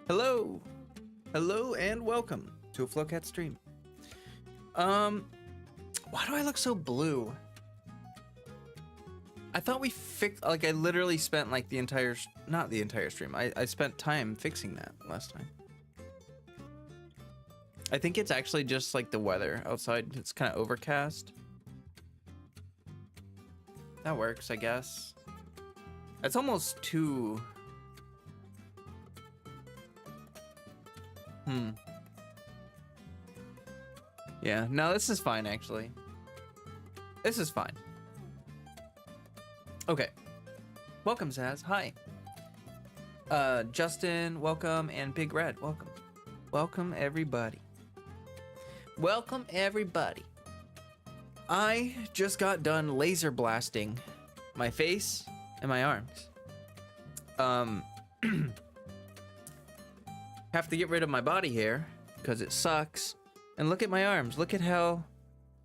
Hello, hello, and welcome to a Flowcat stream. Why do I look so blue? I thought we fixed, like, I literally spent like the entire, not the entire stream. I spent time fixing that last time. I think it's actually just like the weather outside. It's kind of overcast. That works, I guess. It's almost too. Yeah, no, this is fine, actually. This is fine. Okay. Welcome, Zaz. Hi. Justin, welcome, and Big Red, welcome. Welcome, everybody. Welcome, everybody. I just got done laser blasting my face and my arms. Have to get rid of my body hair because it sucks. And look at my arms. Look at how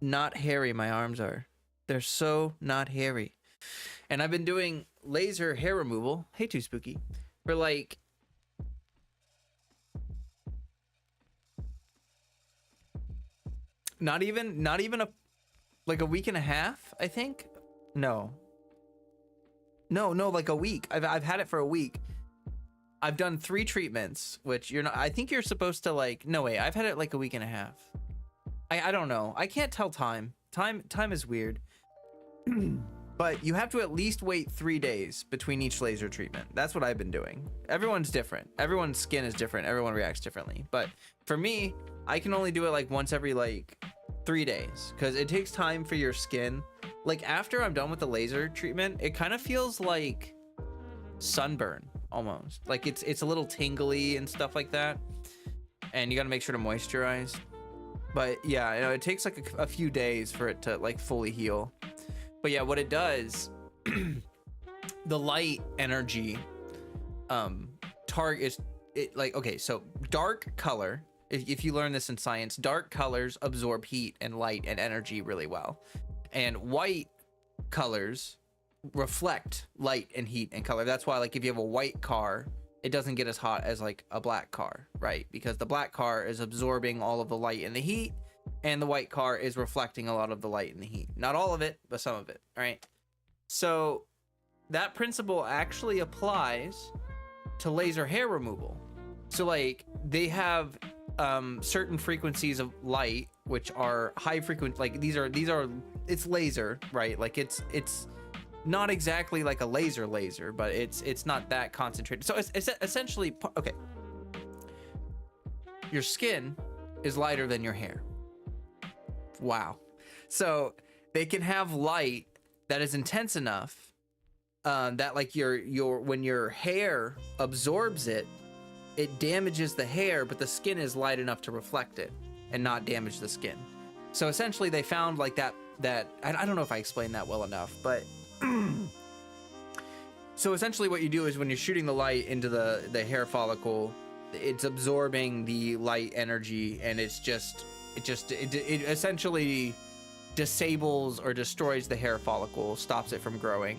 not hairy my arms are. They're so not hairy. And I've been doing laser hair removal. Hey, Too Spooky. For like not even like a week and a half, I think. No, like a week. I've had it for a week. I've done 3 treatments, which you're not, I think you're supposed to like, no way, I've had it like a week and a half. I don't know. I can't tell time. Time is weird. But you have to at least wait 3 days between each laser treatment. That's what I've been doing. Everyone's different. Everyone's skin is different. Everyone reacts differently. But for me, I can only do it like once every like 3 days because it takes time for your skin. Like after I'm done with the laser treatment, it kind of feels like sunburn almost. Like it's a little tingly and stuff like that. And you got to make sure to moisturize. But yeah, you know, it takes like a few days for it to like fully heal. But yeah, what it does, the light energy target is it like, okay, so dark color, if you learn this in science, dark colors absorb heat and light and energy really well. And white colors reflect light and heat and color. That's why like if you have a white car, it doesn't get as hot as like a black car, right? Because the black car is absorbing all of the light and the heat, and the white car is reflecting a lot of the light and the heat. Not all of it, but some of it, right? So that principle actually applies to laser hair removal. So like they have certain frequencies of light which are high frequency, like these are it's laser, right? Like it's not exactly like a laser, but it's not that concentrated. So it's essentially, okay, your skin is lighter than your hair. Wow. So they can have light that is intense enough that like when your hair absorbs it, it damages the hair, but the skin is light enough to reflect it and not damage the skin. So essentially they found like that I don't know if I explained that well enough, but so essentially what you do is when you're shooting the light into the hair follicle, it's absorbing the light energy, and it essentially disables or destroys the hair follicle, stops it from growing.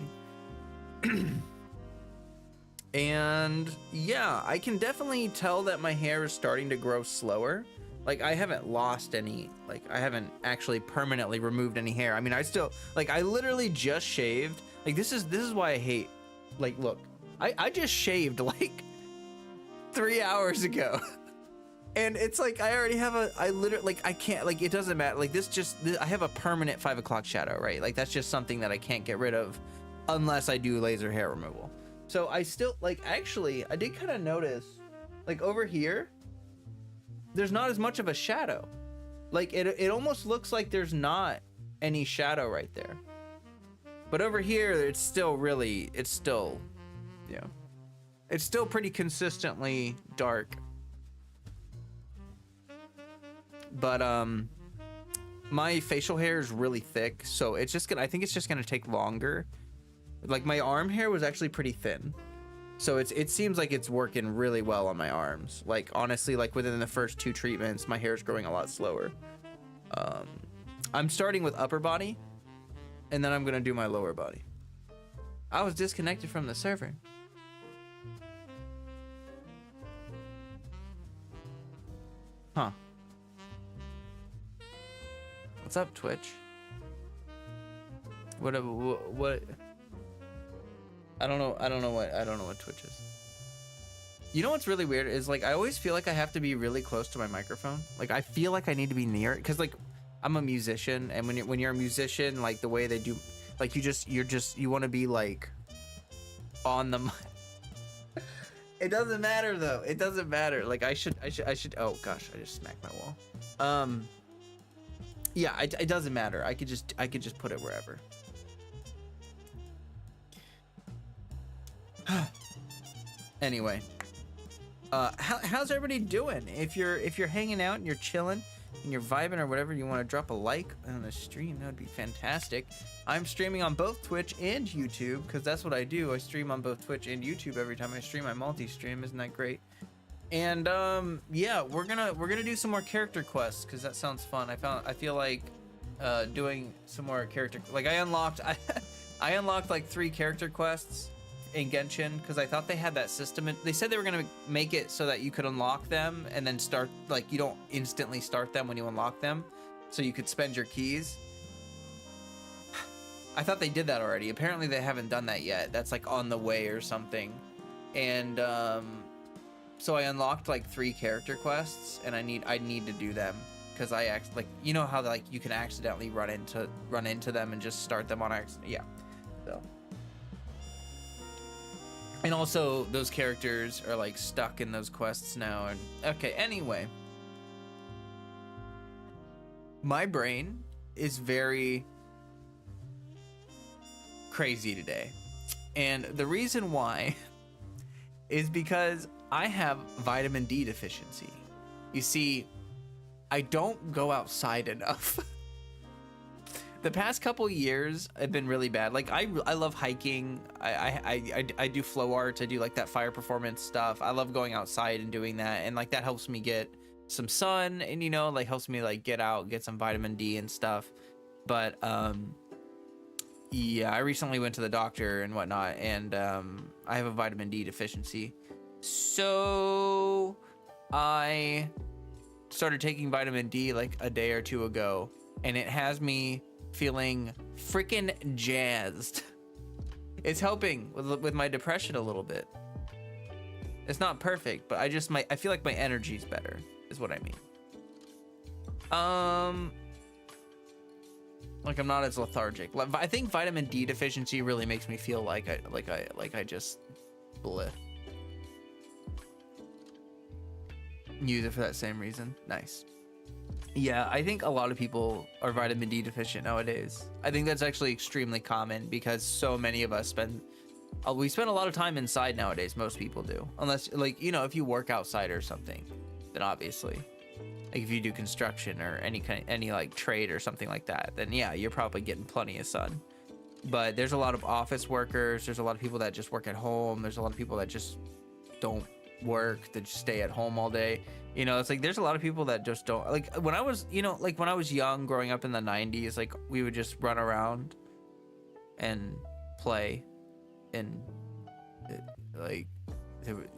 And yeah, I can definitely tell that my hair is starting to grow slower. Like I haven't lost any, like I haven't actually permanently removed any hair. I mean, I still, like I literally just shaved. Like this is why I hate, like look, I just shaved like 3 hours ago. And it's like I already have I literally, like I can't, like it doesn't matter, like I have a permanent 5 o'clock shadow, right? Like that's just something that I can't get rid of unless I do laser hair removal. So I still, like actually I did kind of notice like over here there's not as much of a shadow. Like it almost looks like there's not any shadow right there. But over here it's still pretty consistently dark. But my facial hair is really thick, so I think it's just gonna take longer. Like my arm hair was actually pretty thin, so it seems like it's working really well on my arms. Like honestly, like within the first 2 treatments my hair is growing a lot slower. I'm starting with upper body, and then I'm gonna do my lower body. I was disconnected from the server. Huh. What's up, Twitch? What? I don't know what Twitch is. You know what's really weird is like I always feel like I have to be really close to my microphone. Like I feel like I need to be near it because like I'm a musician, and when you're a musician, like the way they do, like you want to be like on the mic. It doesn't matter though. It doesn't matter. Like I should. Oh gosh, I just smacked my wall. Yeah, it doesn't matter. I could just put it wherever. Anyway, how's everybody doing? If you're hanging out and you're chilling and you're vibing or whatever, you want to drop a like on the stream, that would be fantastic. I'm streaming on both Twitch and YouTube because that's what I do. I stream on both Twitch and YouTube every time I stream. I multi-stream. Isn't that great? And yeah, we're gonna do some more character quests because that sounds fun. I feel like doing some more character, like I unlocked like 3 character quests in Genshin because I thought they had that system. They said they were gonna make it so that you could unlock them and then start, like you don't instantly start them when you unlock them, so you could spend your keys. I thought they did that already. Apparently they haven't done that yet. That's like on the way or something. And so I unlocked like 3 character quests, and I need to do them because like you know how like you can accidentally run into them and just start them on accident. Yeah. So. And also those characters are like stuck in those quests now. And okay, anyway, my brain is very crazy today, and the reason why is because I have vitamin D deficiency. You see, I don't go outside enough. The past couple years have been really bad. Like I love hiking. I do flow art. I do like that fire performance stuff. I love going outside and doing that, and like that helps me get some sun, and you know, like helps me like get out, get some vitamin D and stuff. But yeah, I recently went to the doctor and whatnot, and I have a vitamin D deficiency. So I started taking vitamin D like a day or 2 ago, and it has me feeling freaking jazzed. It's helping with my depression a little bit. It's not perfect, but I feel like my energy's better is what I mean. Like I'm not as lethargic. Like, I think vitamin D deficiency really makes me feel like I just bleh. Use it for that same reason. Nice. Yeah, I think a lot of people are vitamin D deficient nowadays. I think that's actually extremely common because so many of us spend a lot of time inside nowadays. Most people do, unless like, you know, if you work outside or something, then obviously, like if you do construction or any like trade or something like that, then yeah, you're probably getting plenty of sun. But there's a lot of office workers. There's a lot of people that just work at home. There's a lot of people that just don't work, that just stay at home all day. You know, it's like there's a lot of people that just don't, like when I was, you know, like when I was young growing up in the 90s, like we would just run around and play, and like,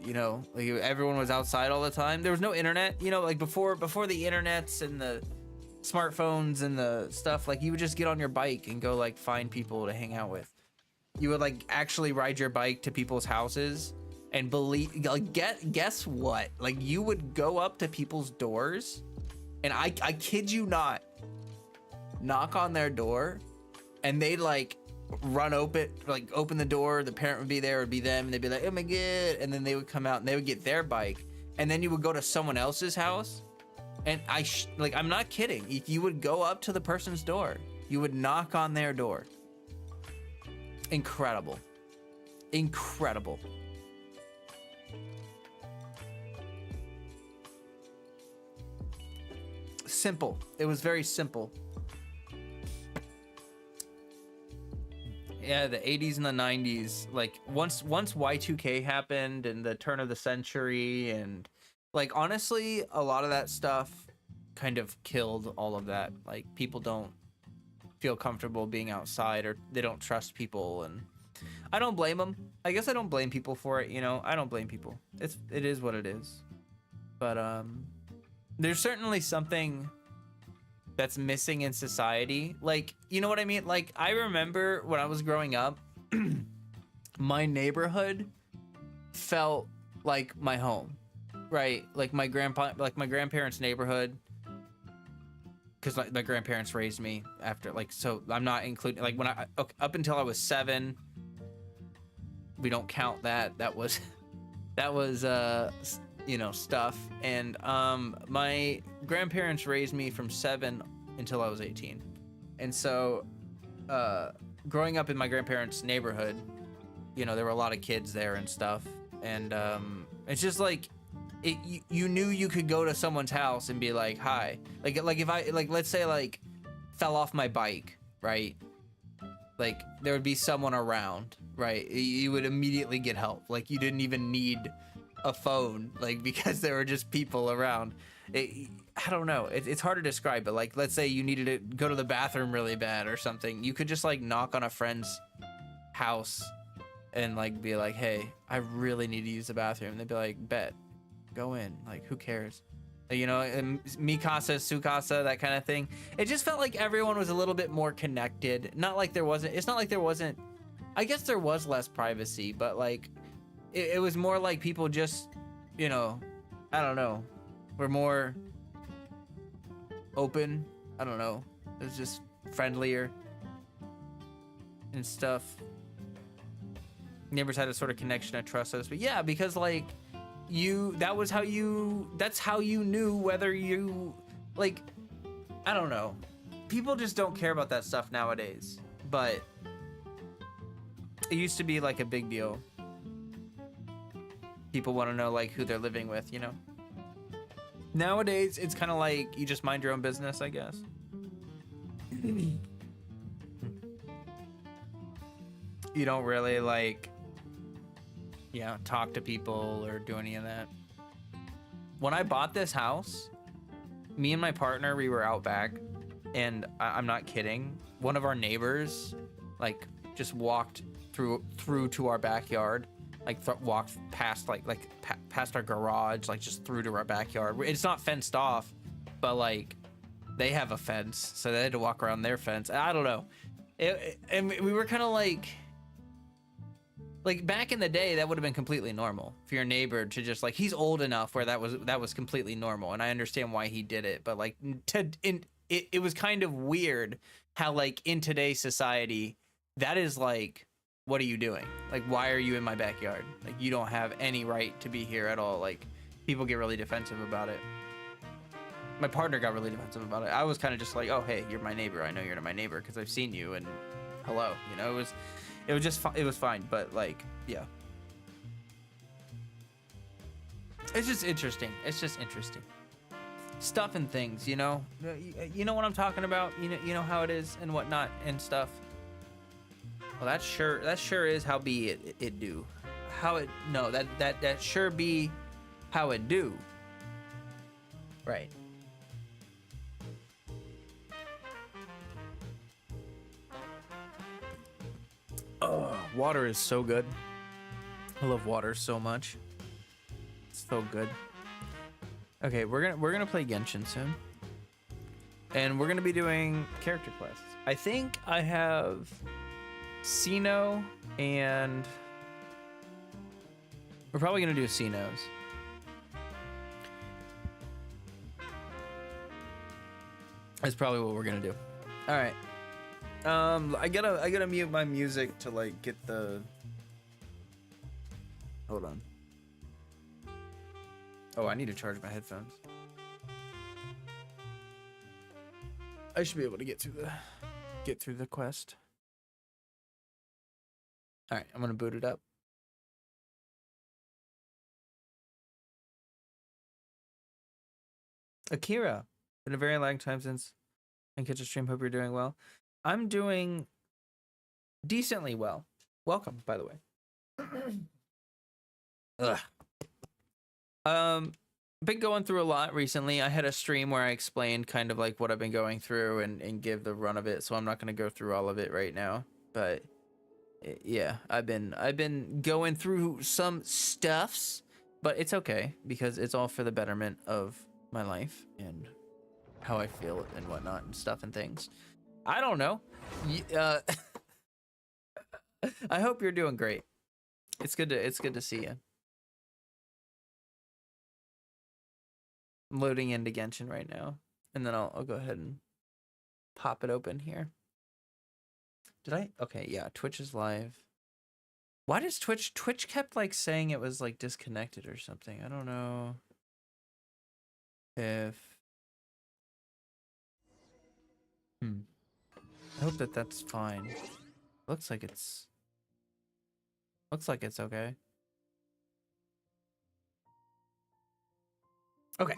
you know, like everyone was outside all the time. There was no internet, you know, like before the internets and the smartphones and the stuff, like you would just get on your bike and go like find people to hang out with. You would like actually ride your bike to people's houses. And guess what? Like you would go up to people's doors, and I kid you not, knock on their door, and they'd like open the door. The parent would be there, it would be them, and they'd be like, oh my god, and then they would come out and they would get their bike, and then you would go to someone else's house, and I'm not kidding. You would go up to the person's door, you would knock on their door. Incredible. Simple. It was very simple. Yeah, the 80s and the 90s, like once Y2K happened and the turn of the century, and like honestly a lot of that stuff kind of killed all of that. Like people don't feel comfortable being outside, or they don't trust people, and I don't blame them. I guess I don't blame people for it, you know. I don't blame people. It is what it is. But there's certainly something that's missing in society. Like, you know what I mean? Like, I remember when I was growing up, my neighborhood felt like my home, right? Like my grandparents' neighborhood, because my grandparents raised me after, like, so I'm not including, like, when up until I was 7, we don't count that. That was you know, stuff. And my grandparents raised me from 7 until I was 18. And so growing up in my grandparents' neighborhood, you know, there were a lot of kids there and stuff. And it's just like, you knew you could go to someone's house and be like, hi. Like if I, like, let's say, like, fell off my bike, right? Like, there would be someone around, right? You would immediately get help. Like, you didn't even need a phone, like, because there were just people around. I don't know, it's hard to describe, but, like, let's say you needed to go to the bathroom really bad or something, you could just, like, knock on a friend's house and, like, be like, hey, I really need to use the bathroom. And they'd be like, bet, go in, like, who cares? You know, mi casa, su casa, that kind of thing. It just felt like everyone was a little bit more connected. Not like there wasn't, it's not like there wasn't, I guess there was less privacy, but, like, it was more like people just, you know, I don't know, were more open. I don't know. It was just friendlier and stuff. Neighbors had a sort of connection and trust us. But yeah, because, like, that's how you knew whether you, like, I don't know. People just don't care about that stuff nowadays. But it used to be, like, a big deal. People want to know, like, who they're living with, you know? Nowadays, it's kind of like you just mind your own business, I guess. You don't really, like, yeah, talk to people or do any of that. When I bought this house, me and my partner, we were out back, and I'm not kidding, one of our neighbors, like, just walked through to our backyard. Like, walked past, past our garage, like, just through to our backyard. It's not fenced off, but, like, they have a fence, so they had to walk around their fence. I don't know. And we were kind of like, back in the day, that would have been completely normal for your neighbor to just, like, he's old enough where that was completely normal, and I understand why he did it, but, like, it was kind of weird how, like, in today's society, that is, like, what are you doing? Like, why are you in my backyard? Like, you don't have any right to be here at all. Like, people get really defensive about it. My partner got really defensive about it. I was kind of just like, oh, hey, you're my neighbor. I know you're my neighbor because I've seen you, and hello. You know, it was fine, but, like, yeah. It's just interesting. It's just interesting. Stuff and things, you know? You know what I'm talking about? You know how it is and whatnot and stuff. Well, that sure is how be it do. That sure be how it do. Right. Oh, water is so good. I love water so much. It's so good. Okay, we're gonna play Genshin soon. And we're gonna be doing character quests. I think I have Sino, and we're probably gonna do Sino's. That's probably what we're gonna do. All right. I gotta mute my music to, like, get the. Hold on. Oh, I need to charge my headphones. I should be able to get through the quest. All right, I'm gonna boot it up. Akira, been a very long time since I catch a stream. Hope you're doing well. I'm doing decently well. Welcome, by the way. Been going through a lot recently. I had a stream where I explained kind of like what I've been going through and give the run of it, so I'm not gonna go through all of it right now. But yeah, I've been going through some stuffs, but it's okay because it's all for the betterment of my life and how I feel and whatnot and stuff and things. I don't know. I hope you're doing great. It's good to see you. I'm loading into Genshin right now, and then I'll go ahead and pop it open here. Did I? Okay, yeah, Twitch is live. Why does Twitch kept like saying it was like disconnected or something? I don't know if I hope that's fine. Looks like it's okay. Okay.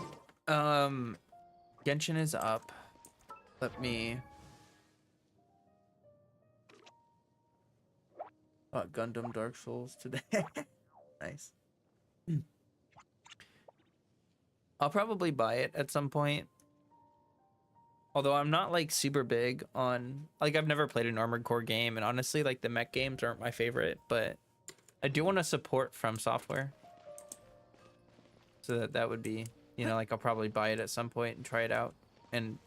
Genshin is up. Let me Gundam Dark Souls today. Nice. I'll probably buy it at some point. Although I'm not like super big on, like, I've never played an Armored Core game, and honestly, like, the mech games aren't my favorite, but I do want to support From Software. So that would be, you know, like, I'll probably buy it at some point and try it out and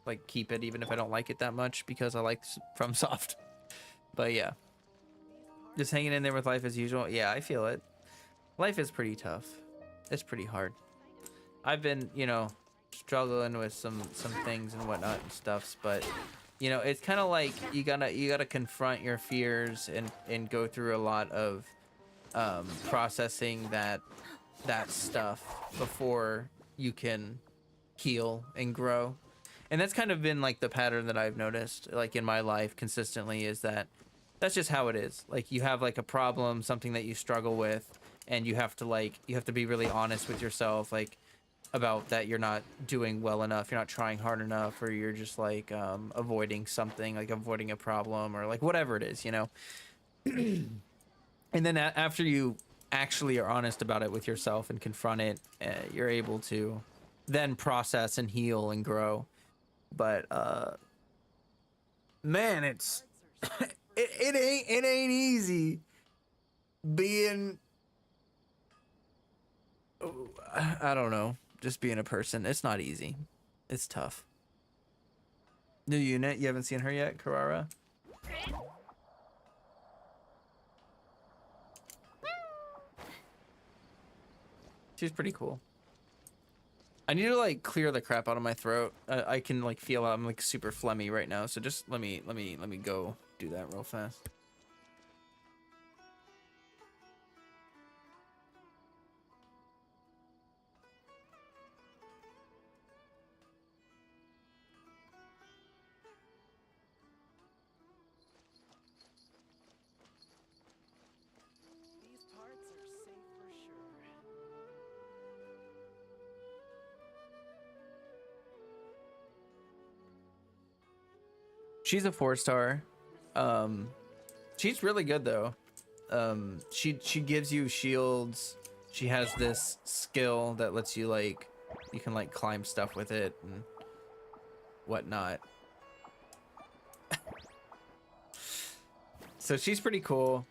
like keep it even if I don't like it that much because I like From Soft. But yeah. Just hanging in there with life as usual. Yeah, I feel it. Life is pretty tough. It's pretty hard. I've been, you know, struggling with some things and whatnot and stuffs, but you know, it's kind of like you gotta confront your fears and go through a lot of processing that stuff before you can heal and grow. And that's kind of been like the pattern that I've noticed like in my life consistently, is that that's just how it is. Like, you have like a problem, something that you struggle with, and you have to be really honest with yourself, like, about that you're not doing well enough, you're not trying hard enough, or you're just like avoiding something, like avoiding a problem, or like whatever it is, you know. And then after you actually are honest about it with yourself and confront it, you're able to then process and heal and grow. But man, it's it ain't easy being, I don't know, just being a person. It's not easy. It's tough. New unit, you haven't seen her yet, Carrara? She's pretty cool. I need to like clear the crap out of my throat. I can like feel I'm like super phlegmy right now, so just let me go do that real fast. She's a 4-star. She's really good though. She gives you shields. She has this skill that lets you like, you can like climb stuff with it and whatnot. So she's pretty cool.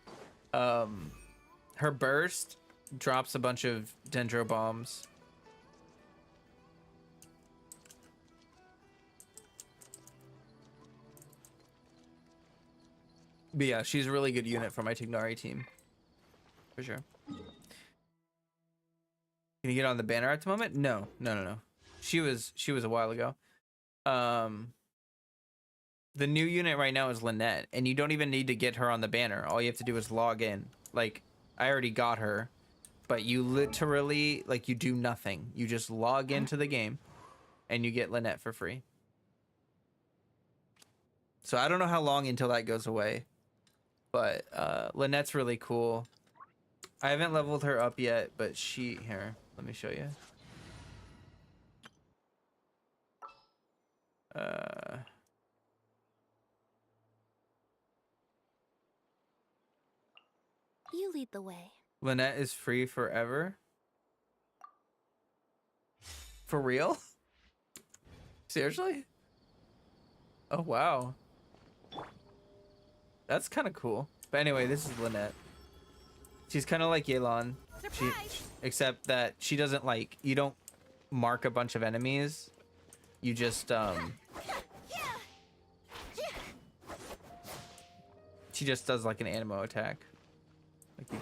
Her burst drops a bunch of dendro bombs. But yeah, she's a really good unit for my Tignari team. For sure. Can you get on the banner at the moment? No. She was a while ago. The new unit right now is Lynette, and you don't even need to get her on the banner. All you have to do is log in. Like, I already got her, but you literally, like, you do nothing. You just log into the game, and you get Lynette for free. So I don't know how long until that goes away. But Lynette's really cool. I haven't leveled her up yet, but here, let me show you. You lead the way. Lynette is free forever. For real? Seriously? Oh, wow. That's kind of cool. But anyway, this is Lynette. She's kind of like Yelan. Except that she doesn't like, you don't mark a bunch of enemies, you just she just does like an ammo attack. Like you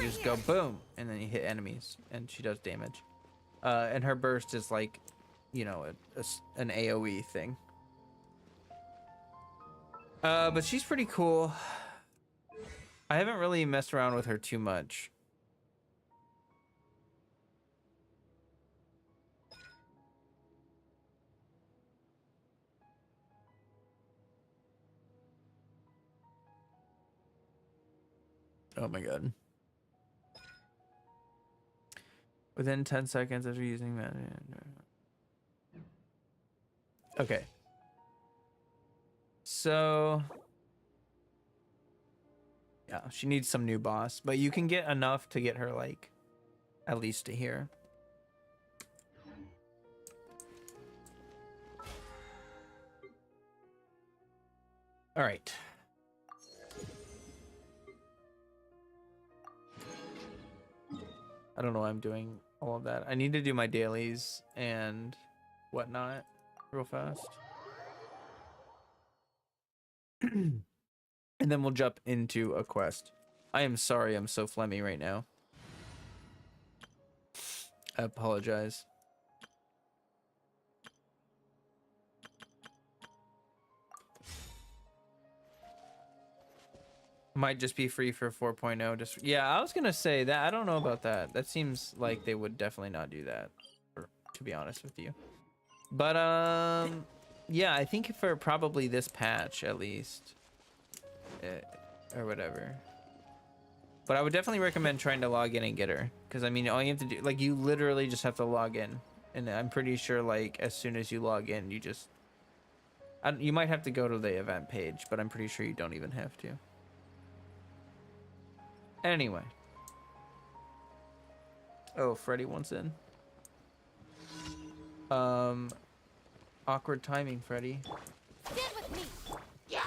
just go boom, and then you hit enemies, and she does damage. And her burst is like, you know, an AoE thing. But she's pretty cool. I haven't really messed around with her too much. Oh my god. Within 10 seconds after using that. Okay. So yeah, she needs some new boss, but you can get enough to get her like at least to here. All right. I don't know why I'm doing all of that. I need to do my dailies and whatnot real fast. And then we'll jump into a quest. I am sorry I'm so phlegmy right now. I apologize. Might just be free for 4.0. Just yeah, I was gonna say that. I don't know about that. That seems like they would definitely not do that, to be honest with you. But yeah, I think for probably this patch at least, or whatever. But I would definitely recommend trying to log in and get her, because I mean, all you have to do, like, you literally just have to log in, and I'm pretty sure like as soon as you log in, you just, you might have to go to the event page, but I'm pretty sure you don't even have to. Anyway. Oh, Freddy wants in. Awkward timing, Freddy. Stand with me. Yeah.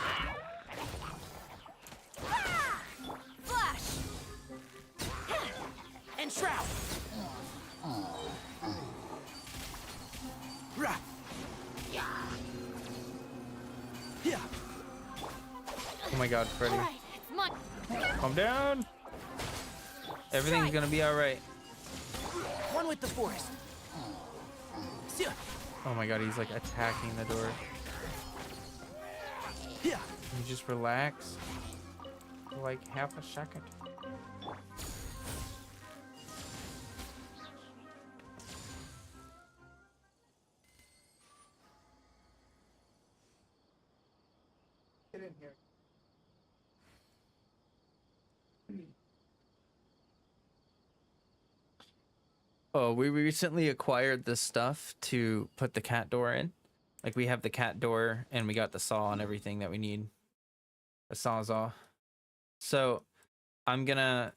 Ah! Flash. And shroud. Rah. Yeah. Oh my god, Freddy. All right, it's mine. Calm down. Everything's gonna be alright. One with the forest. Oh my god, he's like attacking the door. Yeah. Can you just relax for like half a second? Get in here. Oh, we recently acquired this stuff to put the cat door in. Like, we have the cat door and we got the saw and everything that we need. A sawzall. So I'm gonna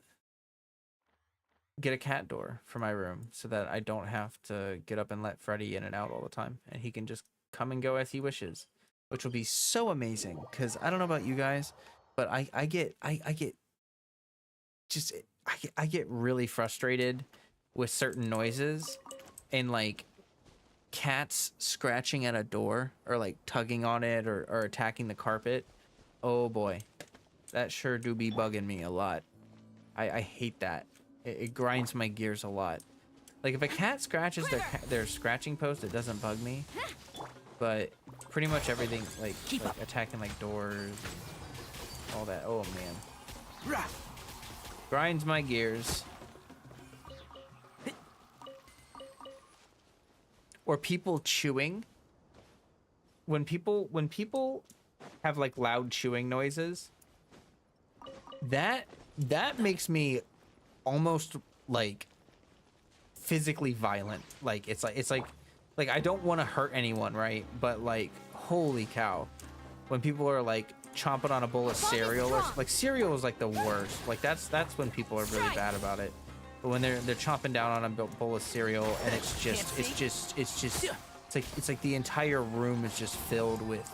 get a cat door for my room so that I don't have to get up and let Freddy in and out all the time, and he can just come and go as he wishes, which will be so amazing. Because I don't know about you guys, but I get really frustrated with certain noises, and like cats scratching at a door or like tugging on it or attacking the carpet. Oh boy, that sure do be bugging me a lot. I hate that. It grinds my gears a lot. Like, if a cat scratches their scratching post, it doesn't bug me, but pretty much everything, like attacking like doors, all that, oh man, grinds my gears. Or people chewing. When people have like loud chewing noises, that makes me almost like physically violent. Like it's like I don't want to hurt anyone, right? But like, holy cow, when people are like chomping on a bowl of cereal, or like cereal is like the worst. Like that's when people are really bad about it. But when they're chomping down on a bowl of cereal, and it's like the entire room is just filled with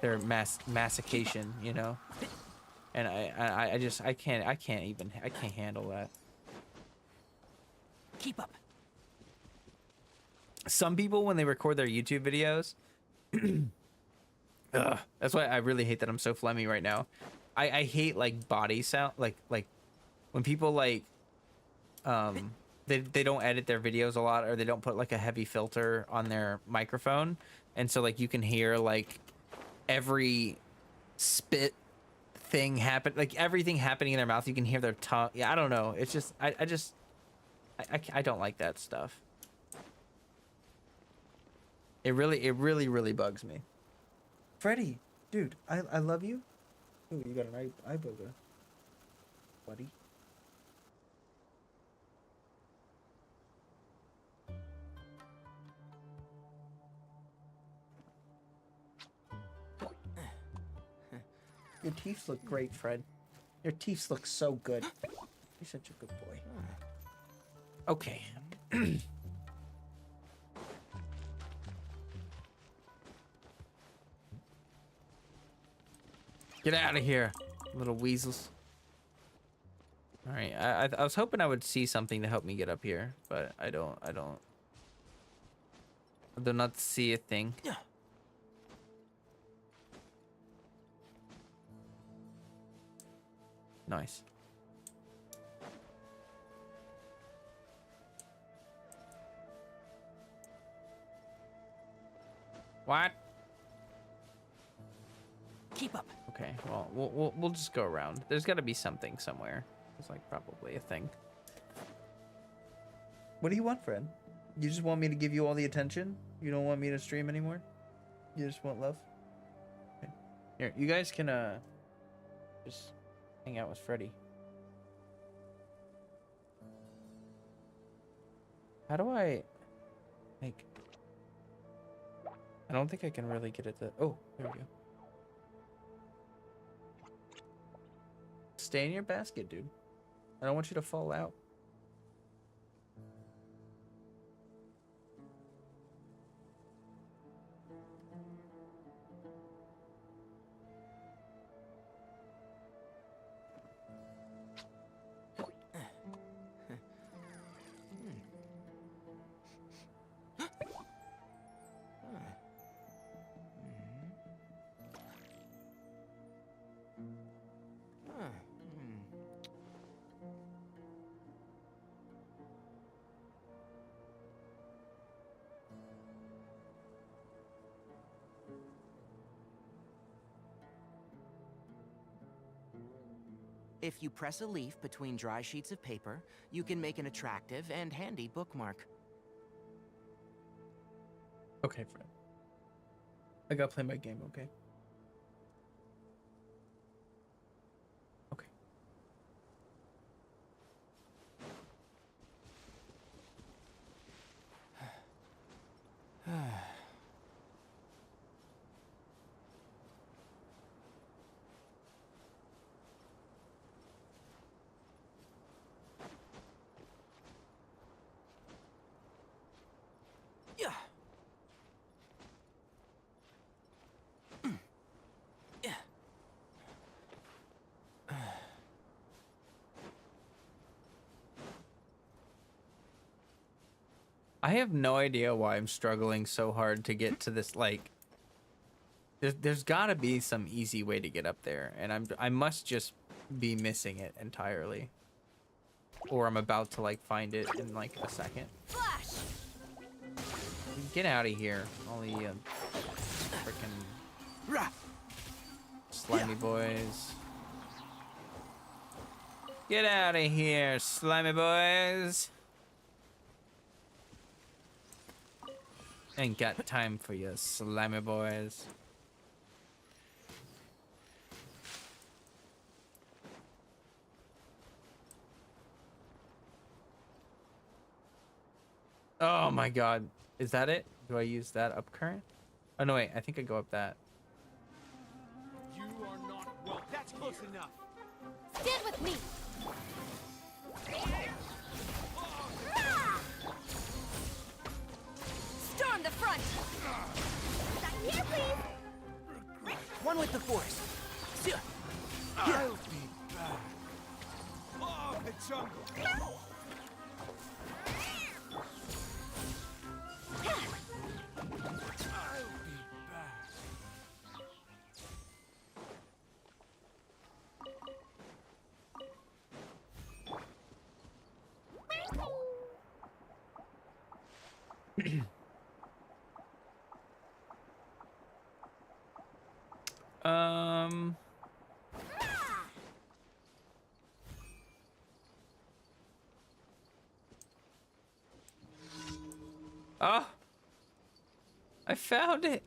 their mastication, you know. And I can't handle that. Keep up. some people when they record their YouTube videos, that's why I really hate that I'm so phlegmy right now. I hate like body sound, like when people like they don't edit their videos a lot, or they don't put like a heavy filter on their microphone, and so like you can hear like every spit thing happen, like everything happening in their mouth. You can hear their tongue. Yeah, I don't know. It's just I don't like that stuff. It really bugs me. Freddy, dude, I love you. Ooh, you got an eye booger, buddy. Your teeth look great, Fred. Your teeth look so good. You're such a good boy. Okay. Get out of here, little weasels. All right, I was hoping I would see something to help me get up here, but I do not see a thing. Nice. What? Keep up. Okay, well, we'll just go around. There's got to be something somewhere. There's like probably a thing. What do you want, Fred? You just want me to give you all the attention? You don't want me to stream anymore? You just want love? Okay. Here, you guys can just hang out with Freddy. How do I like? I don't think I can really get it to. Oh, there we go. Stay in your basket, dude. I don't want you to fall out. If you press a leaf between dry sheets of paper, you can make an attractive and handy bookmark. Okay, Fred. I gotta play my game, okay? Okay. Yeah. Yeah. I have no idea why I'm struggling so hard to get to this, like there's gotta be some easy way to get up there, and I must just be missing it entirely. Or I'm about to like find it in like a second. Flash! Get out of here, all the freaking slimy boys. Get out of here, slimy boys. Ain't got time for you, slimy boys. Oh my god. Is that it? Do I use that up current? Oh no, wait. I think I go up that. You are not welcome. That's close enough. Stand with me! Storm the front! Back here, please! One with the force. I'll be back. Oh, the jungle. Um. Oh, I found it.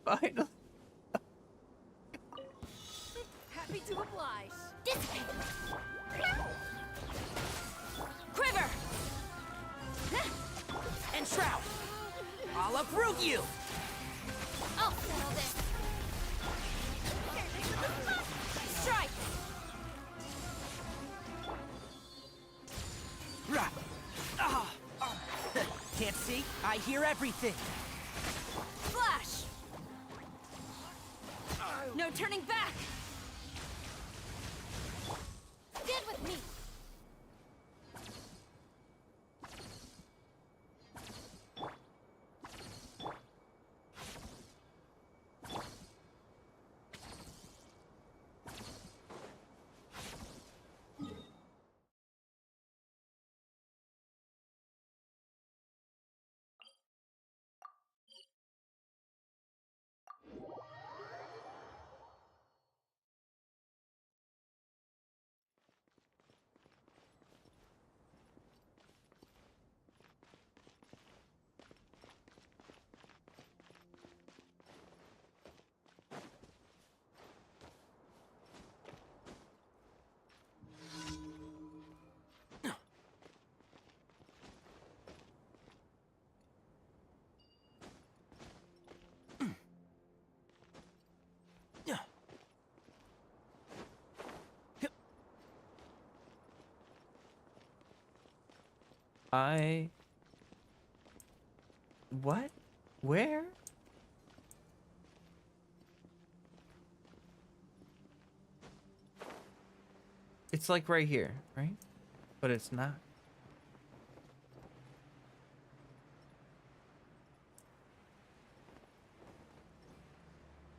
Finally. Happy to oblige. Dissipate. Quiver. And Shroud, I'll uproot you! I'll settle this. Strike. Rah. Ah. Can't see? I hear everything. Flash. No turning back. Stand with me. What? Where? It's like right here, right? But it's not.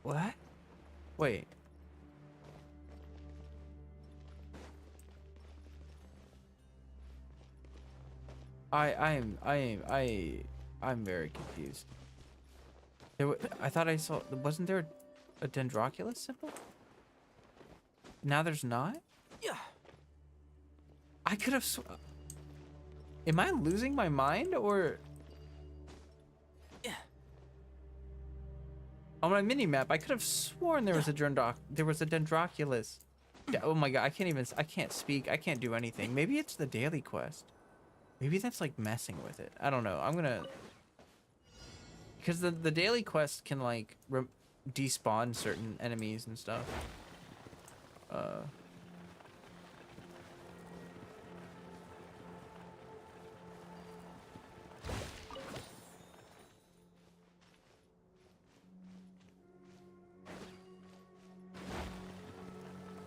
What? Wait. I'm very confused. I thought I saw, wasn't there a Dendroculus symbol? Now there's not? Yeah. I could have am I losing my mind or? Yeah. On my mini map, I could have sworn there was a Dendroculus. Oh my god, I can't speak. I can't do anything. Maybe it's the daily quest. Maybe that's like messing with it. I don't know. I'm gonna, because the daily quest can like despawn certain enemies and stuff.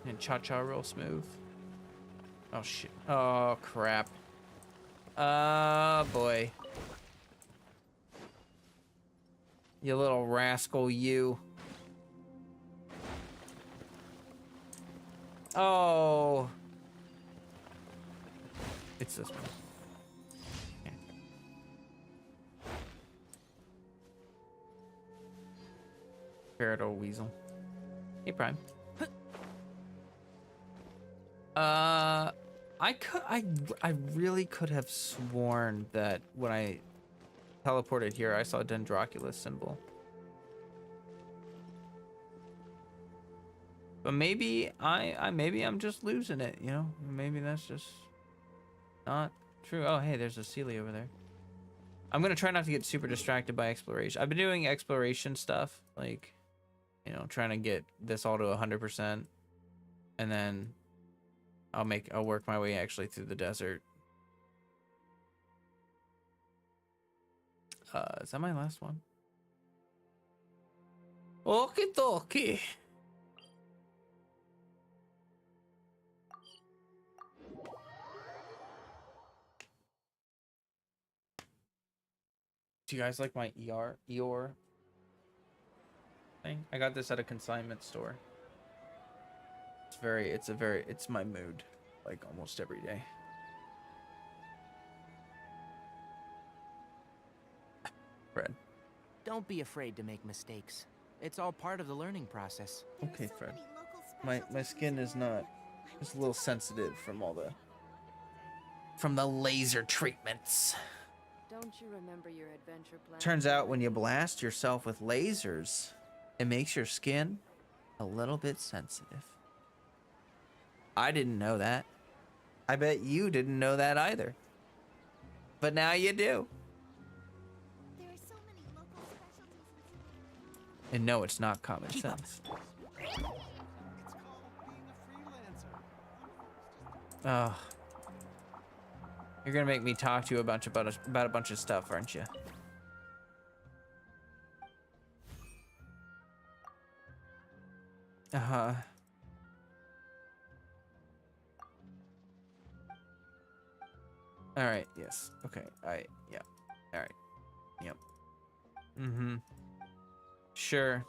And cha-cha real smooth. Oh shit. Oh crap. Boy. You little rascal, you. Oh. It's this one. Yeah. Ferret weasel. Hey, Prime. I really could have sworn that when I teleported here, I saw a Dendroculus symbol. But maybe maybe I'm just losing it, you know? Maybe that's just not true. Oh, hey, there's a Sealy over there. I'm gonna try not to get super distracted by exploration. I've been doing exploration stuff, like, you know, trying to get this all to 100%, and then I'll work my way actually through the desert. Is that my last one? Okie dokie. Do you guys like my Eeyore thing? I got this at a consignment store. It's my mood, like almost every day. Don't be afraid to make mistakes. It's all part of the learning process. Okay, Fred. My skin is not, it's a little sensitive from all the laser treatments. Don't you remember your adventure plan? Turns out when you blast yourself with lasers, it makes your skin a little bit sensitive. I didn't know that. I bet you didn't know that either. But now you do. There are so many local specialties. And no, it's not common sense. It's called being a freelancer. Oh. You're gonna make me talk to you about a bunch of stuff, aren't you? Uh-huh. All right, yes. Okay. Yeah. All right. Yep. Mm-hmm. Sure.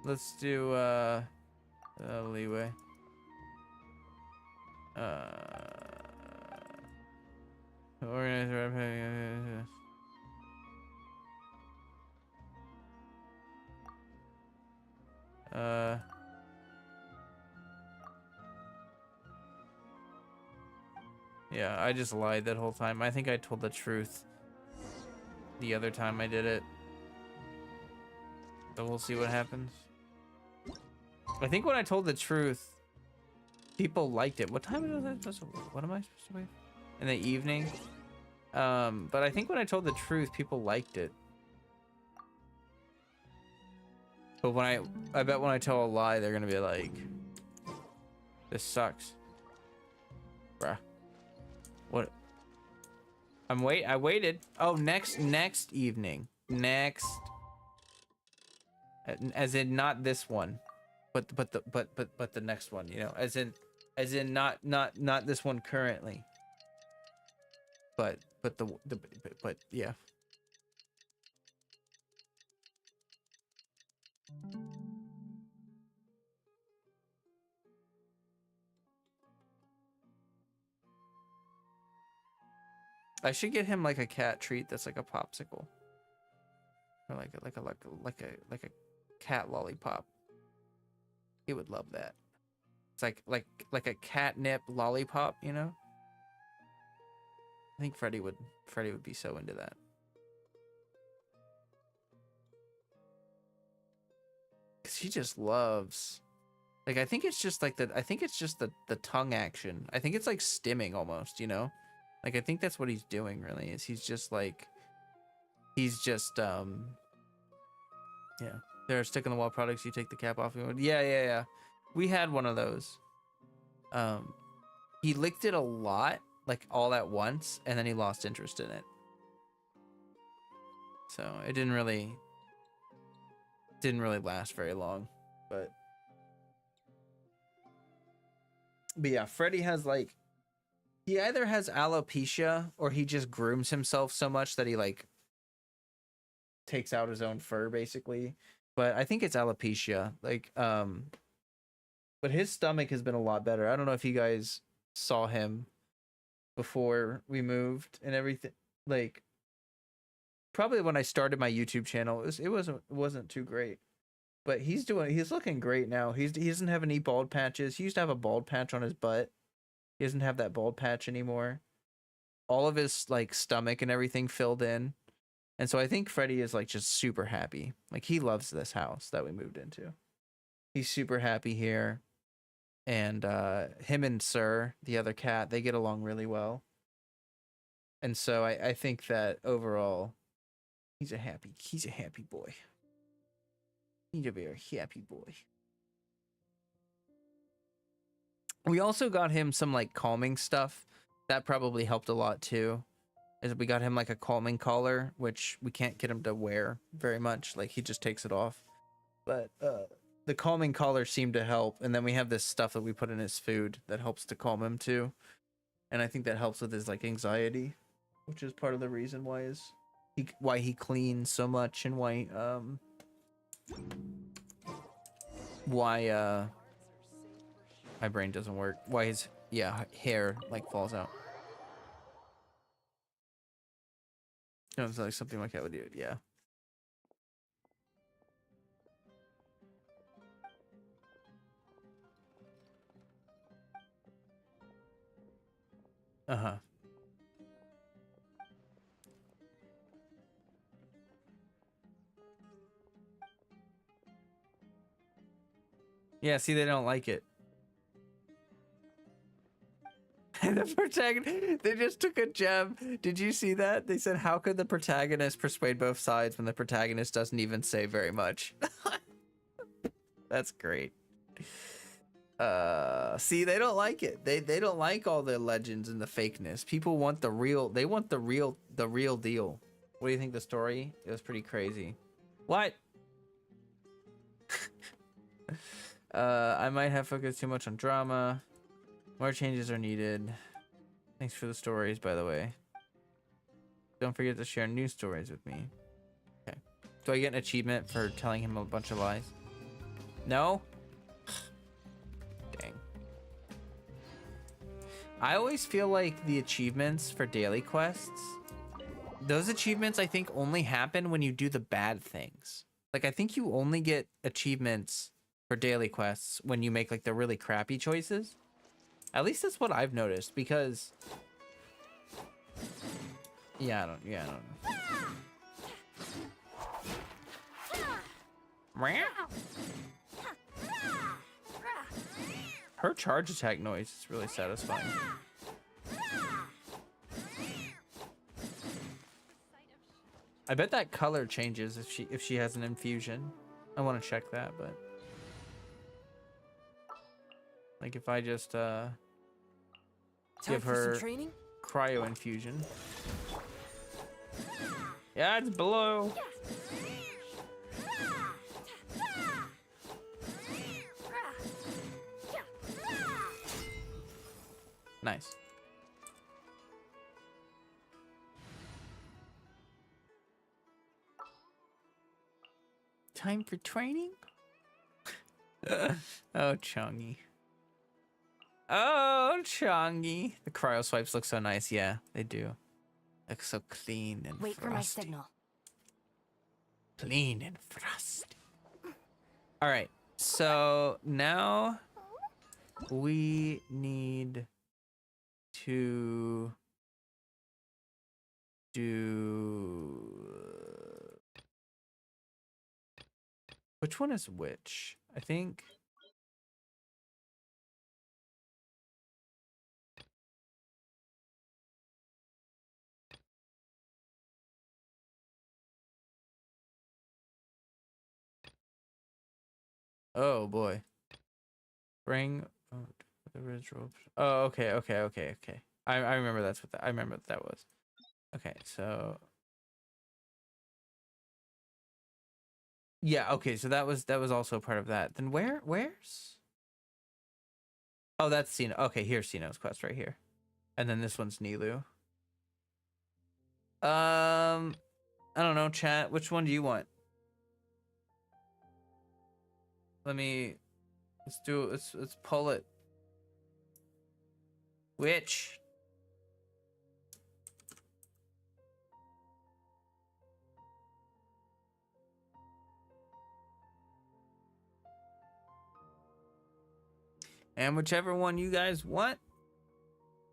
Let's do leeway. Organize. Yeah, I just lied that whole time. I think I told the truth the other time I did it. So we'll see what happens. I think when I told the truth, people liked it. What time was I supposed to, what am I supposed to wait? In the evening? But I think when I told the truth, people liked it. But when I bet when I tell a lie, they're gonna be like, this sucks. Bruh. What? I waited. Oh, next evening. Next. As in not this one. But the next one, you know, as in not this one currently. But yeah. I should get him like a cat treat that's like a popsicle. Or like a cat lollipop. He would love that. It's like a catnip lollipop, you know? I think Freddy would be so into that. Cause he just loves, like, I think it's just the tongue action. I think it's like stimming almost, you know? Like, I think that's what he's doing really, is he's just yeah. There are stick on the wall products, you take the cap off. Yeah. We had one of those. He licked it a lot, like all at once, and then he lost interest in it. So it didn't really last very long. But yeah, Freddy has like, he either has alopecia or he just grooms himself so much that he like takes out his own fur basically. But I think it's alopecia. Like, but his stomach has been a lot better. I don't know if you guys saw him before we moved and everything. Like, probably when I started my YouTube channel, it wasn't too great. But he's looking great now. He doesn't have any bald patches. He used to have a bald patch on his butt. He doesn't have that bald patch anymore. All of his like stomach and everything filled in. And so I think Freddy is like just super happy. Like, he loves this house that we moved into. He's super happy here. And him and Sir, the other cat, they get along really well. And so I think that overall, he's a happy boy. He's a very happy boy. We also got him some like calming stuff. That probably helped a lot too. Is we got him like a calming collar, which we can't get him to wear very much. Like, he just takes it off. But the calming collar seemed to help. And then we have this stuff that we put in his food that helps to calm him too. And I think that helps with his like anxiety, which is part of the reason why he cleans so much and why my brain doesn't work. Why his hair like falls out. Sounds like something like that would do it. Yeah. Uh-huh. Yeah, see, they don't like it. The protagonist, they just took a jab. Did you see that? They said, how could the protagonist persuade both sides when the protagonist doesn't even say very much? That's great. See, they don't like it. They don't like all the legends and the fakeness. People want the real, they want the real deal. What do you think the story? It was pretty crazy. What? I might have focused too much on drama. More changes are needed. Thanks for the stories, by the way. Don't forget to share new stories with me. Okay. Do I get an achievement for telling him a bunch of lies? No? Dang. I always feel like the achievements for daily quests, those achievements I think only happen when you do the bad things. Like I think you only get achievements for daily quests when you make like the really crappy choices. At least that's what I've noticed, because yeah, I don't know. Her charge attack noise is really satisfying. I bet that color changes if she has an infusion. I want to check that, but like if I just give her training? cryo infusion. Yeah, it's below. Nice. Time for training? Oh, Chongy. Oh, Chongy. The cryo swipes look so nice. Yeah, they do. Look so clean and Wait for my frosty. signal. Clean and frosty. All right. So now we need to do... Which one is which? I think... Oh boy. Bring the original. Oh, okay. I remember that's what I remember what that was. Okay, so yeah, okay, so that was also part of that. Then where's? Oh, that's Sino. Okay, here's Sino's quest right here. And then this one's Nilu. I don't know, chat. Which one do you want? Let's do it. Let's pull it. Which? And whichever one you guys want,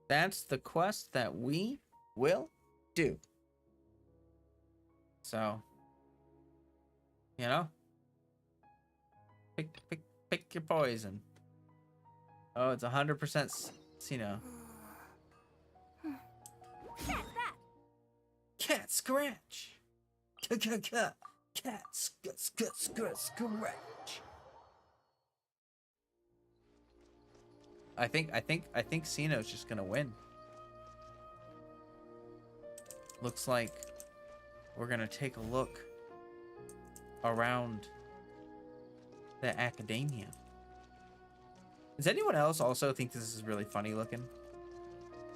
that's the quest that we will do. So, you know, pick your poison. Oh, it's 100% Sino. Cat scratch. Cat scratch. I think Sino's just gonna win. Looks like we're gonna take a look around the academia. Does anyone else also think this is really funny looking?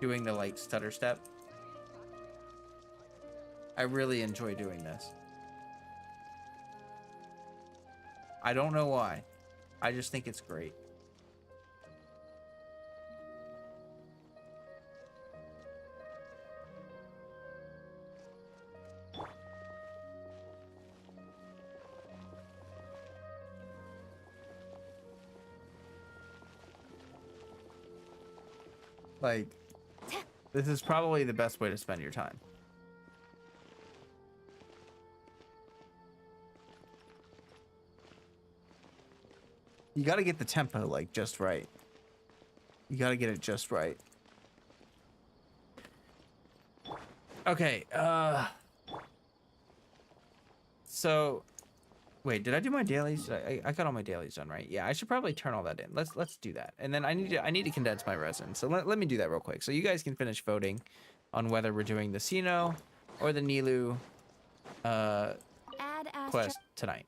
Doing the like stutter step. I really enjoy doing this. I don't know why. I just think it's great. Like, this is probably the best way to spend your time. You got to get the tempo like just right. You got to get it just right. Okay, so wait, did I do my dailies? I got all my dailies done, right? Yeah, I should probably turn all that in. Let's do that. And then I need to condense my resin. So let me do that real quick. So you guys can finish voting on whether we're doing the Sino or the Nilu Add Astra. quest tonight.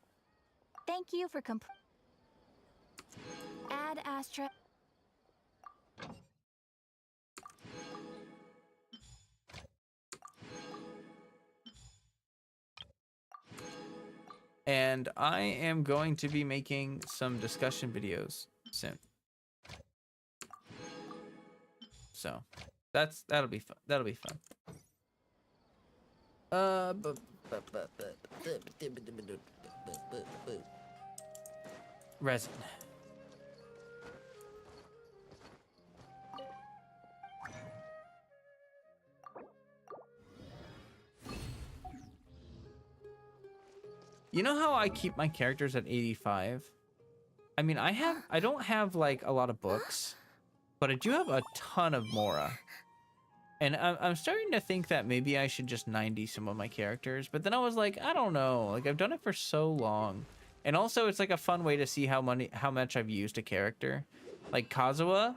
Thank you for Add Astra. And I am going to be making some discussion videos soon. So that'll be fun. That'll be fun. Resin. You know how I keep my characters at 85? I mean, I don't have like a lot of books, but I do have a ton of Mora. And I'm starting to think that maybe I should just 90 some of my characters, but then I was like, I don't know, like I've done it for so long. And also it's like a fun way to see how much I've used a character. Like Kazuha,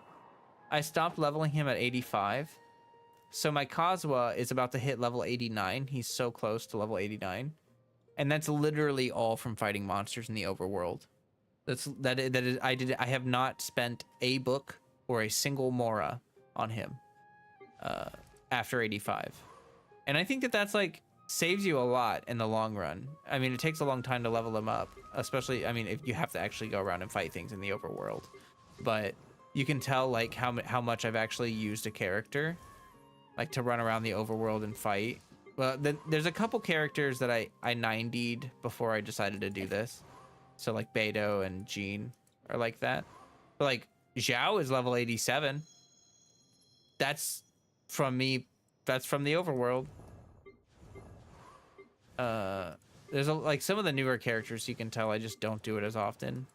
I stopped leveling him at 85. So my Kazuha is about to hit level 89. He's so close to level 89. And that's literally all from fighting monsters in the overworld. I have not spent a book or a single Mora on him after 85. And I think that that's like saves you a lot in the long run. I mean, it takes a long time to level them up, especially, I mean, if you have to actually go around and fight things in the overworld. But you can tell like how much I've actually used a character, like to run around the overworld and fight. Well, there's a couple characters that I 90'd before I decided to do this. So like Beidou and Jean are like that. But like Zhao is level 87. That's from me. That's from the overworld. There's like some of the newer characters you can tell I just don't do it as often.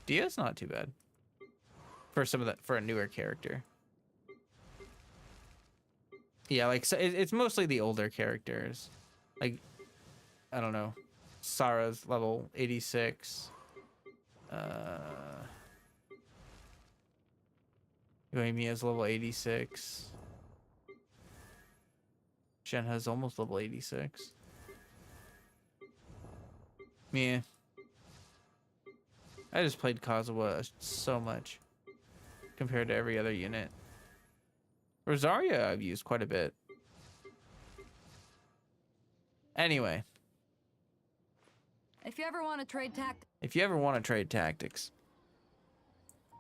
Dia's not too bad for for a newer character. Yeah, like so it's mostly the older characters. Like I don't know, Sarah's level 86. Yoimiya's level 86. Shenhe's almost level 86. Yeah. I just played Kazuha so much compared to every other unit. Rosaria I've used quite a bit. Anyway. If you ever want to trade tactics. If you ever want to trade tactics.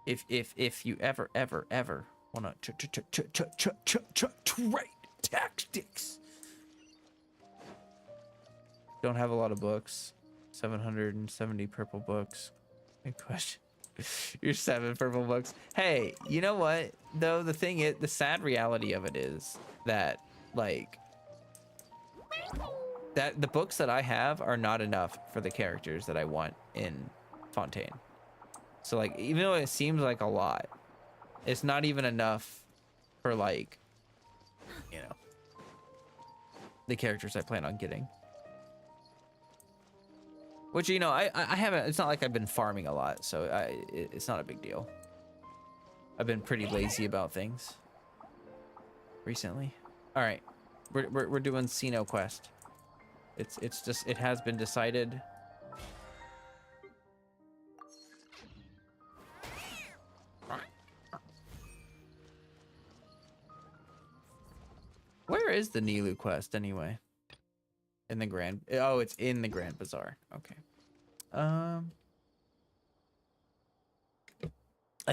If you ever want to trade tactics. Don't have a lot of books. 770 purple books. Good question. You're 7 purple books. Hey, you know what? Though the thing is, the sad reality of it is that, like, that the books that I have are not enough for the characters that I want in Fontaine. So, like, even though it seems like a lot, it's not even enough for, like, you know, the characters I plan on getting. Which, you know, I haven't, it's not like I've been farming a lot, so it's not a big deal. I've been pretty lazy about things recently. All right, we're doing Sino quest. It's just, it has been decided. Where is the Nilu quest anyway? In the Grand... Oh, it's in the Grand Bazaar. Okay. I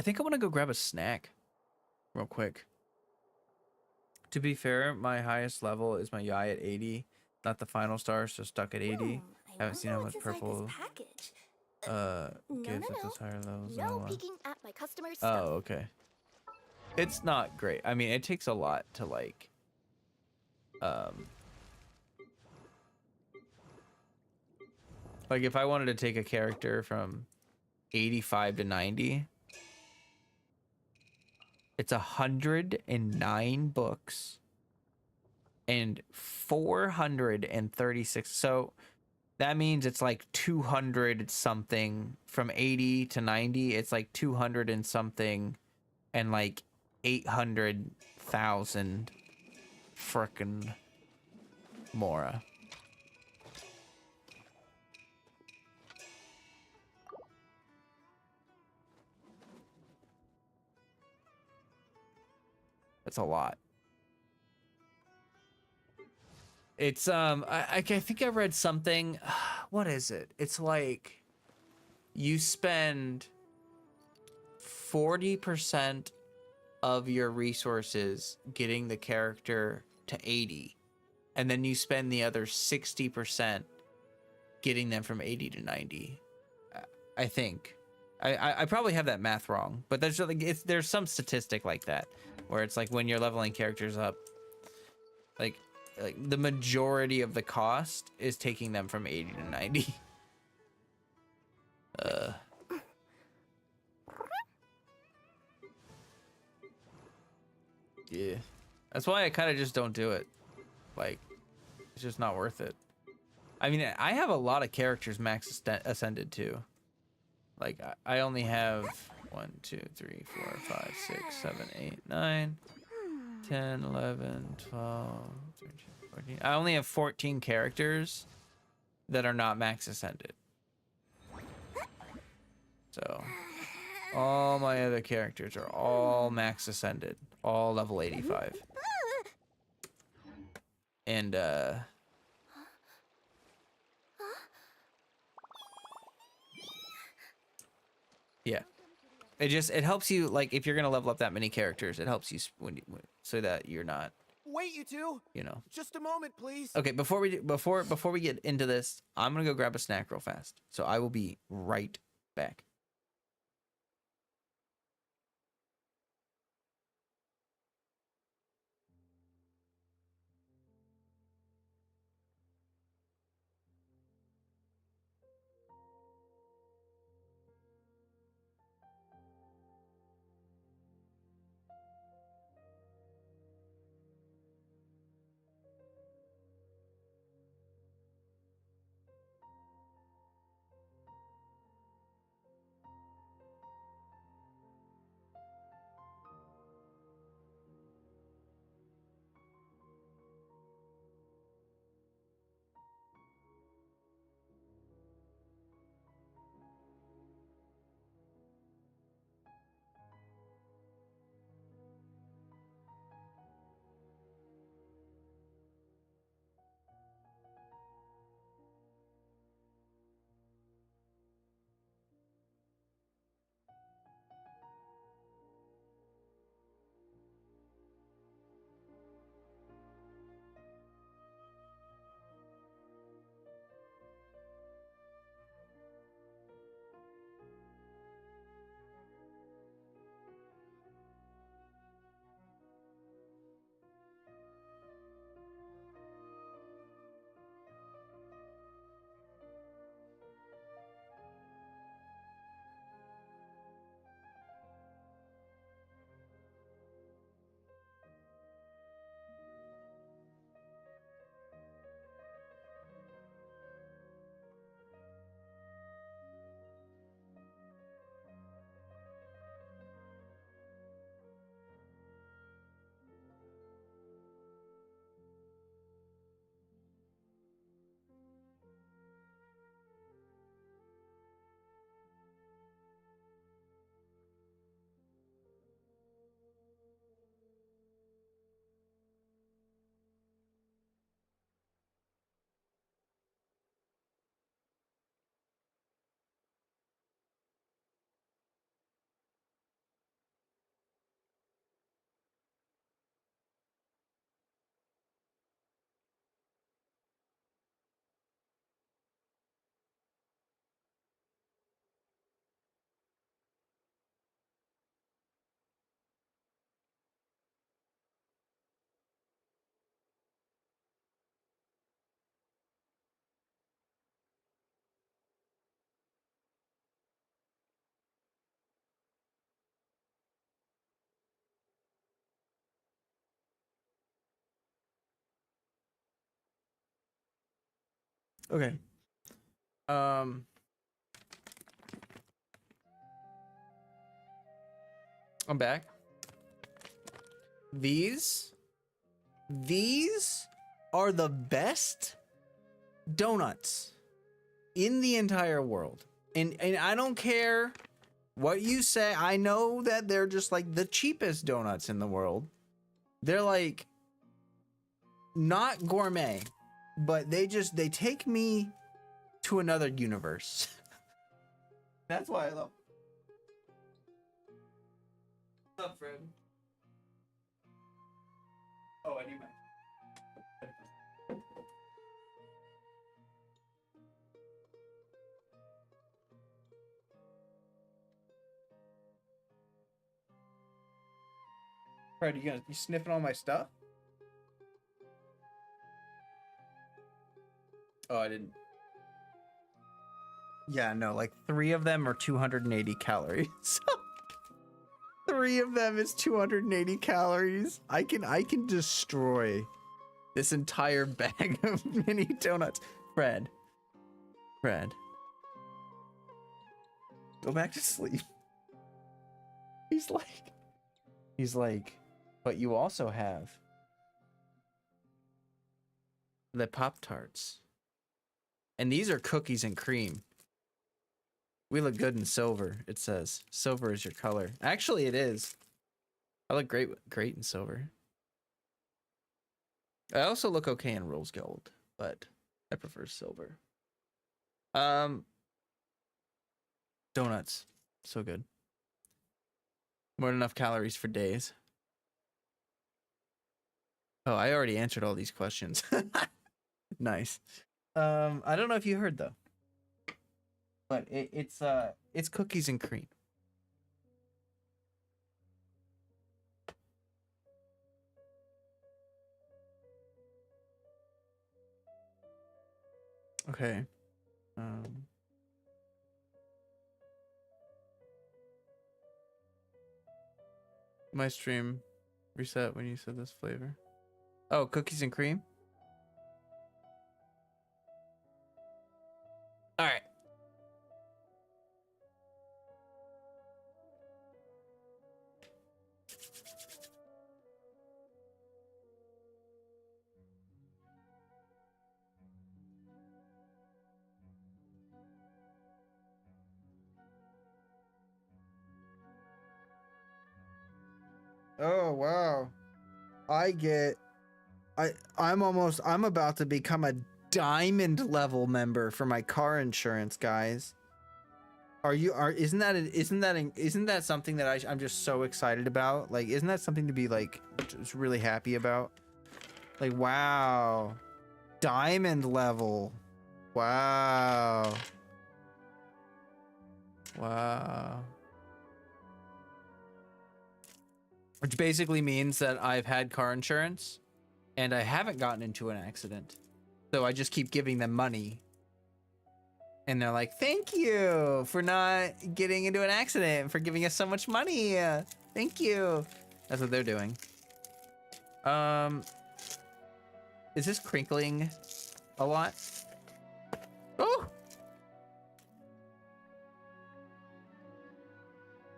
think I want to go grab a snack real quick. To be fair, my highest level is my Yai at 80. Not the final star, so stuck at 80. Haven't seen how much purple gives at this higher levels. No peeking at my customers' Oh, stuff. okay. It's not great. I mean, it takes a lot to like if I wanted to take a character from 85 to 90, it's 109 books and 436. So that means it's like 200 something from 80 to 90. It's like 200 and something and like 800,000 frickin' Mora. That's a lot. It's I think I read something. What is it? It's like you spend 40% of your resources getting the character to 80, and then you spend the other 60% getting them from 80 to 90. I think. I probably have that math wrong, but there's like there's some statistic like that where it's like when you're leveling characters up, like the majority of the cost is taking them from 80 to 90. Yeah. That's why I kind of just don't do it. Like, it's just not worth it. I mean, I have a lot of characters max ascended too. Like, I only have 1, 2, 3, 4, 5, 6, 7, 8, 9, 10, 11, 12, 13, 14. I only have 14 characters that are not max ascended. So, all my other characters are all max ascended. All level 85. And, yeah. It helps you, like, if you're gonna level up that many characters, it helps you so that you're not, Wait, you two. you know. Just a moment, please. Okay, before we get into this, I'm gonna go grab a snack real fast. So I will be right back. Okay. I'm back. These are the best donuts in the entire world. And I don't care what you say. I know that they're just like the cheapest donuts in the world. They're like not gourmet, but they take me to another universe. That's why I love. What's up, Fred? Oh, I need my. Fred, you sniffing all my stuff? Oh, I didn't. Yeah, no, like 3 of them are 280 calories. 3 of them is 280 calories. I can destroy this entire bag of mini donuts. Fred. Go back to sleep. He's like, but you also have the Pop-Tarts. And these are cookies and cream. We look good in silver, it says. Silver is your color. Actually, it is. I look great in silver. I also look okay in rose gold, but I prefer silver. Donuts. So good. More than enough calories for days. Oh, I already answered all these questions. Nice. I don't know if you heard though. But it's cookies and cream. Okay. My stream reset when you said this flavor. Oh, cookies and cream? All right. Oh, wow. I'm about to become a diamond level member for my car insurance, guys. Isn't that something that I'm just so excited about? Like, isn't that something to be like just really happy about? Like, wow. Diamond level. Wow. Wow. Which basically means that I've had car insurance and I haven't gotten into an accident. So I just keep giving them money. And they're like, thank you for not getting into an accident and for giving us so much money. Thank you. That's what they're doing. Is this crinkling a lot? Oh!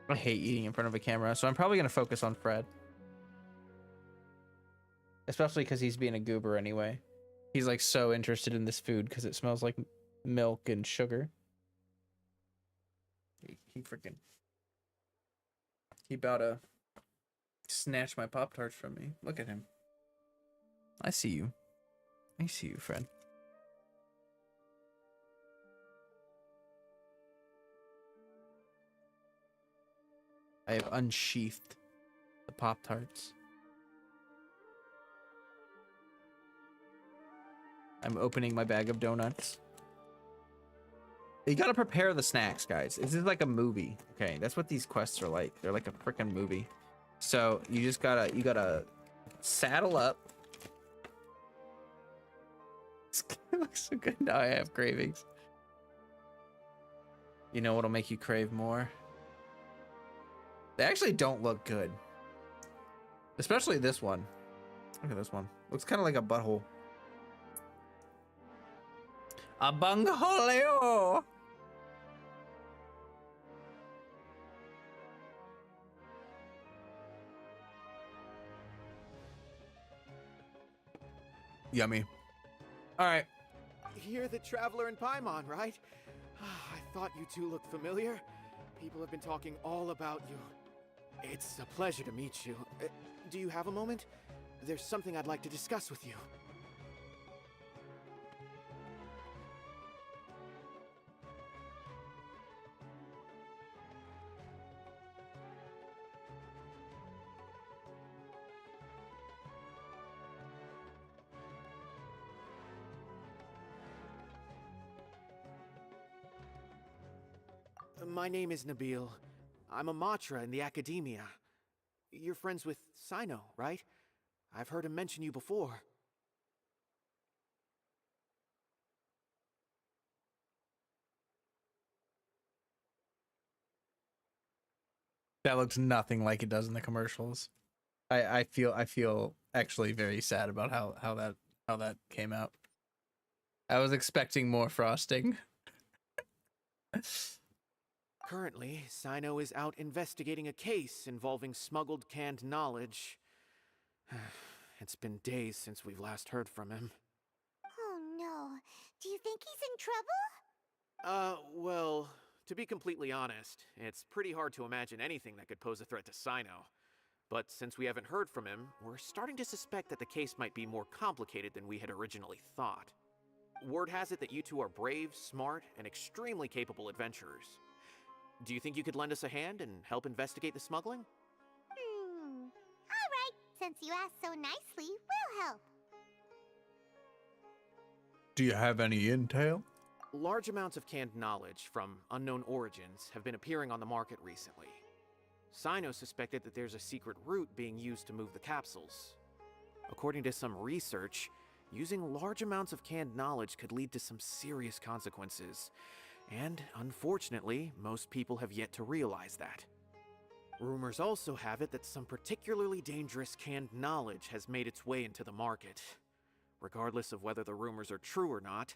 I hate eating in front of a camera, so I'm probably going to focus on Fred. Especially because he's being a goober anyway. He's like so interested in this food because it smells like milk and sugar. He about to snatch my Pop-Tarts from me. Look at him. I see you. I see you, Fred. I have unsheathed the Pop-Tarts. I'm opening my bag of donuts. You gotta prepare the snacks, guys. This is like a movie. Okay, that's what these quests are like. They're like a freaking movie. So you just gotta saddle up. It looks so good. Now I have cravings. You know what'll make you crave more? They actually don't look good. Especially this one. Look at this one. Looks kind of like a butthole. A bungholio. Yummy. All right. You're the traveler in Paimon, right? I thought you two looked familiar. People have been talking all about you. It's a pleasure to meet you. Do you have a moment? There's something I'd like to discuss with you. My name is Nabil. I'm a Matra in the Academia. You're friends with Sino, right? I've heard him mention you before. That looks nothing like it does in the commercials. I feel actually very sad about how that came out. I was expecting more frosting. Currently, Sino is out investigating a case involving smuggled canned knowledge. It's been days since we've last heard from him. Oh no. Do you think he's in trouble? Well, to be completely honest, it's pretty hard to imagine anything that could pose a threat to Sino. But since we haven't heard from him, we're starting to suspect that the case might be more complicated than we had originally thought. Word has it that you two are brave, smart, and extremely capable adventurers. Do you think you could lend us a hand and help investigate the smuggling? Alright, since you asked so nicely, we'll help. Do you have any intel? Large amounts of canned knowledge from unknown origins have been appearing on the market recently. Sino suspected that there's a secret route being used to move the capsules. According to some research, using large amounts of canned knowledge could lead to some serious consequences. And unfortunately, most people have yet to realize that. Rumors also have it that some particularly dangerous canned knowledge has made its way into the market. Regardless of whether the rumors are true or not,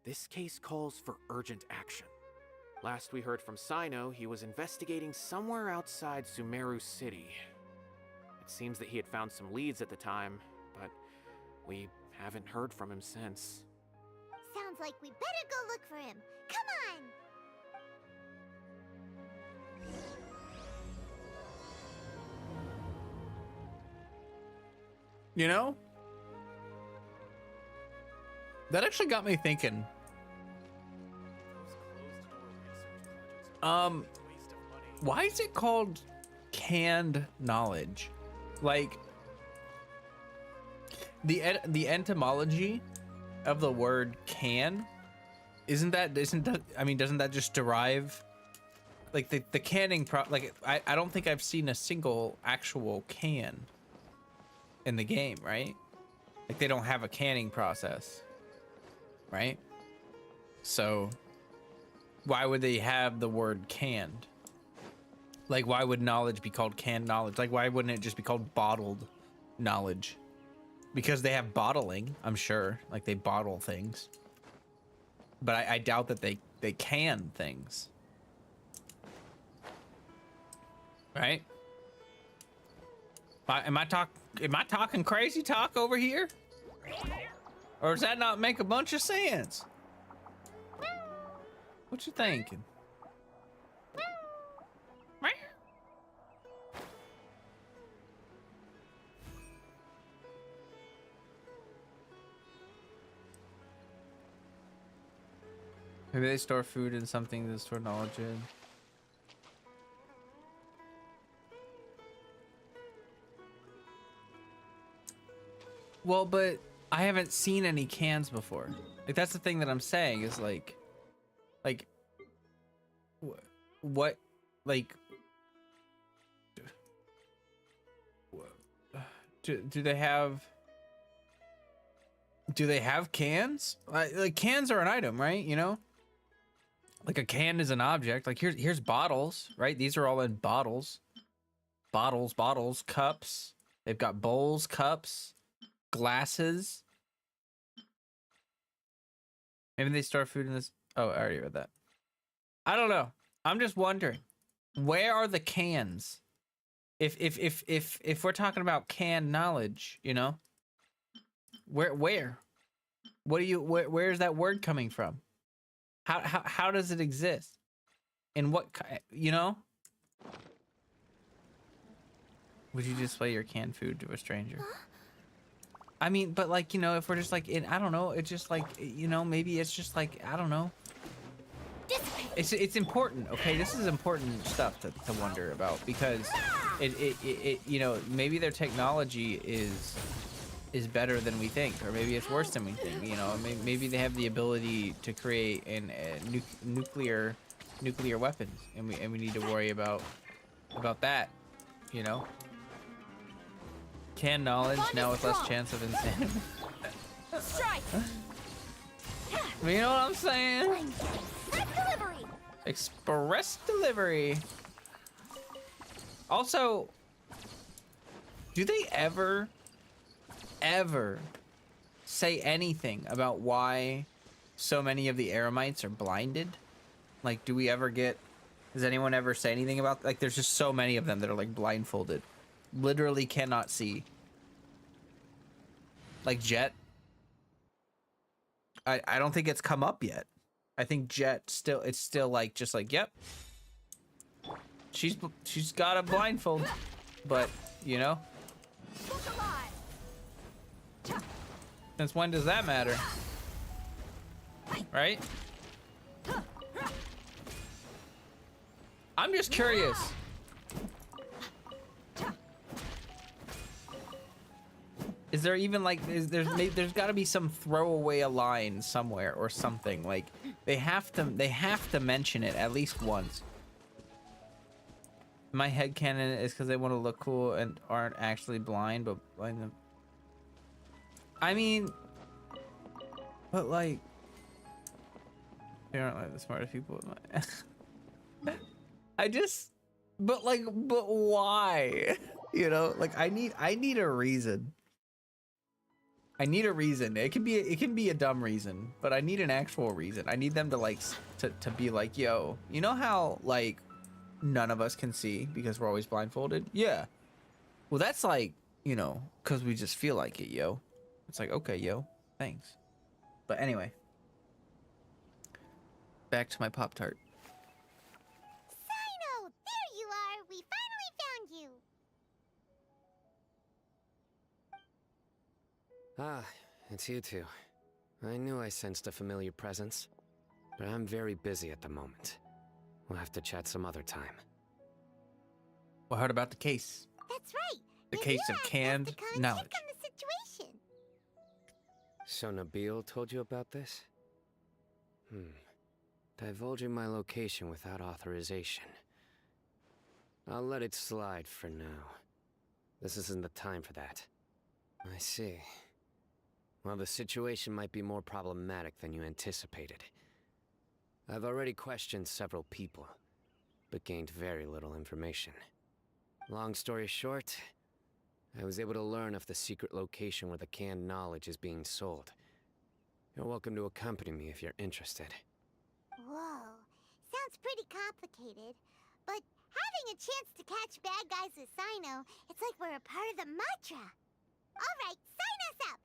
this case calls for urgent action. Last we heard from Sino, he was investigating somewhere outside Sumeru City. It seems that he had found some leads at the time, but we haven't heard from him since. Sounds like we better go look for him. Come on! You know? That actually got me thinking. Why is it called canned knowledge? Like the etymology of the word can isn't that I mean, doesn't that just derive like the canning like I don't think I've seen a single actual can in the game, right? Like they don't have a canning process, right? So why would they have the word canned? Like, why would knowledge be called canned knowledge? Like, why wouldn't it just be called bottled knowledge? Because they have bottling, I'm sure. Like, they bottle things. But I doubt that they can things. Right? Am I talking crazy talk over here? Or does that not make a bunch of sense? What you thinking? Maybe they store food in something to store knowledge in. Well, but I haven't seen any cans before. Like, that's the thing that I'm saying is like what, like, do they have cans? Like cans are an item, right? You know, like a can is an object. Like here's bottles, right? These are all in bottles, cups. They've got bowls, cups, glasses. Maybe they store food in this. Oh, I already read that. I don't know. I'm just wondering, where are the cans? If we're talking about canned knowledge, you know, where? What do you? Where's that word coming from? How does it exist? And what? You know? Would you display your canned food to a stranger? I mean, but like, you know, if we're just like I don't know, it's just like, you know, maybe it's just like, I don't know. It's important, okay? This is important stuff to wonder about, because it you know, maybe their technology is better than we think, or maybe it's worse than we think. You know, maybe they have the ability to create nuclear weapons, and we need to worry about that. You know, canned knowledge now with less chance of insanity. Strike! You know what I'm saying? Delivery! Express delivery. Also, do they ever say anything about why so many of the Eremites are blinded? Like, do we ever get, does anyone ever say anything about, like, there's just so many of them that are like blindfolded, literally cannot see? Like Jet, I don't think it's come up yet. I think Jet it's still like, just like, yep, she's got a blindfold, but you know, since when does that matter? Right? I'm just curious. Is there even like, there's got to be some throwaway a line somewhere or something, like they have to mention it at least once. My headcanon is because they want to look cool and aren't actually blind, but blind them. I mean, but like, they aren't like the smartest people in my but why? You know, like I need a reason. I need a reason. It can be a dumb reason, but I need an actual reason. I need them to like to be like, yo, you know how like none of us can see because we're always blindfolded? Yeah. Well, that's like, you know, because we just feel like it, yo. It's like, okay, yo, thanks. But anyway, back to my Pop-Tart. Sino! There you are! We finally found you! Ah, it's you two. I knew I sensed a familiar presence, but I'm very busy at the moment. We'll have to chat some other time. Well, heard about the case. That's right! The Nabil case of asked us canned to come and knowledge. check on the situation. So Nabil told you about this? Divulging my location without authorization. I'll let it slide for now. This isn't the time for that. I see. Well, the situation might be more problematic than you anticipated. I've already questioned several people, but gained very little information. Long story short, I was able to learn of the secret location where the canned knowledge is being sold. You're welcome to accompany me if you're interested. Whoa, sounds pretty complicated. But having a chance to catch bad guys with Sino, it's like we're a part of the mantra. All right, sign us up!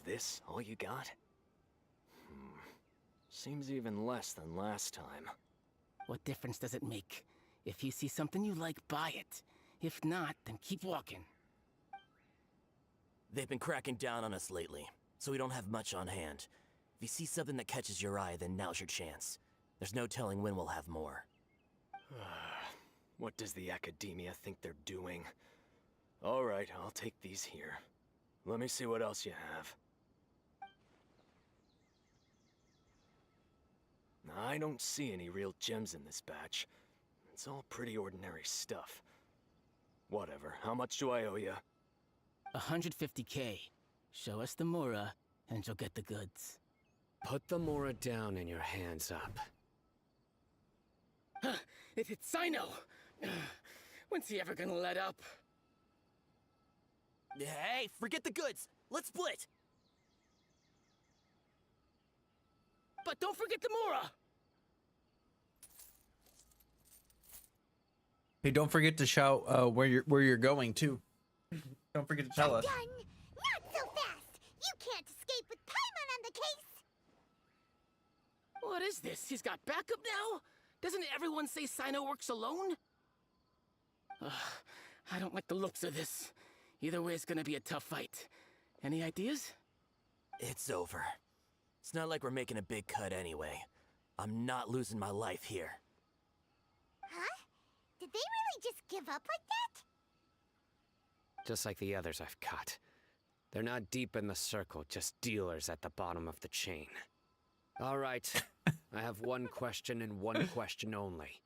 this all you got? Seems even less than last time. What difference does it make? If you see something you like, buy it. If not, then keep walking. They've been cracking down on us lately, so we don't have much on hand. If you see something that catches your eye, then now's your chance. There's no telling when we'll have more. What does the academia think they're doing? Alright, I'll take these here. Let me see what else you have. I don't see any real gems in this batch. It's all pretty ordinary stuff. Whatever, how much do I owe you? 150K. Show us the Mora, and you'll get the goods. Put the Mora down and your hands up. It's Sino! When's he ever gonna let up? Hey, forget the goods! Let's split! But don't forget the Mora! Hey, don't forget to shout where you're going too. Don't forget to tell us. Done! Not so fast! You can't escape with Paimon on the case! What is this? He's got backup now? Doesn't everyone say Sino works alone? I don't like the looks of this. Either way, it's gonna be a tough fight. Any ideas? It's over. It's not like we're making a big cut anyway. I'm not losing my life here. Huh? Did they really just give up like that? Just like the others I've cut. They're not deep in the circle, just dealers at the bottom of the chain. All right, I have one question and one question only.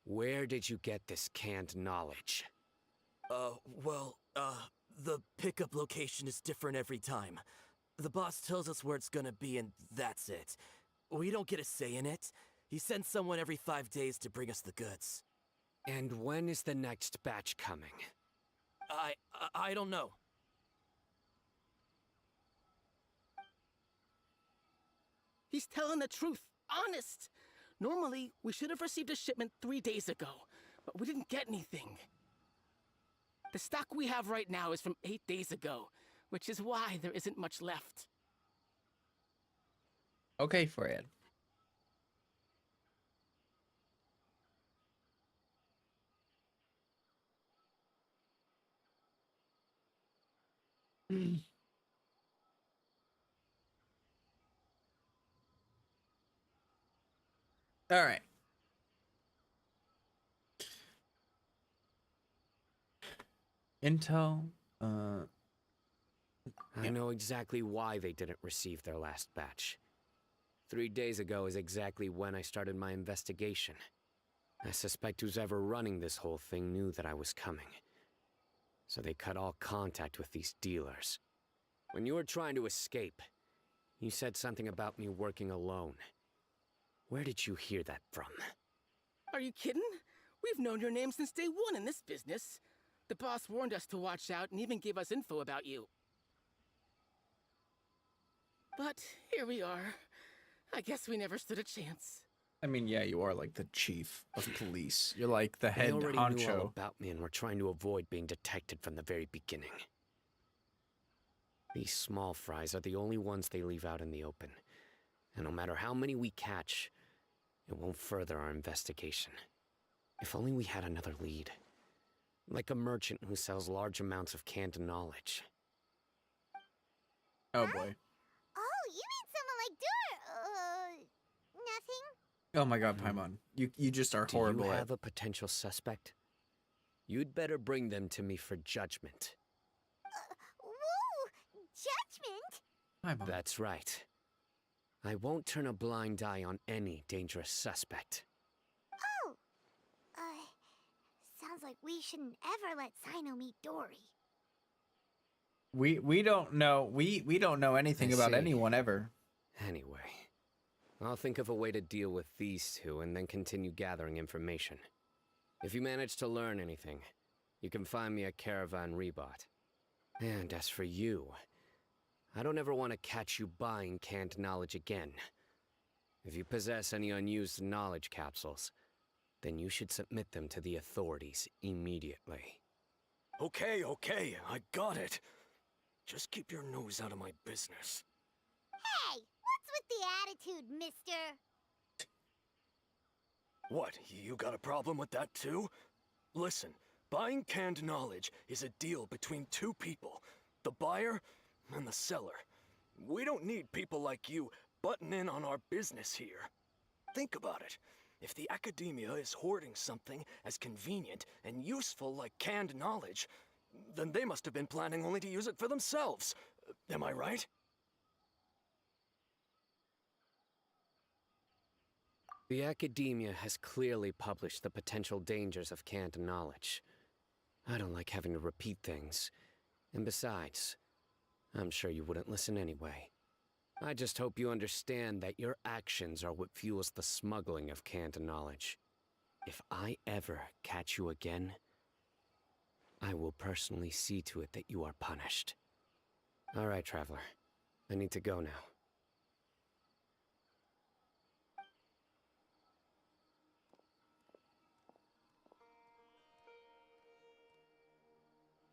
Where did you get this canned knowledge? The pickup location is different every time. The boss tells us where it's gonna be and that's it. We don't get a say in it. He sends someone every 5 days to bring us the goods. And when is the next batch coming? I don't know. He's telling the truth. Honest. Normally, we should have received a shipment 3 days ago, but we didn't get anything. The stock we have right now is from 8 days ago, which is why there isn't much left. Okay, Fred. All right. Intel, I know exactly why they didn't receive their last batch. 3 days ago is exactly when I started my investigation. I suspect who's ever running this whole thing knew that I was coming. So they cut all contact with these dealers. When you were trying to escape, you said something about me working alone. Where did you hear that from? Are you kidding? We've known your name since day one in this business. The boss warned us to watch out and even gave us info about you. But here we are. I guess we never stood a chance. I mean, yeah, you are like the chief of police. You're like the They head already knew all honcho. about me and were trying to avoid being detected from the very beginning. These small fries are the only ones they leave out in the open. And no matter how many we catch, it won't further our investigation. If only we had another lead. Like a merchant who sells large amounts of canned knowledge. Oh boy. Oh, you mean someone like nothing? Oh my God, Paimon. You just are horrible Do you at. have a potential suspect? You'd better bring them to me for judgment. Whoa! Judgment? Paimon. That's right. I won't turn a blind eye on any dangerous suspect. Oh! Sounds like we shouldn't ever let Sino meet Dory. We don't know. We don't know anything I about see. anyone ever. Anyway, I'll think of a way to deal with these two and then continue gathering information. If you manage to learn anything, you can find me at Caravan Rebot. And as for you, I don't ever want to catch you buying canned knowledge again. If you possess any unused knowledge capsules, then you should submit them to the authorities immediately. Okay, I got it. Just keep your nose out of my business. Hey, what's with the attitude, mister? What, you got a problem with that too? Listen, buying canned knowledge is a deal between two people, the buyer and the seller. We don't need people like you butting in on our business here. Think about it. If the academia is hoarding something as convenient and useful like canned knowledge, then they must have been planning only to use it for themselves. Am I right? The academia has clearly published the potential dangers of canned knowledge. I don't like having to repeat things. And besides, I'm sure you wouldn't listen anyway. I just hope you understand that your actions are what fuels the smuggling of canned knowledge. If I ever catch you again, I will personally see to it that you are punished. All right, Traveler. I need to go now.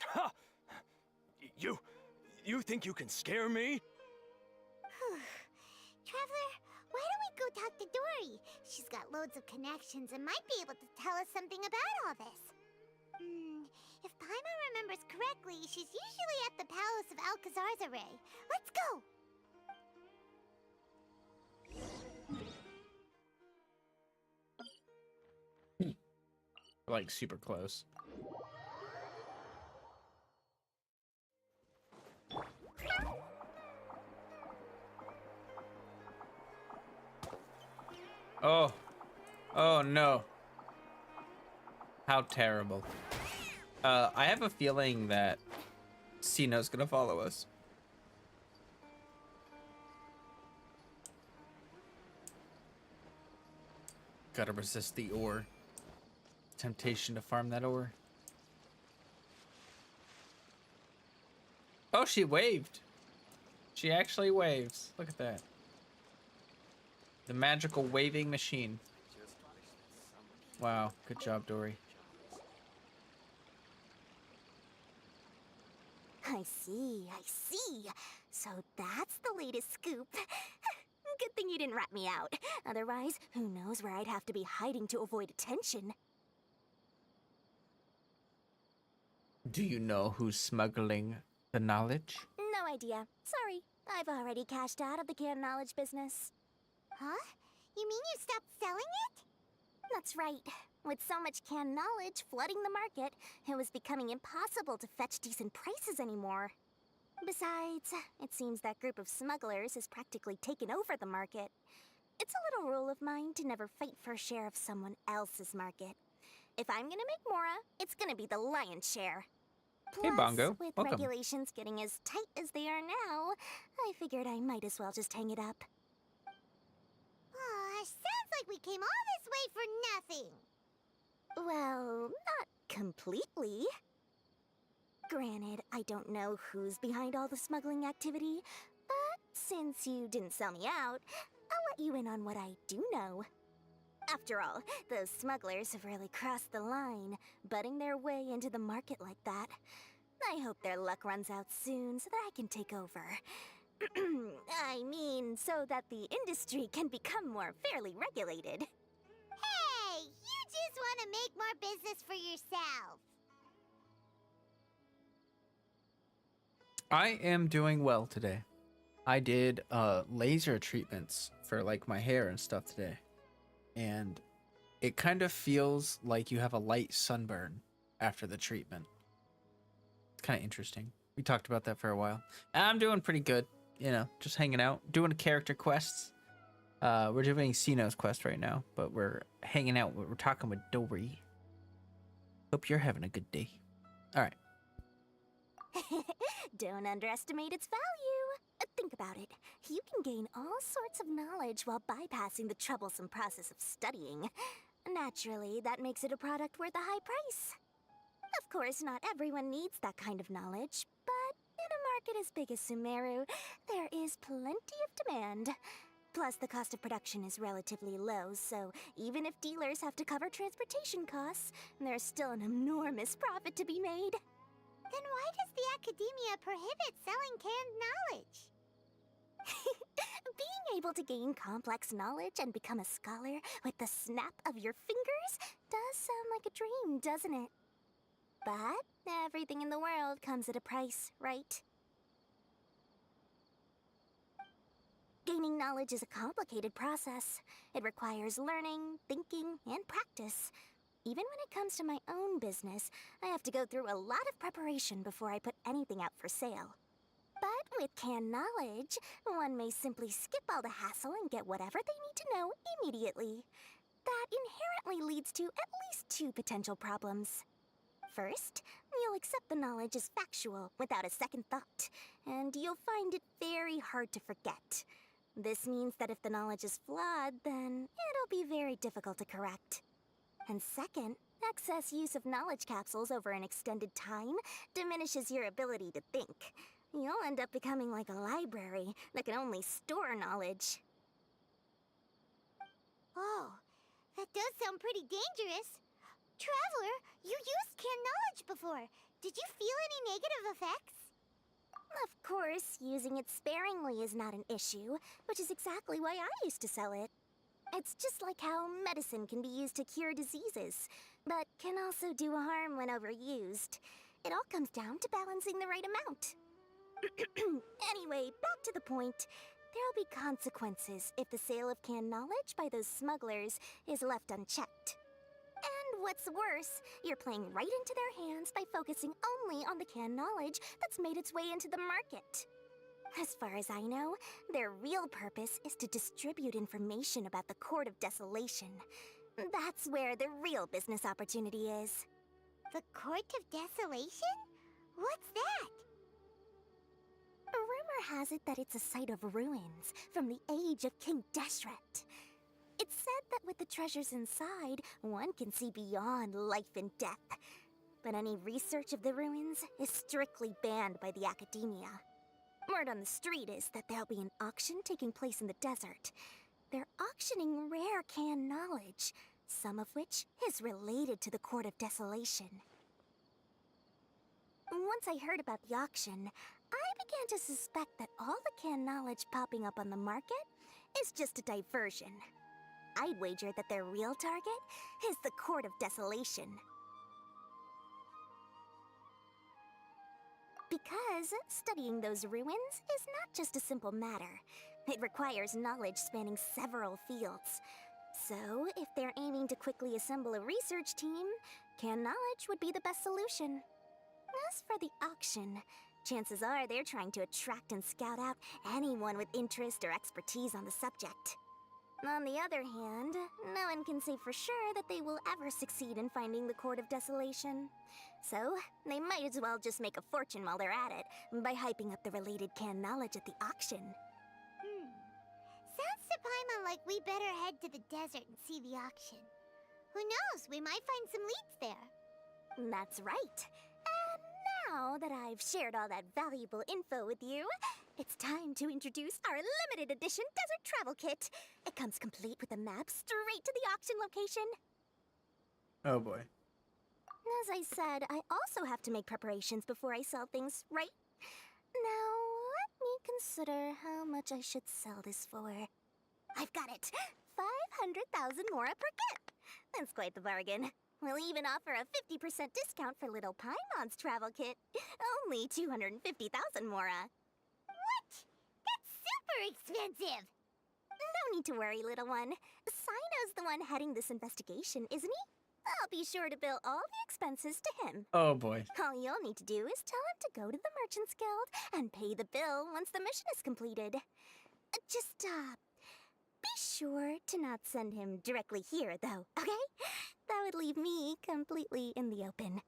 Ha! You think you can scare me? Traveler, why don't we go talk to Dory? She's got loads of connections and might be able to tell us something about all this. If Paimon remembers correctly, she's usually at the Palace of Alcazar's array. Let's go! Like super close. Oh. Oh no. How terrible. I have a feeling that Sino's gonna follow us. Gotta resist the ore. Temptation to farm that ore. Oh, she waved. She actually waves. Look at that. The magical waving machine. Wow, good job, Dory. I see. So that's the latest scoop. Good thing you didn't rat me out. Otherwise, who knows where I'd have to be hiding to avoid attention. Do you know who's smuggling the knowledge? No idea. Sorry. I've already cashed out of the canned knowledge business. Huh? You mean you stopped selling it? That's right. With so much canned knowledge flooding the market, it was becoming impossible to fetch decent prices anymore. Besides, it seems that group of smugglers has practically taken over the market. It's a little rule of mine to never fight for a share of someone else's market. If I'm gonna make Mora, it's gonna be the lion's share. Plus, Hey, Bongo. with Welcome. regulations getting as tight as they are now, I figured I might as well just hang it up. Sounds like we came all this way for nothing. Well, not completely. Granted, I don't know who's behind all the smuggling activity, but since you didn't sell me out, I'll let you in on what I do know. After all, those smugglers have really crossed the line, butting their way into the market like that. I hope their luck runs out soon so that I can take over. I mean, so that the industry can become more fairly regulated. Hey, you just want to make more business for yourself. I am doing well today. I did laser treatments for like my hair and stuff today. And it kind of feels like you have a light sunburn after the treatment. It's kind of interesting. We talked about that for a while. I'm doing pretty good. You know, just hanging out, doing character quests. We're doing Sino's quest right now, but we're hanging out. We're talking with Dory. Hope you're having a good day. All right. Don't underestimate its value. Think about it. You can gain all sorts of knowledge while bypassing the troublesome process of studying. Naturally, that makes it a product worth a high price. Of course, not everyone needs that kind of knowledge, but in a market as big as Sumeru, there is plenty of demand. Plus, the cost of production is relatively low, so even if dealers have to cover transportation costs, there's still an enormous profit to be made. Then why does the academia prohibit selling canned knowledge? Being able to gain complex knowledge and become a scholar with the snap of your fingers does sound like a dream, doesn't it? But everything in the world comes at a price, right? Gaining knowledge is a complicated process. It requires learning, thinking, and practice. Even when it comes to my own business, I have to go through a lot of preparation before I put anything out for sale. But with canned knowledge, one may simply skip all the hassle and get whatever they need to know immediately. That inherently leads to at least two potential problems. First, you'll accept the knowledge as factual without a second thought, and you'll find it very hard to forget. This means that if the knowledge is flawed, then it'll be very difficult to correct. And second, excess use of knowledge capsules over an extended time diminishes your ability to think. You'll end up becoming like a library that can only store knowledge. Oh, that does sound pretty dangerous. Traveler, you used canned knowledge before. Did you feel any negative effects? Of course, using it sparingly is not an issue, which is exactly why I used to sell it. It's just like how medicine can be used to cure diseases, but can also do harm when overused. It all comes down to balancing the right amount. Anyway, back to the point. There'll be consequences if the sale of canned knowledge by those smugglers is left unchecked. And what's worse, you're playing right into their hands by focusing only on the canned knowledge that's made its way into the market. As far as I know, their real purpose is to distribute information about the Court of Desolation. That's where the real business opportunity is. The Court of Desolation? What's that? Rumor has it that it's a site of ruins from the age of King Deshret. It's said that with the treasures inside, one can see beyond life and death. But any research of the ruins is strictly banned by the academia. Word on the street is that there'll be an auction taking place in the desert. They're auctioning rare canned knowledge, some of which is related to the Court of Desolation. Once I heard about the auction, I began to suspect that all the canned knowledge popping up on the market is just a diversion. I'd wager that their real target is the Court of Desolation. Because studying those ruins is not just a simple matter. It requires knowledge spanning several fields. So, if they're aiming to quickly assemble a research team, canned knowledge would be the best solution. As for the auction, chances are they're trying to attract and scout out anyone with interest or expertise on the subject. On the other hand, no one can say for sure that they will ever succeed in finding the Court of Desolation. So, they might as well just make a fortune while they're at it by hyping up the related canned knowledge at the auction. Sounds to Paimon like we better head to the desert and see the auction. Who knows, we might find some leads there. That's right. And now that I've shared all that valuable info with you, it's time to introduce our limited edition desert travel kit. It comes complete with a map straight to the auction location. Oh boy. As I said, I also have to make preparations before I sell things, right? Now, let me consider how much I should sell this for. I've got it! 500,000 mora per kit! That's quite the bargain. We'll even offer a 50% discount for little Paimon's travel kit. Only 250,000 mora. What? That's super expensive! No need to worry, little one. Sino's the one heading this investigation, isn't he? I'll be sure to bill all the expenses to him. Oh boy. All you'll need to do is tell him to go to the Merchants Guild and pay the bill once the mission is completed. Just, be sure to not send him directly here, though, okay? That would leave me completely in the open.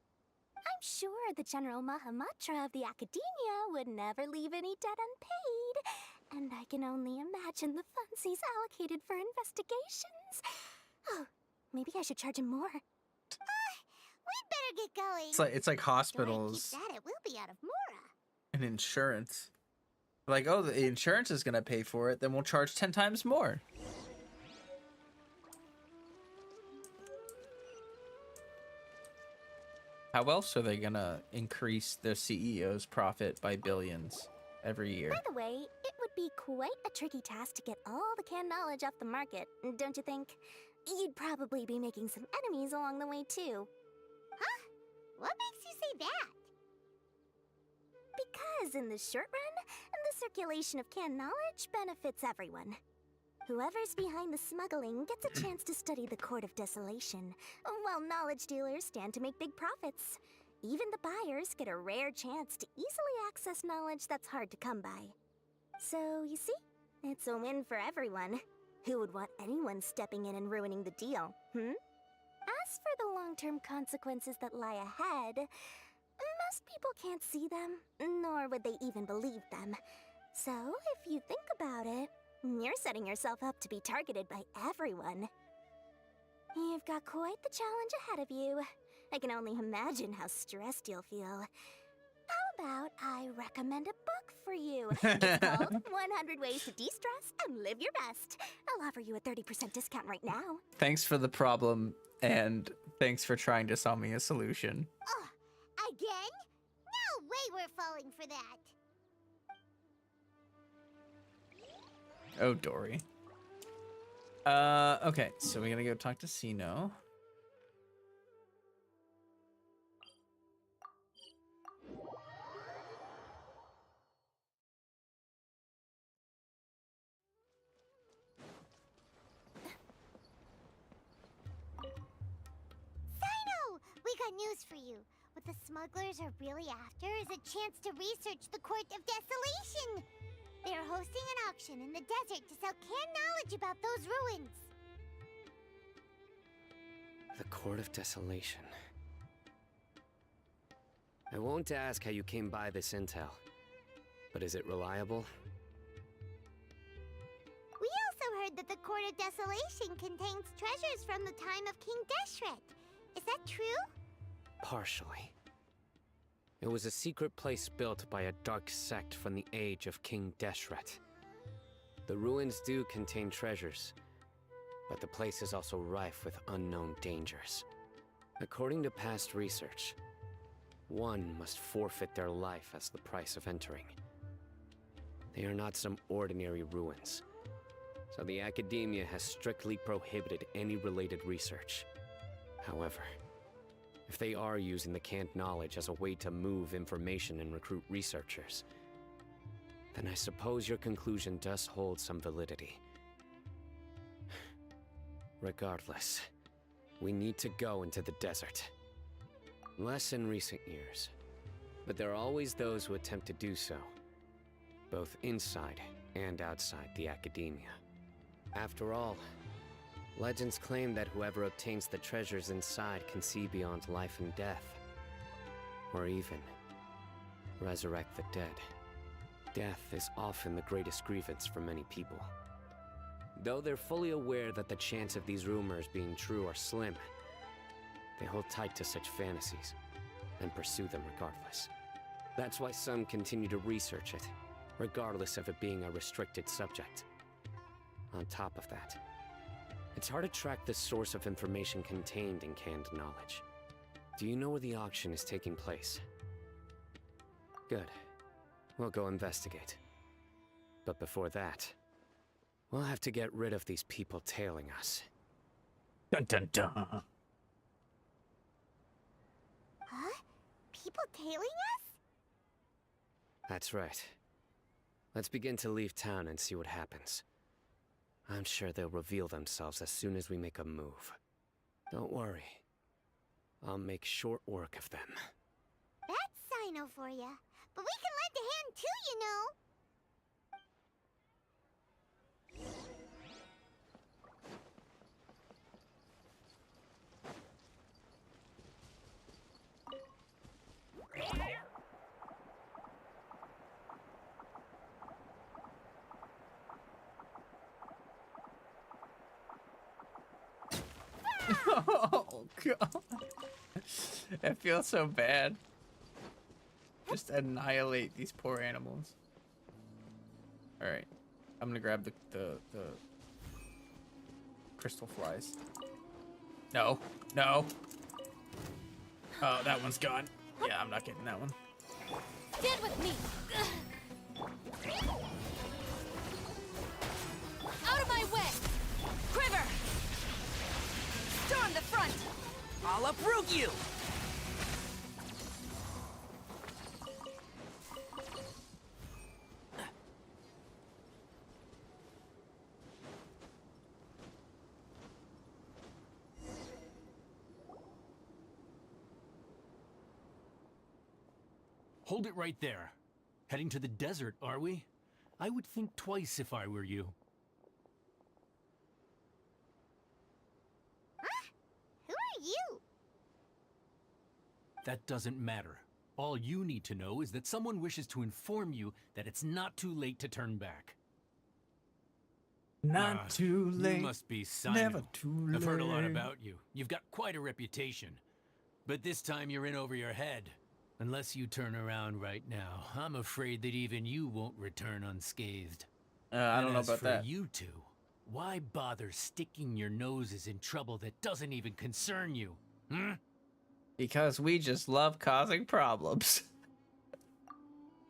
I'm sure the General Mahamatra of the Academia would never leave any debt unpaid, and I can only imagine the funds he's allocated for investigations. Oh, maybe I should charge him more. We'd better get going. It's like hospitals Go ahead and keep that, it will be out of mora. and insurance. Like, oh, the insurance is gonna pay for it, then we'll charge 10 times more. How else are they gonna increase their CEO's profit by billions every year? By the way, it would be quite a tricky task to get all the canned knowledge off the market, don't you think? You'd probably be making some enemies along the way, too. Huh? What makes you say that? Because in the short run, the circulation of canned knowledge benefits everyone. Whoever's behind the smuggling gets a chance to study the Court of Desolation, while knowledge dealers stand to make big profits. Even the buyers get a rare chance to easily access knowledge that's hard to come by. So, you see, it's a win for everyone. Who would want anyone stepping in and ruining the deal, As for the long-term consequences that lie ahead, most people can't see them, nor would they even believe them. So, if you think about it, you're setting yourself up to be targeted by everyone. You've got quite the challenge ahead of you. I can only imagine how stressed you'll feel. How about I recommend a book for you? It's called 100 Ways to De-Stress and Live Your Best. I'll offer you a 30% discount right now. Thanks for the problem, and thanks for trying to sell me a solution. Oh, again? No way we're falling for that. Oh, Dory. Okay, so we're gonna go talk to Sino. Sino! We got news for you. What the smugglers are really after is a chance to research the Court of Desolation. They're hosting an auction in the desert to sell canned knowledge about those ruins. The Court of Desolation. I won't ask how you came by this intel, but is it reliable? We also heard that the Court of Desolation contains treasures from the time of King Deshret. Is that true? Partially. It was a secret place built by a dark sect from the age of King Deshret. The ruins do contain treasures, but the place is also rife with unknown dangers. According to past research, one must forfeit their life as the price of entering. They are not some ordinary ruins, so the academia has strictly prohibited any related research. However, if they are using the canned knowledge as a way to move information and recruit researchers, then I suppose your conclusion does hold some validity. Regardless, we need to go into the desert. Less in recent years, but there are always those who attempt to do so, both inside and outside the academia. After all, legends claim that whoever obtains the treasures inside can see beyond life and death, or even resurrect the dead. Death is often the greatest grievance for many people. Though they're fully aware that the chance of these rumors being true are slim, they hold tight to such fantasies and pursue them regardless. That's why some continue to research it, regardless of it being a restricted subject. On top of that, it's hard to track the source of information contained in canned knowledge. Do you know where the auction is taking place? Good. We'll go investigate. But before that, we'll have to get rid of these people tailing us. Dun dun dun. Huh? People tailing us? That's right. Let's begin to leave town and see what happens. I'm sure they'll reveal themselves as soon as we make a move. Don't worry. I'll make short work of them. That's Sino for ya. But we can lend a hand too, you know. Oh god. I feel so bad. Just annihilate these poor animals. Alright. I'm gonna grab the crystal flies. No. No. Oh, that one's gone. Yeah, I'm not getting that one. Stand with me. Out of my way. Quiver. Storm the front. I'll uproot you! Hold it right there. Heading to the desert, are we? I would think twice if I were you. Who are you? That doesn't matter. All you need to know is that someone wishes to inform you that it's not too late to turn back. Not too late. You must be Sino. Never too late. I've heard a lot about you. You've got quite a reputation. But this time you're in over your head. Unless you turn around right now, I'm afraid that even you won't return unscathed. I don't know about that. For you two, why bother sticking your noses in trouble that doesn't even concern you? Hmm? Because we just love causing problems.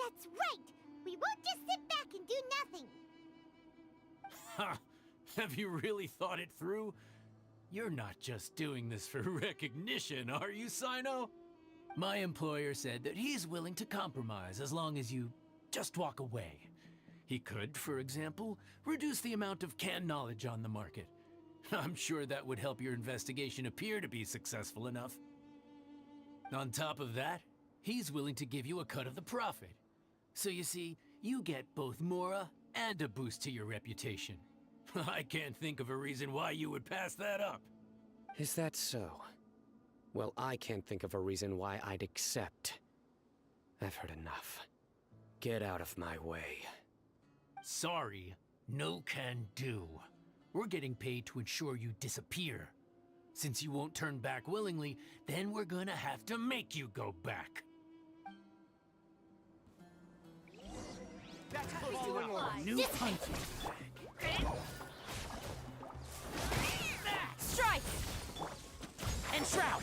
That's right. We won't just sit back and do nothing. Ha! Have you really thought it through? You're not just doing this for recognition, are you, Sino? My employer said that he's willing to compromise as long as you just walk away. He could, for example, reduce the amount of canned knowledge on the market. I'm sure that would help your investigation appear to be successful enough. On top of that, he's willing to give you a cut of the profit. So you see, you get both Mora and a boost to your reputation. I can't think of a reason why you would pass that up. Is that so? Well, I can't think of a reason why I'd accept. I've heard enough. Get out of my way. Sorry, no can do. We're getting paid to ensure you disappear. Since you won't turn back willingly, then we're gonna have to make you go back. New punch. Strike. And shroud!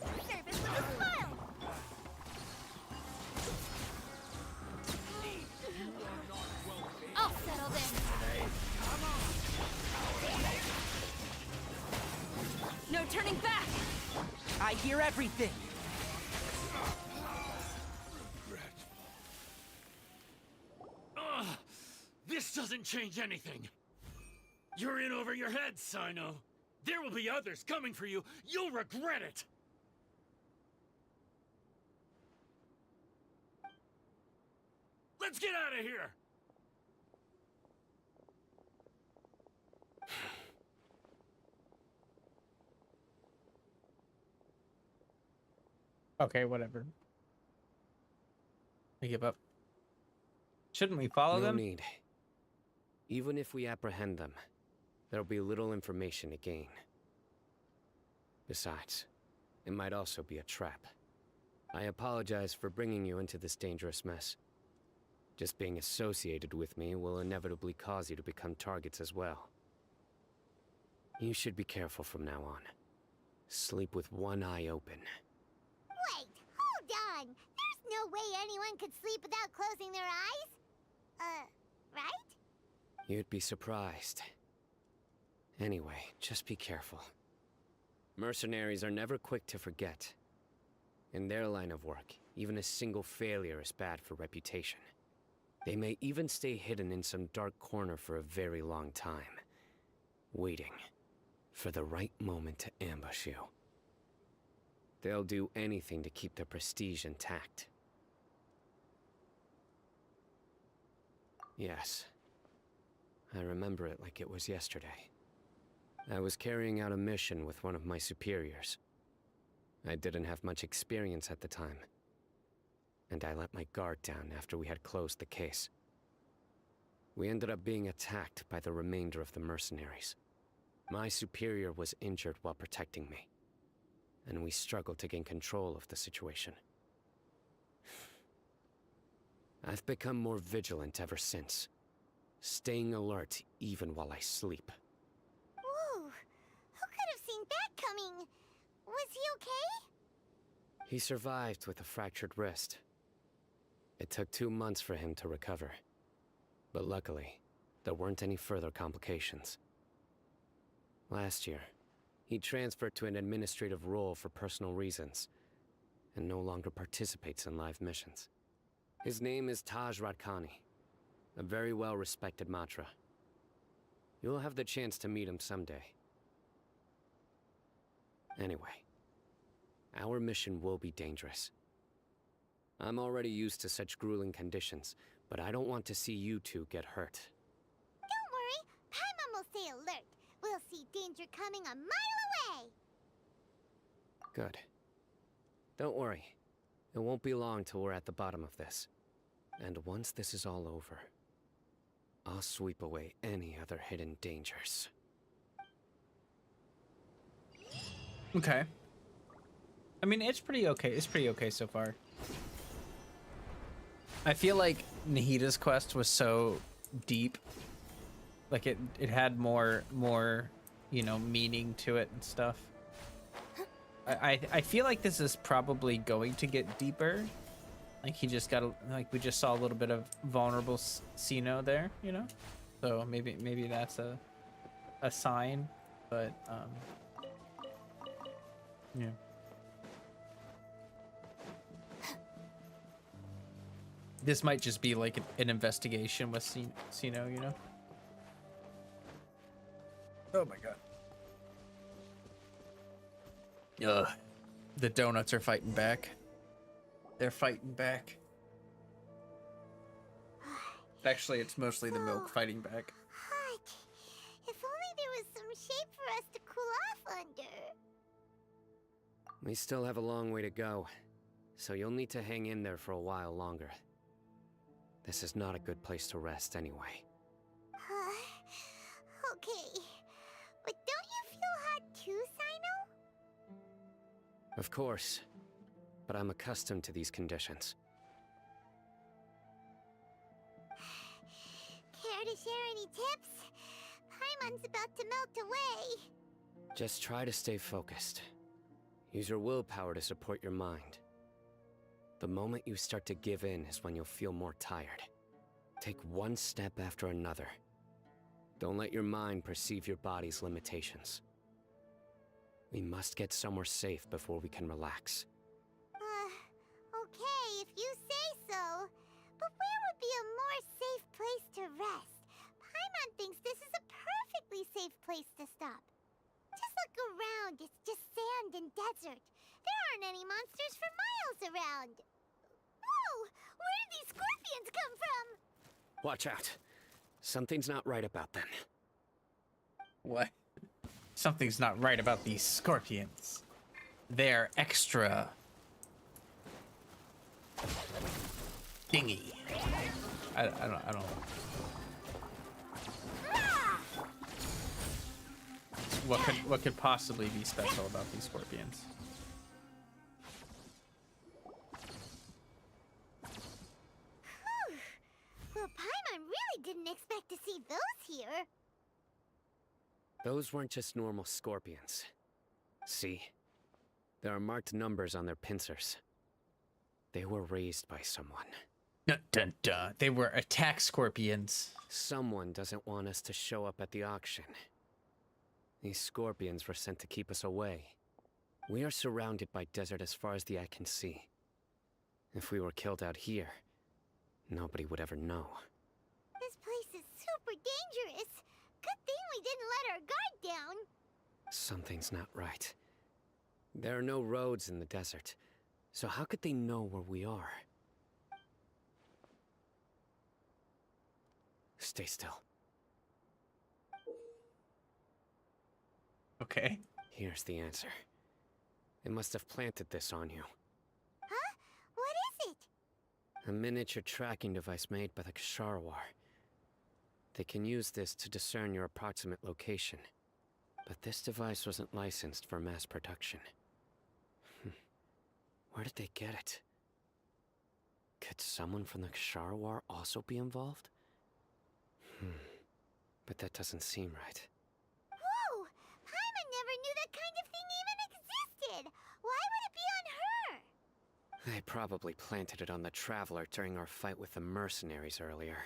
Service with a smile. I'll settle this. No turning back. I hear everything! This doesn't change anything. You're in over your head, Sino. There will be others coming for you. You'll regret it. Let's get out of here. Okay, whatever. I give up. Shouldn't we follow No them? need. Even if we apprehend them, there'll be little information to gain. Besides, it might also be a trap. I apologize for bringing you into this dangerous mess. Just being associated with me will inevitably cause you to become targets as well. You should be careful from now on. Sleep with one eye open. Wait, hold on. There's no way anyone could sleep without closing their eyes. Right? You'd be surprised. Anyway, just be careful. Mercenaries are never quick to forget. In their line of work, even a single failure is bad for reputation. They may even stay hidden in some dark corner for a very long time, waiting for the right moment to ambush you. They'll do anything to keep their prestige intact. Yes. I remember it like it was yesterday. I was carrying out a mission with one of my superiors. I didn't have much experience at the time, and I let my guard down after we had closed the case. We ended up being attacked by the remainder of the mercenaries. My superior was injured while protecting me, and we struggled to gain control of the situation. I've become more vigilant ever since, staying alert even while I sleep. Whoa, who could have seen that coming. Was he okay? He survived with a fractured wrist. It took 2 months for him to recover. But luckily, there weren't any further complications. Last year, he transferred to an administrative role for personal reasons, and no longer participates in live missions. His name is Taj Radkani, a very well-respected Matra. You'll have the chance to meet him someday. Anyway, our mission will be dangerous. I'm already used to such grueling conditions, but I don't want to see you two get hurt. Don't worry, Paimon will stay alert. We'll see danger coming a mile away. Good. Don't worry. It won't be long till we're at the bottom of this. And once this is all over, I'll sweep away any other hidden dangers. Okay. I mean, it's pretty okay. It's pretty okay so far. I feel like Nahida's quest was so deep. Like it had more, you know, meaning to it and stuff. I feel like this is probably going to get deeper. Like he just got like we just saw a little bit of vulnerable Sino there, you know. So maybe that's a sign, but yeah. This might just be like an investigation with Sino, you know. Oh my god. Ugh. The donuts are fighting back. They're fighting back. Actually, it's mostly the milk fighting back. Hot. If only there was some shape for us to cool off under. We still have a long way to go, so you'll need to hang in there for a while longer. This is not a good place to rest anyway. Okay. But don't you feel hot too, Sino? Of course, but I'm accustomed to these conditions. Care to share any tips? Paimon's about to melt away. Just try to stay focused. Use your willpower to support your mind. The moment you start to give in is when you'll feel more tired. Take one step after another. Don't let your mind perceive your body's limitations. We must get somewhere safe before we can relax. Okay, if you say so. But where would be a more safe place to rest? Paimon thinks this is a perfectly safe place to stop. Just look around, it's just sand and desert. There aren't any monsters for miles around. Whoa! Where did these scorpions come from? Watch out. Something's not right about them. What? Something's not right about these scorpions. They're extra thingy. I don't. What could possibly be special about these scorpions? Well, Paimon really didn't expect to see those here. Those weren't just normal scorpions. See? There are marked numbers on their pincers. They were raised by someone. Dun dun dun. They were attack scorpions. Someone doesn't want us to show up at the auction. These scorpions were sent to keep us away. We are surrounded by desert as far as the eye can see. If we were killed out here, nobody would ever know. This place is super dangerous. Good thing we didn't let our guard down. Something's not right. There are no roads in the desert, so how could they know where we are? Stay still. Okay. Here's the answer. They must have planted this on you. Huh? What is it? A miniature tracking device made by the Ksharawar. They can use this to discern your approximate location. But this device wasn't licensed for mass production. Where did they get it? Could someone from the Ksharawar also be involved? But that doesn't seem right. Whoa! Paimon never knew that kind of thing They probably planted it on the Traveler during our fight with the mercenaries earlier.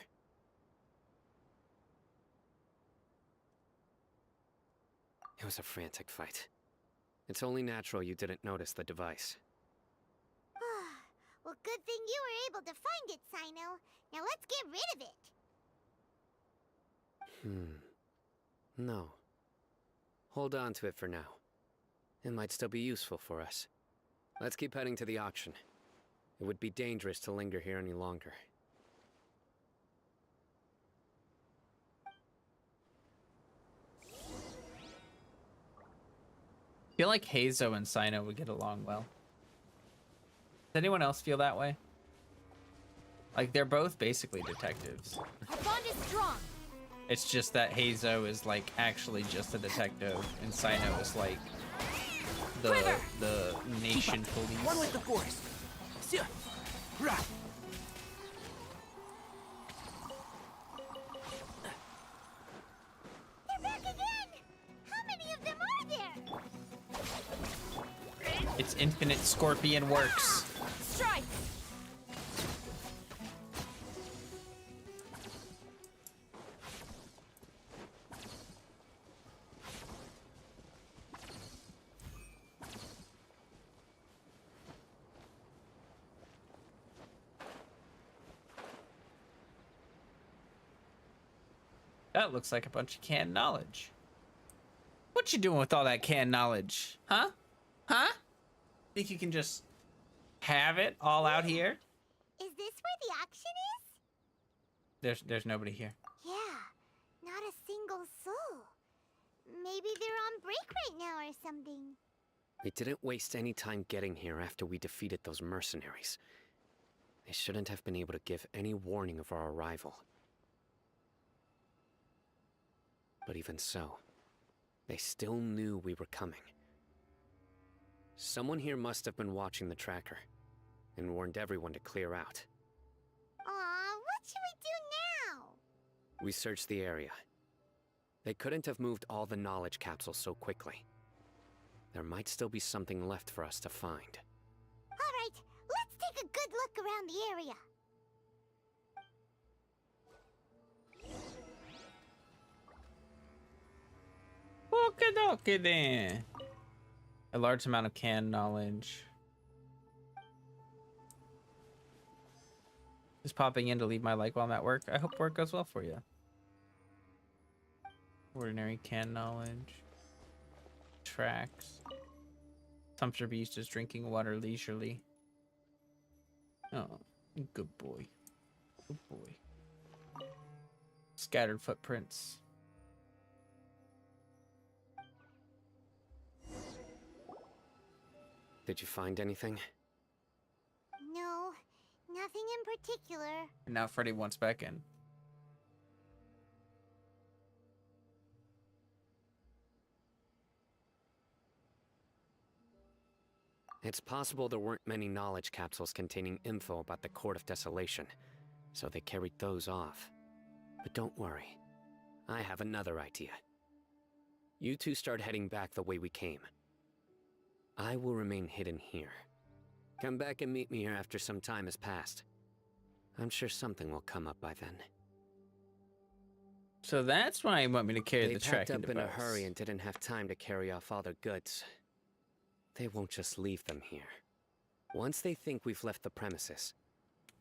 It was a frantic fight. It's only natural you didn't notice the device. Well, good thing you were able to find it, Sino. Now let's get rid of it. No. Hold on to it for now. It might still be useful for us. Let's keep heading to the auction. It would be dangerous to linger here any longer. I feel like Hazo and Sino would get along well. Does anyone else feel that way? Like, they're both basically detectives. Our bond is strong. It's just that Hazo is, like, actually just a detective, and Sino is, like, the nation police. One with the force. Sure. Right. They're back again! How many of them are there? It's infinite scorpion works. Strike. That looks like a bunch of canned knowledge. What you doing with all that canned knowledge? Huh? Huh? Think you can just have it all out here? Is this where the auction is? There's nobody here. Yeah, not a single soul. Maybe they're on break right now or something. We didn't waste any time getting here after we defeated those mercenaries. They shouldn't have been able to give any warning of our arrival. But even so, they still knew we were coming. Someone here must have been watching the tracker and warned everyone to clear out. Aw, what should we do now? We searched the area. They couldn't have moved all the knowledge capsules so quickly. There might still be something left for us to find. All right, let's take a good look around the area. Okie dokie then. A large amount of canned knowledge. Just popping in to leave my like while I'm at work. I hope work goes well for you. Ordinary canned knowledge. Tracks. Some should be used as drinking water leisurely. Oh, good boy. Good boy. Scattered footprints. Did you find anything? No, nothing in particular. And now Freddy wants back in. It's possible there weren't many knowledge capsules containing info about the Court of Desolation, so they carried those off. But don't worry. I have another idea. You two start heading back the way we came. I will remain hidden here. Come back and meet me here after some time has passed. I'm sure something will come up by then. So that's why you want me to carry They the packed tracking up in a device. hurry and didn't have time to carry off all their goods. They won't just leave them here. Once they think we've left the premises,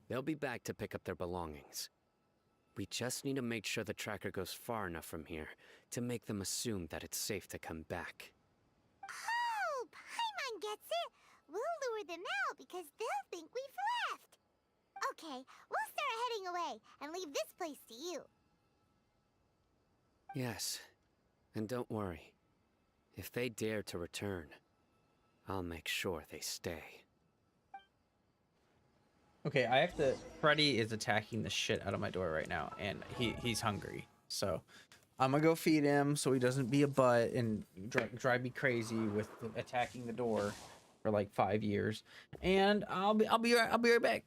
they'll be back to pick up their belongings. We just need to make sure the tracker goes far enough from here to make them assume that it's safe to come back. Oh, Paimon gets it. We'll lure them out because they'll think we've left. Okay, we'll start heading away and leave this place to you. Yes, and don't worry. If they dare to return, I'll make sure they stay. Okay, I have to. Freddy is attacking the shit out of my door right now, and he's hungry. So I'm gonna go feed him so he doesn't be a butt and drive me crazy with attacking the door for like 5 years. And I'll be right back.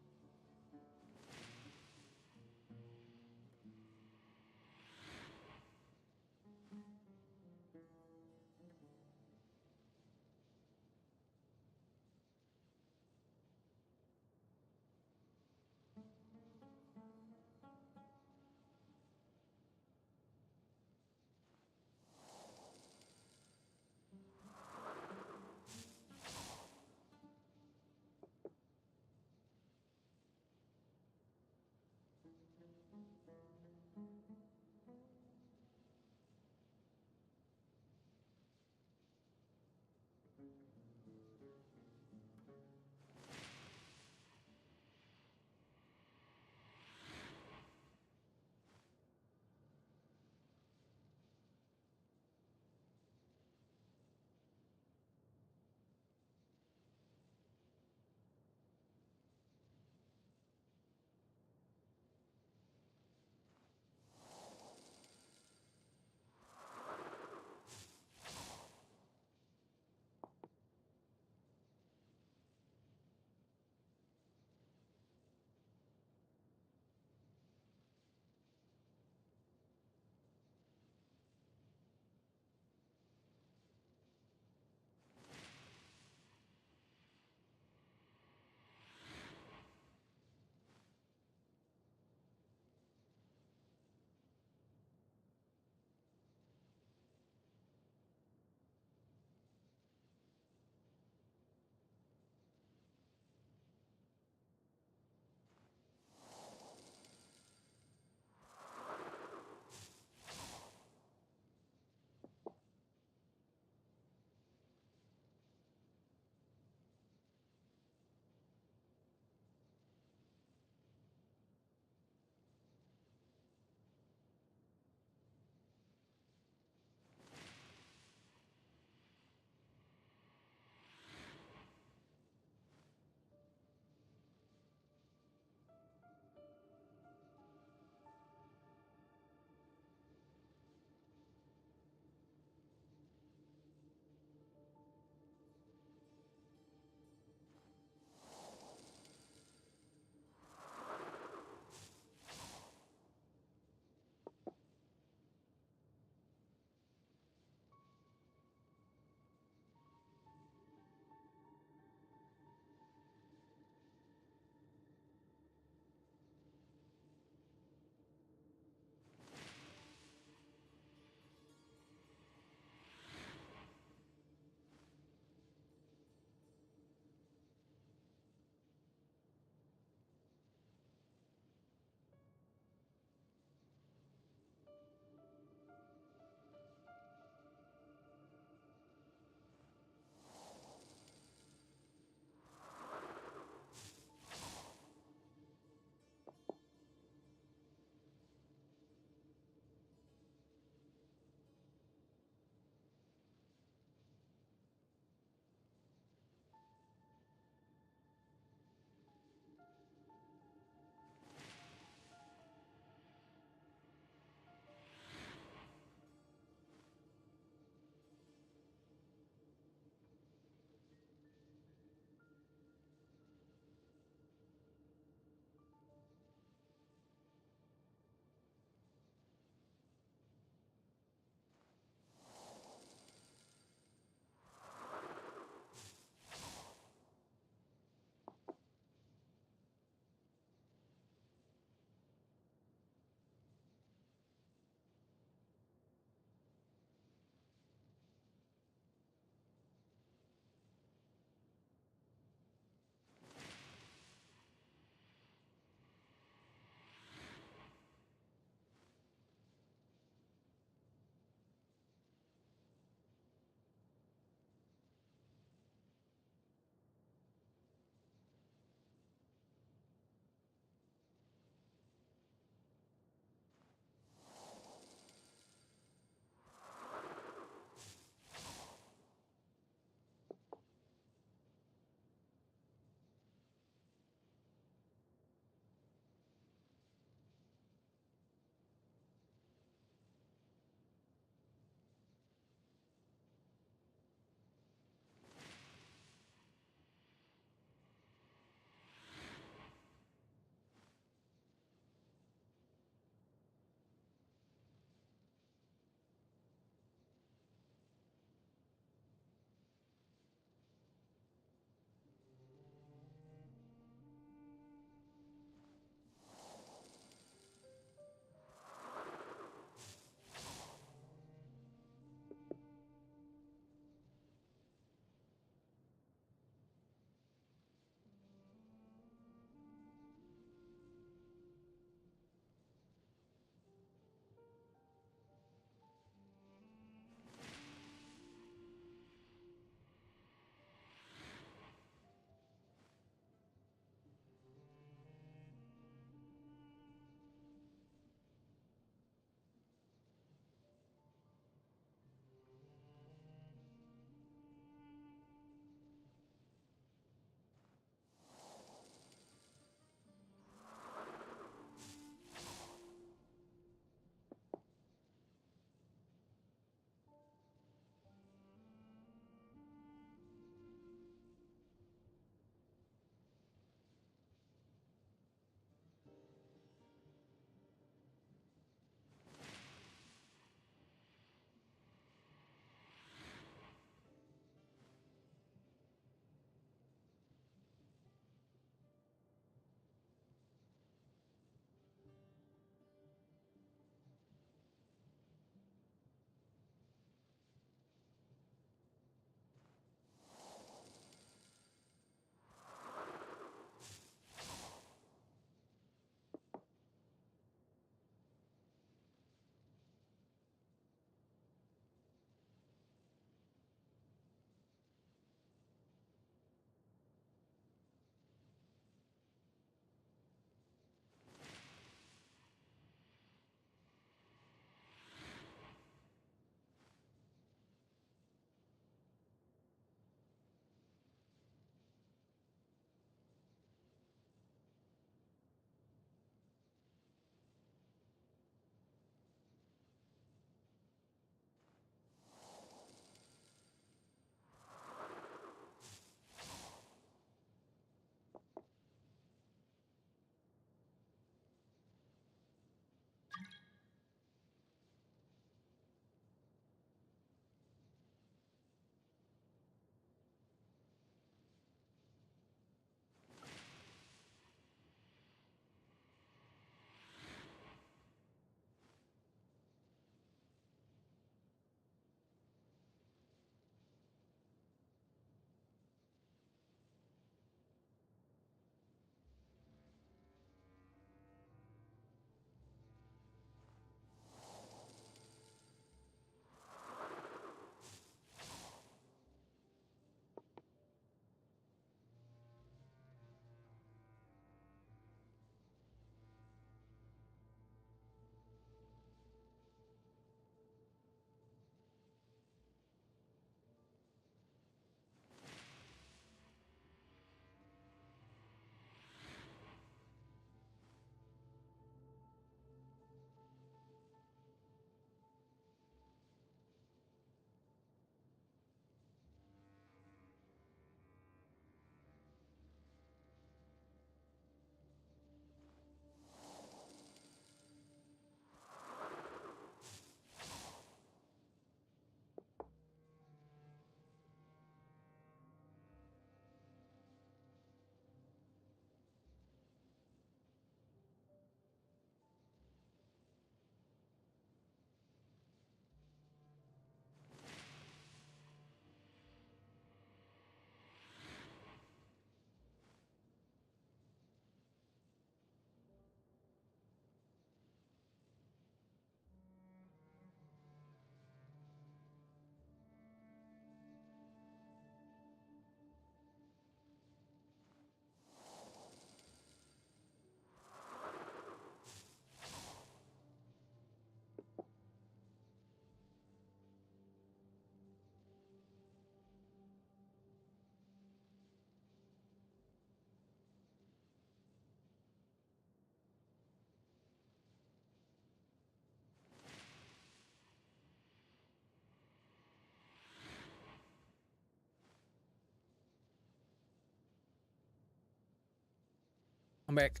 back.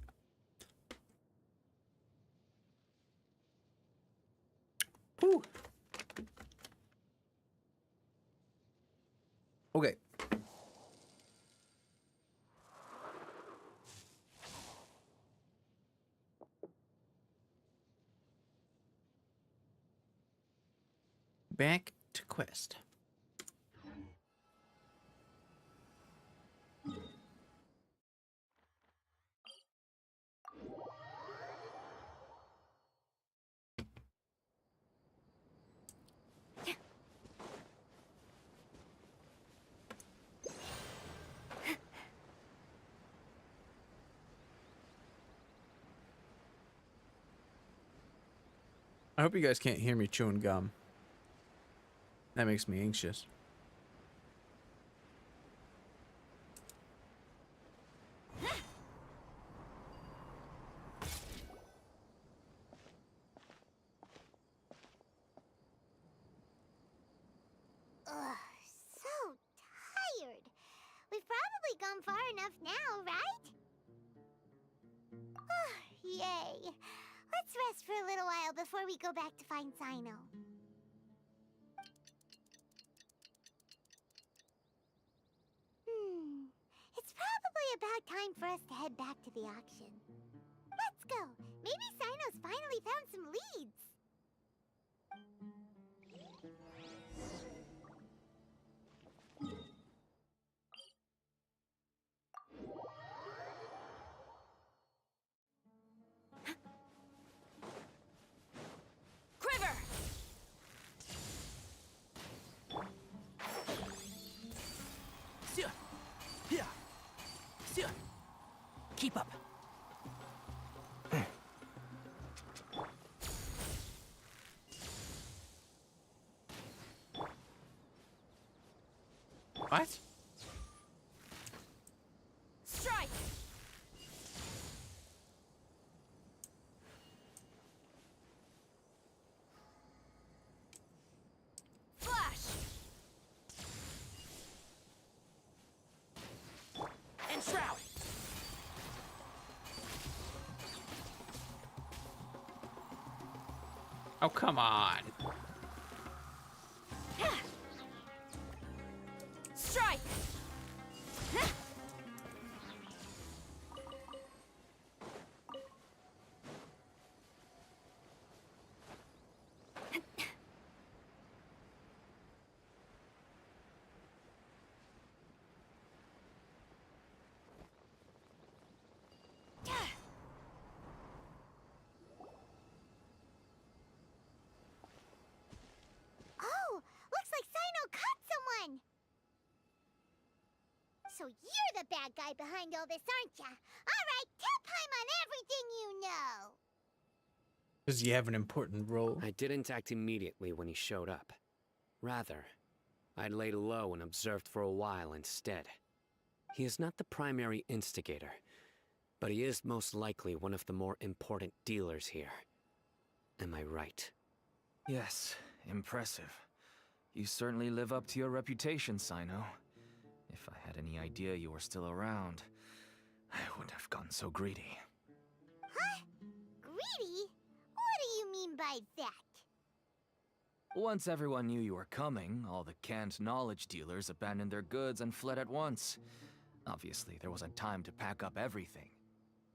Whew. Okay. Back to quest. I hope you guys can't hear me chewing gum. That makes me anxious. Ugh, so tired. We've probably gone far enough now, right? Yay. Let's rest for a little while before we go back to find Sino. It's probably about time for us to head back to the auction. Let's go. Maybe Sino's finally found some leads. Quiver! Keep up. What? Strike! Flash! And shroud. Oh, come on. Strike! Oh, looks like Sino caught someone. So you're the bad guy behind all this, aren't ya? All right, tell Paimon everything you know. Does he have an important role? I didn't act immediately when he showed up. Rather, I laid low and observed for a while instead. He is not the primary instigator, but he is most likely one of the more important dealers here. Am I right? Yes, impressive. You certainly live up to your reputation, Sino. If I had any idea you were still around, I wouldn't have gotten so greedy. Huh? Greedy? What do you mean by that? Once everyone knew you were coming, all the canned knowledge dealers abandoned their goods and fled at once. Obviously, there wasn't time to pack up everything.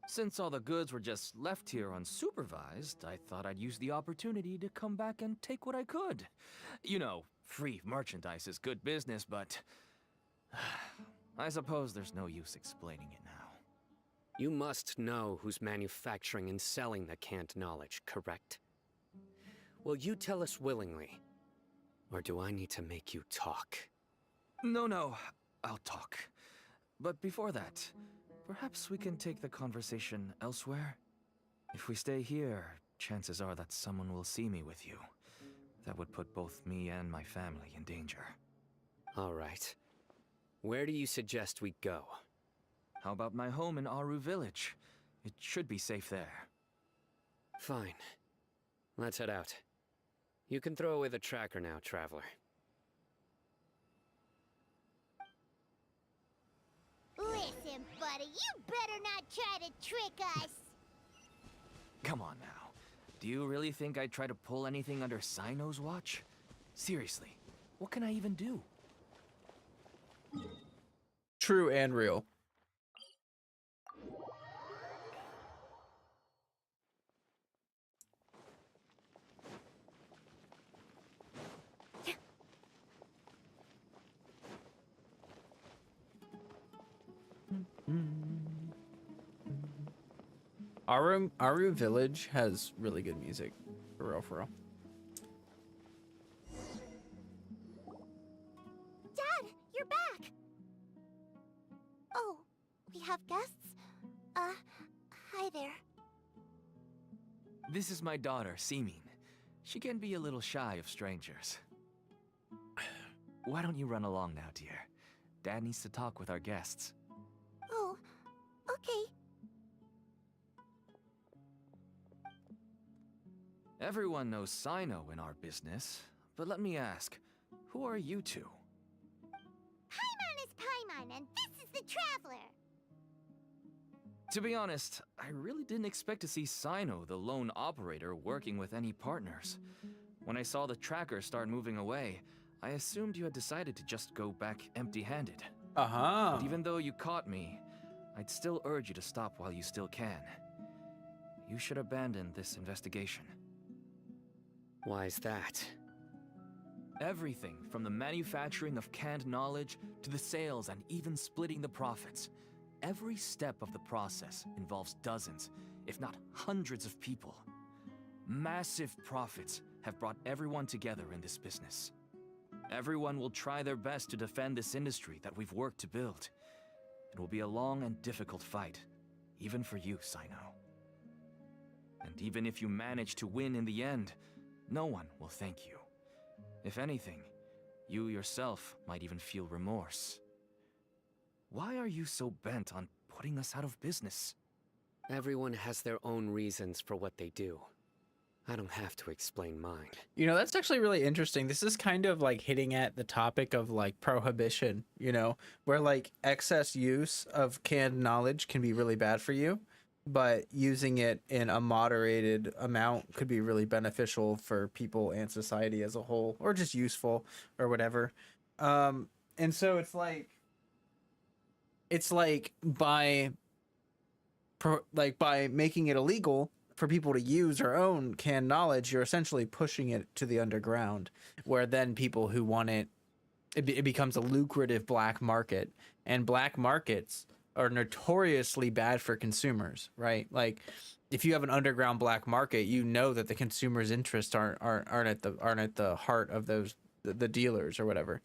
Since all the goods were just left here unsupervised, I thought I'd use the opportunity to come back and take what I could. You know, free merchandise is good business, but I suppose there's no use explaining it now. You must know who's manufacturing and selling the canned knowledge, correct? Will you tell us willingly? Or do I need to make you talk? No, I'll talk. But before that, perhaps we can take the conversation elsewhere? If we stay here, chances are that someone will see me with you. That would put both me and my family in danger. All right. Where do you suggest we go? How about my home in Aru Village? It should be safe there. Fine. Let's head out. You can throw away the tracker now, Traveler. Listen, him, buddy. You better not try to trick us. Come on now. Do you really think I'd try to pull anything under Sino's watch? Seriously, what can I even do? True and real. Aru Village has really good music, for real, for real. Dad, you're back! Oh, we have guests? Hi there. This is my daughter, Seeming. She can be a little shy of strangers. Why don't you run along now, dear? Dad needs to talk with our guests. Oh, okay. Everyone knows Sino in our business, but let me ask, who are you two? Paimon is Paimon, and this is the Traveler. To be honest, I really didn't expect to see Sino, the lone operator, working with any partners. When I saw the tracker start moving away, I assumed you had decided to just go back empty-handed. Uh-huh. But even though you caught me, I'd still urge you to stop while you still can. You should abandon this investigation. Why is that? Everything from the manufacturing of canned knowledge to the sales and even splitting the profits. Every step of the process involves dozens, if not hundreds of people. Massive profits have brought everyone together in this business. Everyone will try their best to defend this industry that we've worked to build. It will be a long and difficult fight, even for you, Sino. And even if you manage to win in the end, no one will thank you. If anything, you yourself might even feel remorse. Why are you so bent on putting us out of business? Everyone has their own reasons for what they do. I don't have to explain mine. You know, that's actually really interesting. This is kind of like hitting at the topic of like prohibition, you know, where like excess use of canned knowledge can be really bad for you, but using it in a moderated amount could be really beneficial for people and society as a whole, or just useful or whatever. And so it's like by making it illegal for people to use or own canned knowledge, you're essentially pushing it to the underground, where then people who want it becomes a lucrative black market, and black markets are notoriously bad for consumers, right? Like, if you have an underground black market, you know that the consumers' interests aren't at the heart of those the dealers or whatever.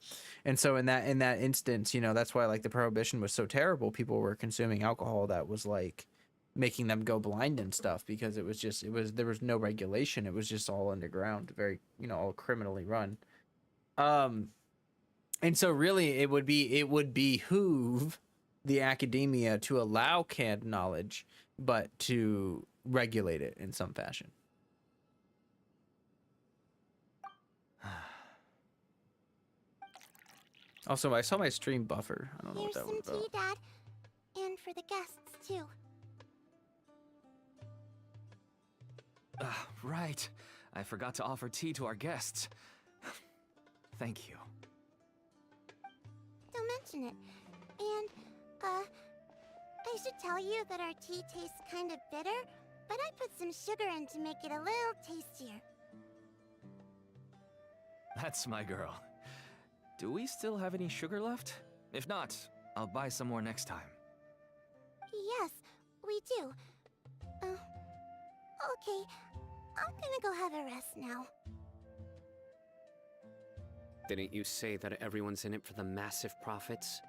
And so in that instance, you know, that's why like the prohibition was so terrible. People were consuming alcohol that was like making them go blind and stuff, because there was no regulation. It was just all underground, very, you know, all criminally run. And so really it would behoove the academia to allow canned knowledge, but to regulate it in some fashion. Also, I saw my stream buffer. I don't know Here's what that was some about. tea, Dad. And for the guests, too. Right. I forgot to offer tea to our guests. Thank you. Don't mention it. And, I should tell you that our tea tastes kind of bitter, but I put some sugar in to make it a little tastier. That's my girl. Do we still have any sugar left? If not, I'll buy some more next time. Yes, we do. Okay. I'm gonna go have a rest now. Didn't you say that everyone's in it for the massive profits?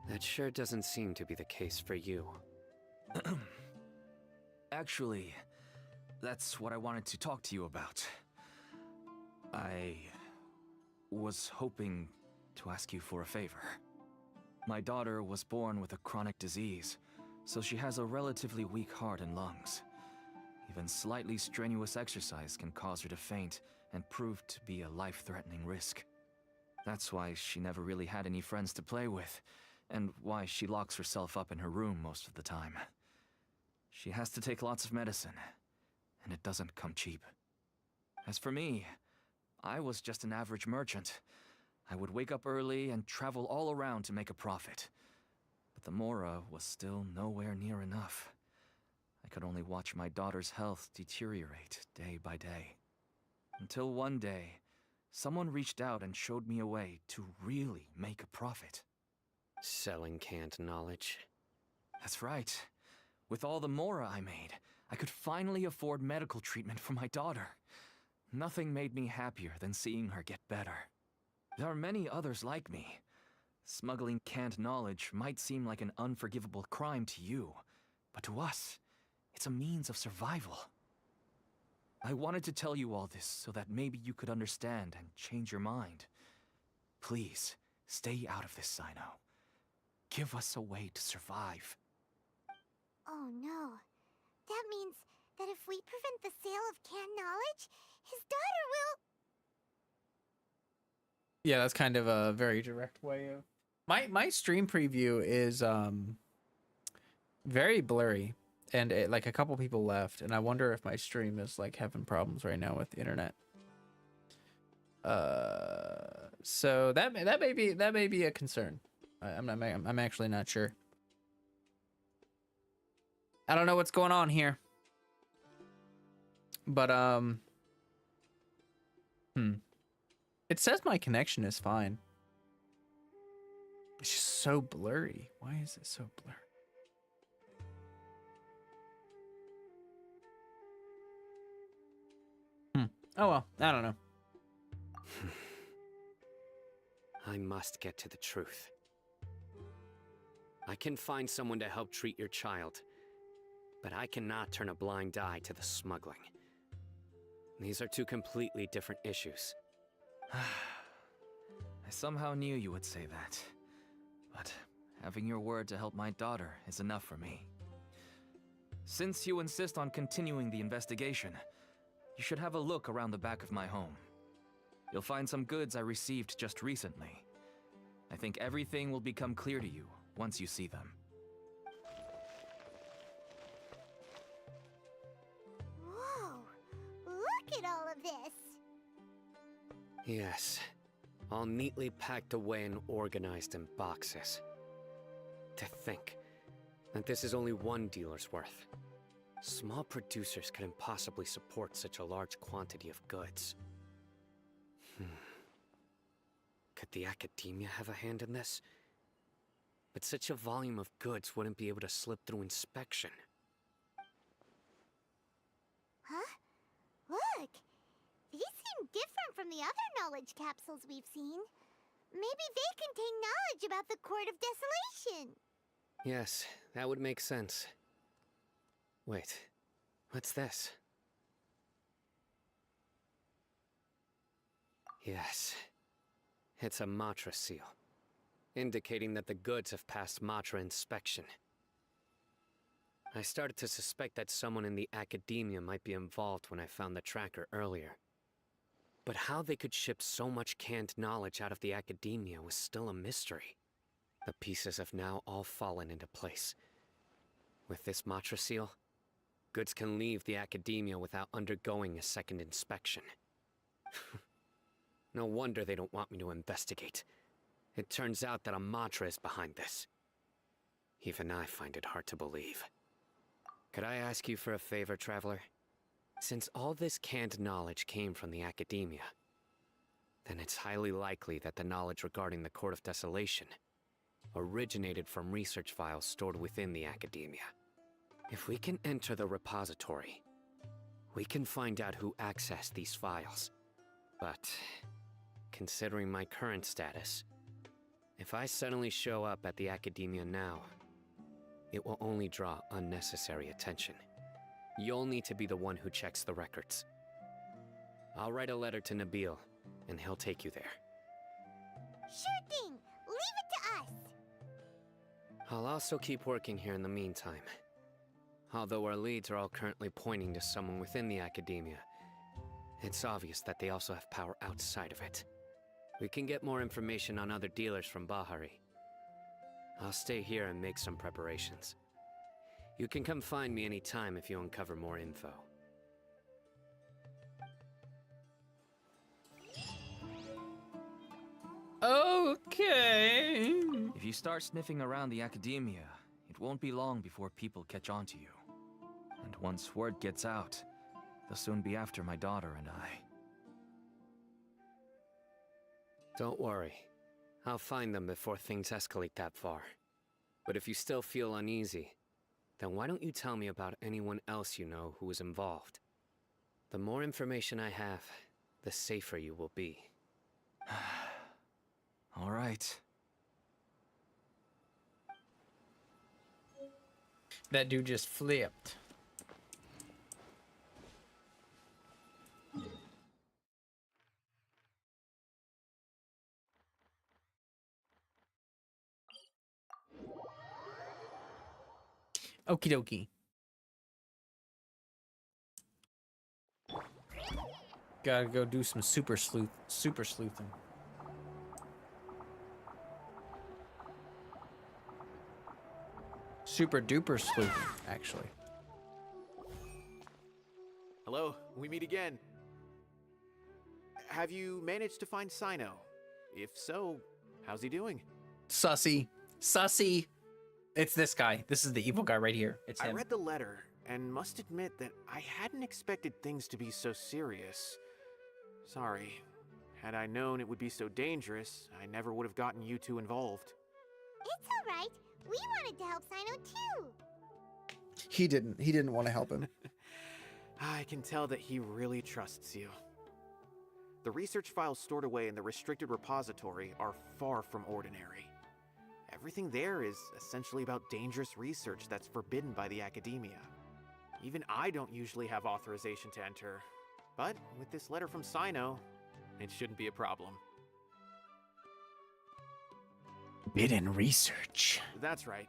That sure doesn't seem to be the case for you. Actually, that's what I wanted to talk to you about. I was hoping to ask you for a favor. My daughter was born with a chronic disease, so she has a relatively weak heart and lungs. Even slightly strenuous exercise can cause her to faint and prove to be a life-threatening risk. That's why she never really had any friends to play with, and why she locks herself up in her room most of the time. She has to take lots of medicine, and it doesn't come cheap. As for me, I was just an average merchant. I would wake up early and travel all around to make a profit. But the Mora was still nowhere near enough. I could only watch my daughter's health deteriorate day by day. Until one day, someone reached out and showed me a way to really make a profit. Selling canned knowledge. That's right. With all the Mora I made, I could finally afford medical treatment for my daughter. Nothing made me happier than seeing her get better. There are many others like me. Smuggling canned knowledge might seem like an unforgivable crime to you, but to us, it's a means of survival. I wanted to tell you all this so that maybe you could understand and change your mind. Please, stay out of this, Sino. Give us a way to survive. Oh no. That means that if we prevent the sale of canned knowledge, his daughter will... Yeah, that's kind of a very direct way of... My stream preview is very blurry, and like a couple people left, and I wonder if my stream is like having problems right now with the internet. So that may be a concern. I'm actually not sure. I don't know what's going on here. But it says my connection is fine. It's just so blurry. Why is it so blurry? Oh well, I don't know. I must get to the truth. I can find someone to help treat your child, but I cannot turn a blind eye to the smuggling. These are two completely different issues. I somehow knew you would say that. But having your word to help my daughter is enough for me. Since you insist on continuing the investigation, you should have a look around the back of my home. You'll find some goods I received just recently. I think everything will become clear to you once you see them. Whoa! Look at all of this! Yes, all neatly packed away and organized in boxes. To think that this is only one dealer's worth. Small producers couldn't possibly support such a large quantity of goods. Could the Academia have a hand in this? But such a volume of goods wouldn't be able to slip through inspection. Huh? Look! These seem different from the other knowledge capsules we've seen. Maybe they contain knowledge about the Court of Desolation. Yes, that would make sense. Wait, what's this? Yes, it's a Matra seal, indicating that the goods have passed Matra inspection. I started to suspect that someone in the Academia might be involved when I found the tracker earlier. But how they could ship so much canned knowledge out of the Academia was still a mystery. The pieces have now all fallen into place. With this Matra seal, goods can leave the Academia without undergoing a second inspection. No wonder they don't want me to investigate. It turns out that a Matra is behind this. Even I find it hard to believe. Could I ask you for a favor, Traveler? Since all this canned knowledge came from the Academia, then it's highly likely that the knowledge regarding the Court of Desolation originated from research files stored within the Academia. If we can enter the repository, we can find out who accessed these files. But, considering my current status, if I suddenly show up at the Academia now, it will only draw unnecessary attention. You'll need to be the one who checks the records. I'll write a letter to Nabil, and he'll take you there. Sure thing! Leave it to us! I'll also keep working here in the meantime. Although our leads are all currently pointing to someone within the Academia, it's obvious that they also have power outside of it. We can get more information on other dealers from Bahari. I'll stay here and make some preparations. You can come find me anytime if you uncover more info. Okay. If you start sniffing around the academia, it won't be long before people catch on to you. And once word gets out, they'll soon be after my daughter and I. Don't worry. I'll find them before things escalate that far. But if you still feel uneasy, then why don't you tell me about anyone else you know who was involved? The more information I have, the safer you will be. All right. That dude just flipped. Okie dokie. Gotta go do some super sleuthing. Super duper sleuthing, actually. Hello, we meet again. Have you managed to find Sino? If so, how's he doing? Sussy. Sussy. It's this guy. This is the evil guy right here. It's him. I read the letter and must admit that I hadn't expected things to be so serious. Sorry. Had I known it would be so dangerous, I never would have gotten you two involved. It's alright. We wanted to help Sino too. He didn't want to help him. I can tell that he really trusts you. The research files stored away in the restricted repository are far from ordinary. Everything there is essentially about dangerous research that's forbidden by the academia. Even I don't usually have authorization to enter, but with this letter from Sino, it shouldn't be a problem. Forbidden research. That's right.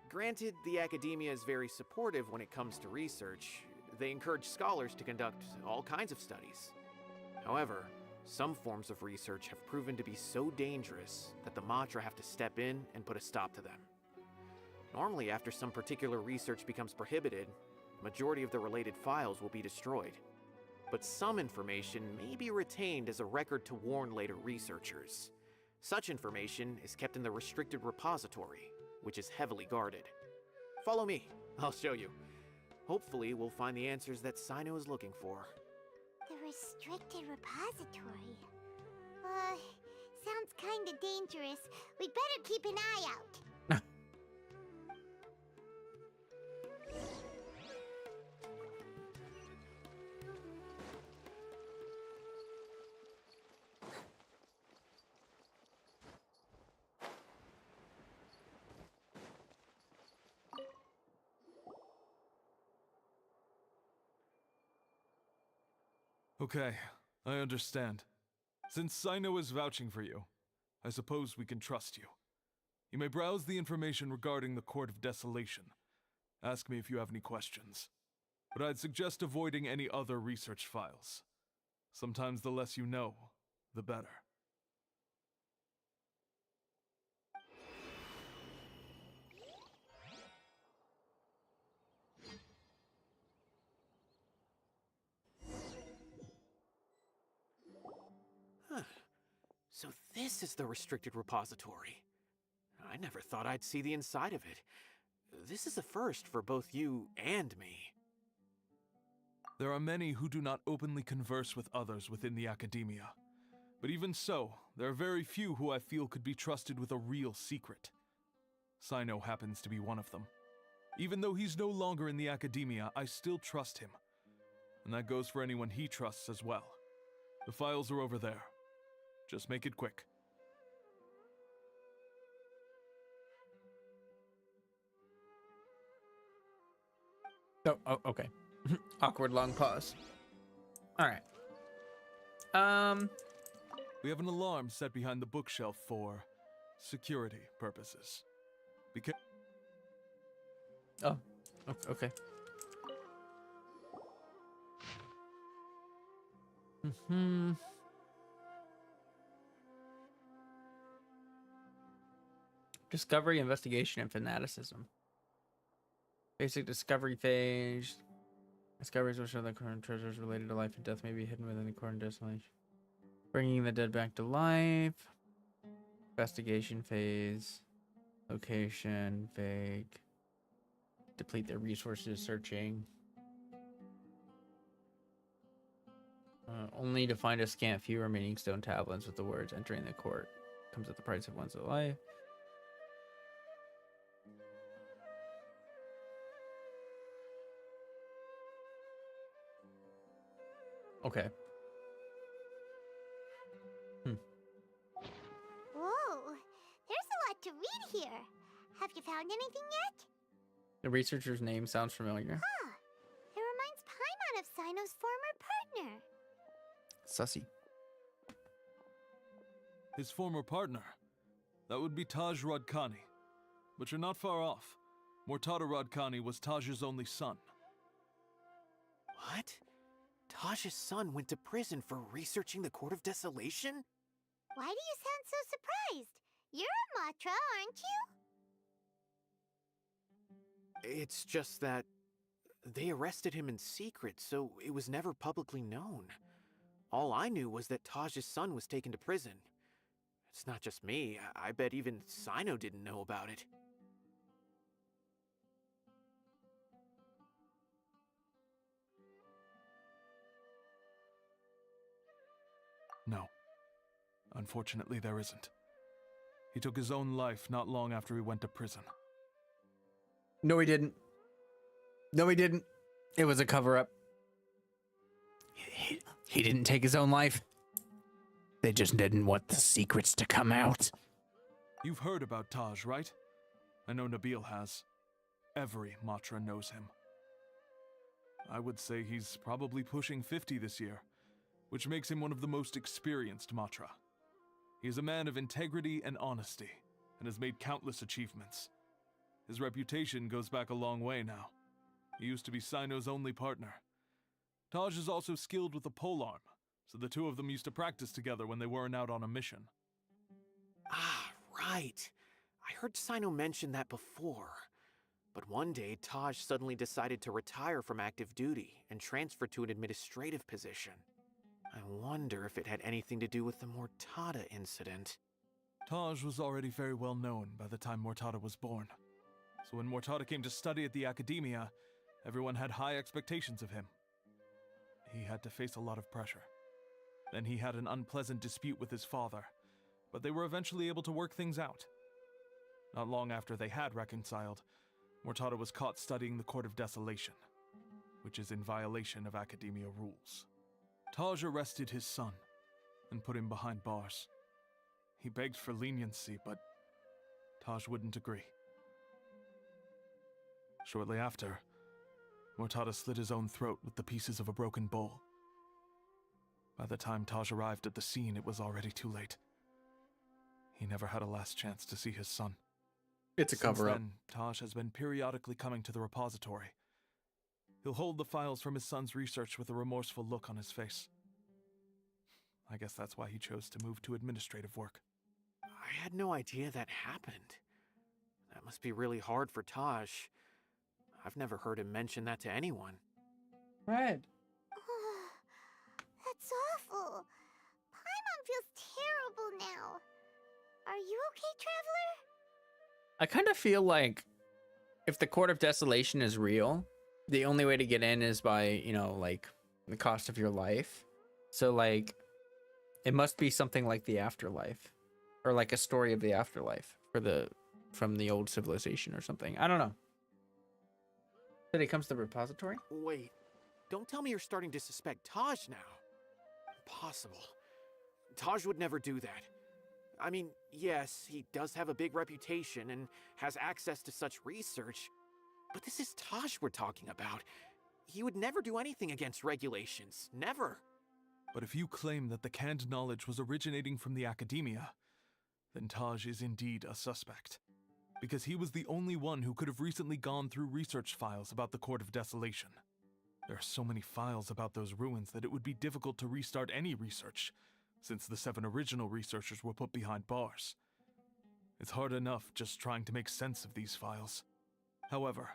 Granted, the academia is very supportive when it comes to research. They encourage scholars to conduct all kinds of studies. However, some forms of research have proven to be so dangerous that the Matra have to step in and put a stop to them. Normally, after some particular research becomes prohibited, the majority of the related files will be destroyed. But some information may be retained as a record to warn later researchers. Such information is kept in the restricted repository, which is heavily guarded. Follow me, I'll show you. Hopefully, we'll find the answers that Sino is looking for. The restricted repository. Sounds kinda dangerous. We'd better keep an eye out. Okay, I understand. Since Sino is vouching for you, I suppose we can trust you. You may browse the information regarding the Court of Desolation. Ask me if you have any questions. But I'd suggest avoiding any other research files. Sometimes the less you know, the better. So this is the restricted repository. I never thought I'd see the inside of it. This is a first for both you and me. There are many who do not openly converse with others within the academia. But even so, there are very few who I feel could be trusted with a real secret. Sino happens to be one of them. Even though he's no longer in the academia, I still trust him. And that goes for anyone he trusts as well. The files are over there. Just make it quick. Oh, okay. Awkward long pause. All right. We have an alarm set behind the bookshelf for security purposes. Oh, okay. Discovery, investigation, and fanaticism. Basic discovery phase. Discoveries will show that current treasures related to life and death may be hidden within the current desolation. Bringing the dead back to life. Investigation phase. Location, vague. Deplete their resources, searching. Only to find a scant few remaining stone tablets with the words entering the court. Comes at the price of one's life. Okay. Whoa, there's a lot to read here. Have you found anything yet? The researcher's name sounds familiar. Huh. It reminds Paimon of Sino's former partner. Sussy. His former partner. That would be Taj Radkani. But you're not far off. Mortada Radkani was Taj's only son. What? Taj's son went to prison for researching the Court of Desolation? Why do you sound so surprised? You're a Matra, aren't you? It's just that they arrested him in secret, so it was never publicly known. All I knew was that Taj's son was taken to prison. It's not just me. I bet even Sino didn't know about it. No. Unfortunately, there isn't. He took his own life not long after he went to prison. No, he didn't. No, he didn't. It was a cover-up. He didn't take his own life. They just didn't want the secrets to come out. You've heard about Taj, right? I know Nabil has. Every Matra knows him. I would say he's probably pushing 50 this year, which makes him one of the most experienced Matra. He is a man of integrity and honesty, and has made countless achievements. His reputation goes back a long way now. He used to be Sino's only partner. Taj is also skilled with the polearm, so the two of them used to practice together when they weren't out on a mission. Ah, right. I heard Sino mention that before. But one day, Taj suddenly decided to retire from active duty and transfer to an administrative position. I wonder if it had anything to do with the Mortada incident. Taj was already very well known by the time Mortada was born. So when Mortada came to study at the Academia, everyone had high expectations of him. He had to face a lot of pressure. Then he had an unpleasant dispute with his father, but they were eventually able to work things out. Not long after they had reconciled, Mortada was caught studying the Court of Desolation, which is in violation of Academia rules. Taj arrested his son and put him behind bars. He begged for leniency, but Taj wouldn't agree. Shortly after, Mortada slit his own throat with the pieces of a broken bowl. By the time Taj arrived at the scene, it was already too late. He never had a last chance to see his son. It's a cover-up. Since then, Taj has been periodically coming to the repository. He'll hold the files from his son's research with a remorseful look on his face. I guess that's why he chose to move to administrative work. I had no idea that happened. That must be really hard for Taj. I've never heard him mention that to anyone. Right. That's awful. Paimon feels terrible now. Are you okay, Traveler? I kind of feel like if the Court of Desolation is real, the only way to get in is by, you know, like the cost of your life. So like it must be something like the afterlife or like a story of the afterlife from the old civilization or something. I don't know. Then he comes to the repository? Wait, don't tell me you're starting to suspect Taj now. Impossible. Taj would never do that. I mean, yes, he does have a big reputation and has access to such research, but this is Taj we're talking about. He would never do anything against regulations. Never. But if you claim that the canned knowledge was originating from the Academia, then Taj is indeed a suspect. Because he was the only one who could have recently gone through research files about the Court of Desolation. There are so many files about those ruins that it would be difficult to restart any research, since the 7 original researchers were put behind bars. It's hard enough just trying to make sense of these files. However,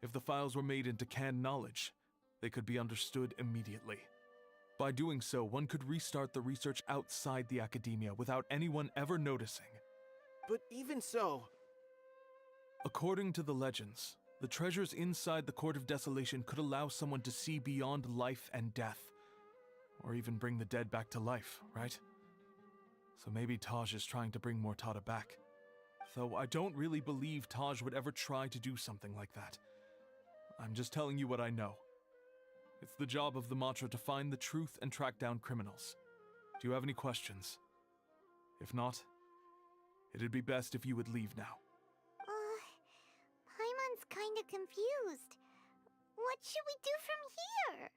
if the files were made into canned knowledge, they could be understood immediately. By doing so, one could restart the research outside the academia without anyone ever noticing. But even so... According to the legends, the treasures inside the Court of Desolation could allow someone to see beyond life and death. Or even bring the dead back to life, right? So maybe Taj is trying to bring Mortada back. Though I don't really believe Taj would ever try to do something like that. I'm just telling you what I know. It's the job of the Matra to find the truth and track down criminals. Do you have any questions? If not, it'd be best if you would leave now. Paimon's kinda confused. What should we do from here?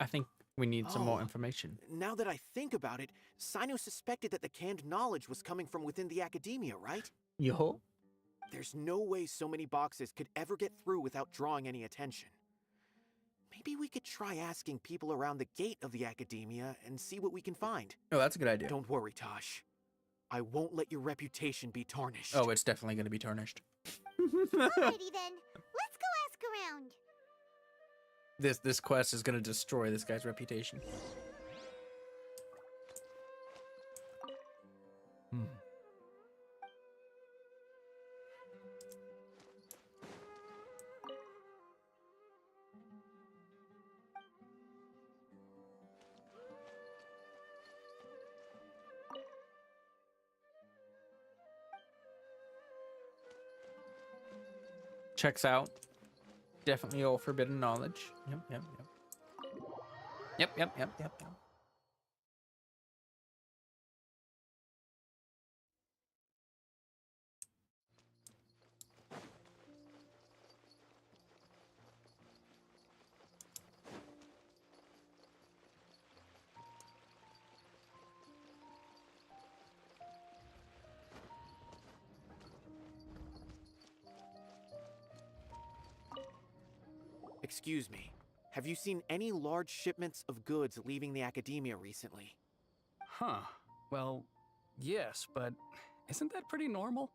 I think we need some more Oh. information. Now that I think about it, Sino suspected that the canned knowledge was coming from within the academia, right? Yo? There's no way so many boxes could ever get through without drawing any attention. Maybe we could try asking people around the gate of the academia and see what we can find. Oh, that's a good idea. Don't worry, Tosh. I won't let your reputation be tarnished. Oh, it's definitely going to be tarnished. Alrighty then, let's go ask around. This quest is going to destroy this guy's reputation. Checks out. Definitely all forbidden knowledge. Yep. Excuse me. Have you seen any large shipments of goods leaving the academia recently? Huh. Well, yes, but isn't that pretty normal?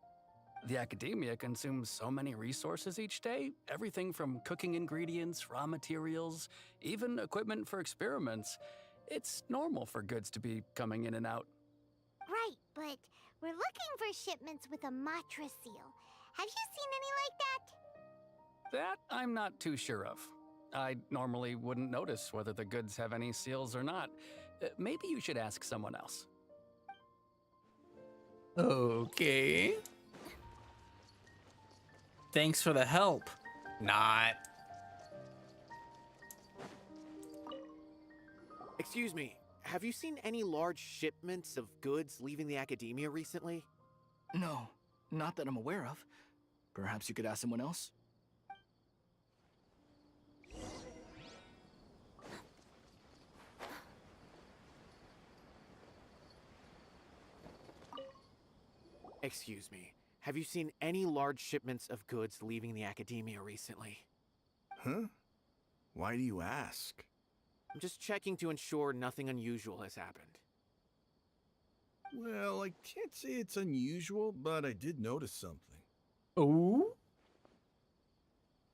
The academia consumes so many resources each day, everything from cooking ingredients, raw materials, even equipment for experiments. It's normal for goods to be coming in and out. Right, but we're looking for shipments with a Matra seal. Have you seen any like that? That I'm not too sure of. I normally wouldn't notice whether the goods have any seals or not. Maybe you should ask someone else. Okay. Thanks for the help. Not. Excuse me. Have you seen any large shipments of goods leaving the academia recently? No, not that I'm aware of. Perhaps you could ask someone else? Excuse me. Have you seen any large shipments of goods leaving the academia recently? Huh? Why do you ask? I'm just checking to ensure nothing unusual has happened. Well, I can't say it's unusual, but I did notice something. Oh?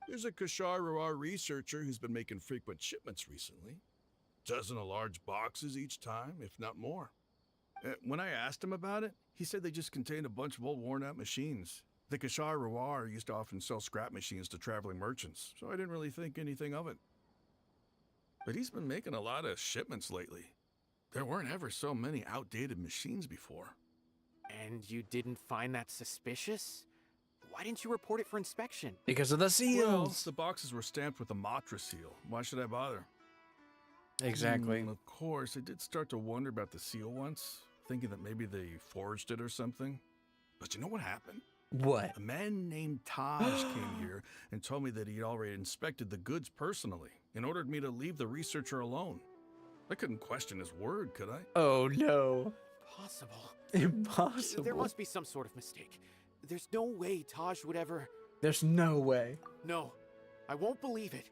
There's a Kashar Rawar researcher who's been making frequent shipments recently. Dozen of large boxes each time, if not more. When I asked him about it, he said they just contained a bunch of old worn-out machines. The Kashar Rawar used to often sell scrap machines to traveling merchants, so I didn't really think anything of it. But he's been making a lot of shipments lately. There weren't ever so many outdated machines before. And you didn't find that suspicious? Why didn't you report it for inspection? Because of the Well, seals. the boxes were stamped with a Matra seal. Why should I bother? Exactly. Of course, I did start to wonder about the seal once, thinking that maybe they forged it or something. But you know what happened? What? A man named Taj came here and told me that he'd already inspected the goods personally and ordered me to leave the researcher alone. I couldn't question his word, could I? Oh no. Possible. Impossible. There must be some sort of mistake. There's no way Taj would ever... There's no way. No, I won't believe it.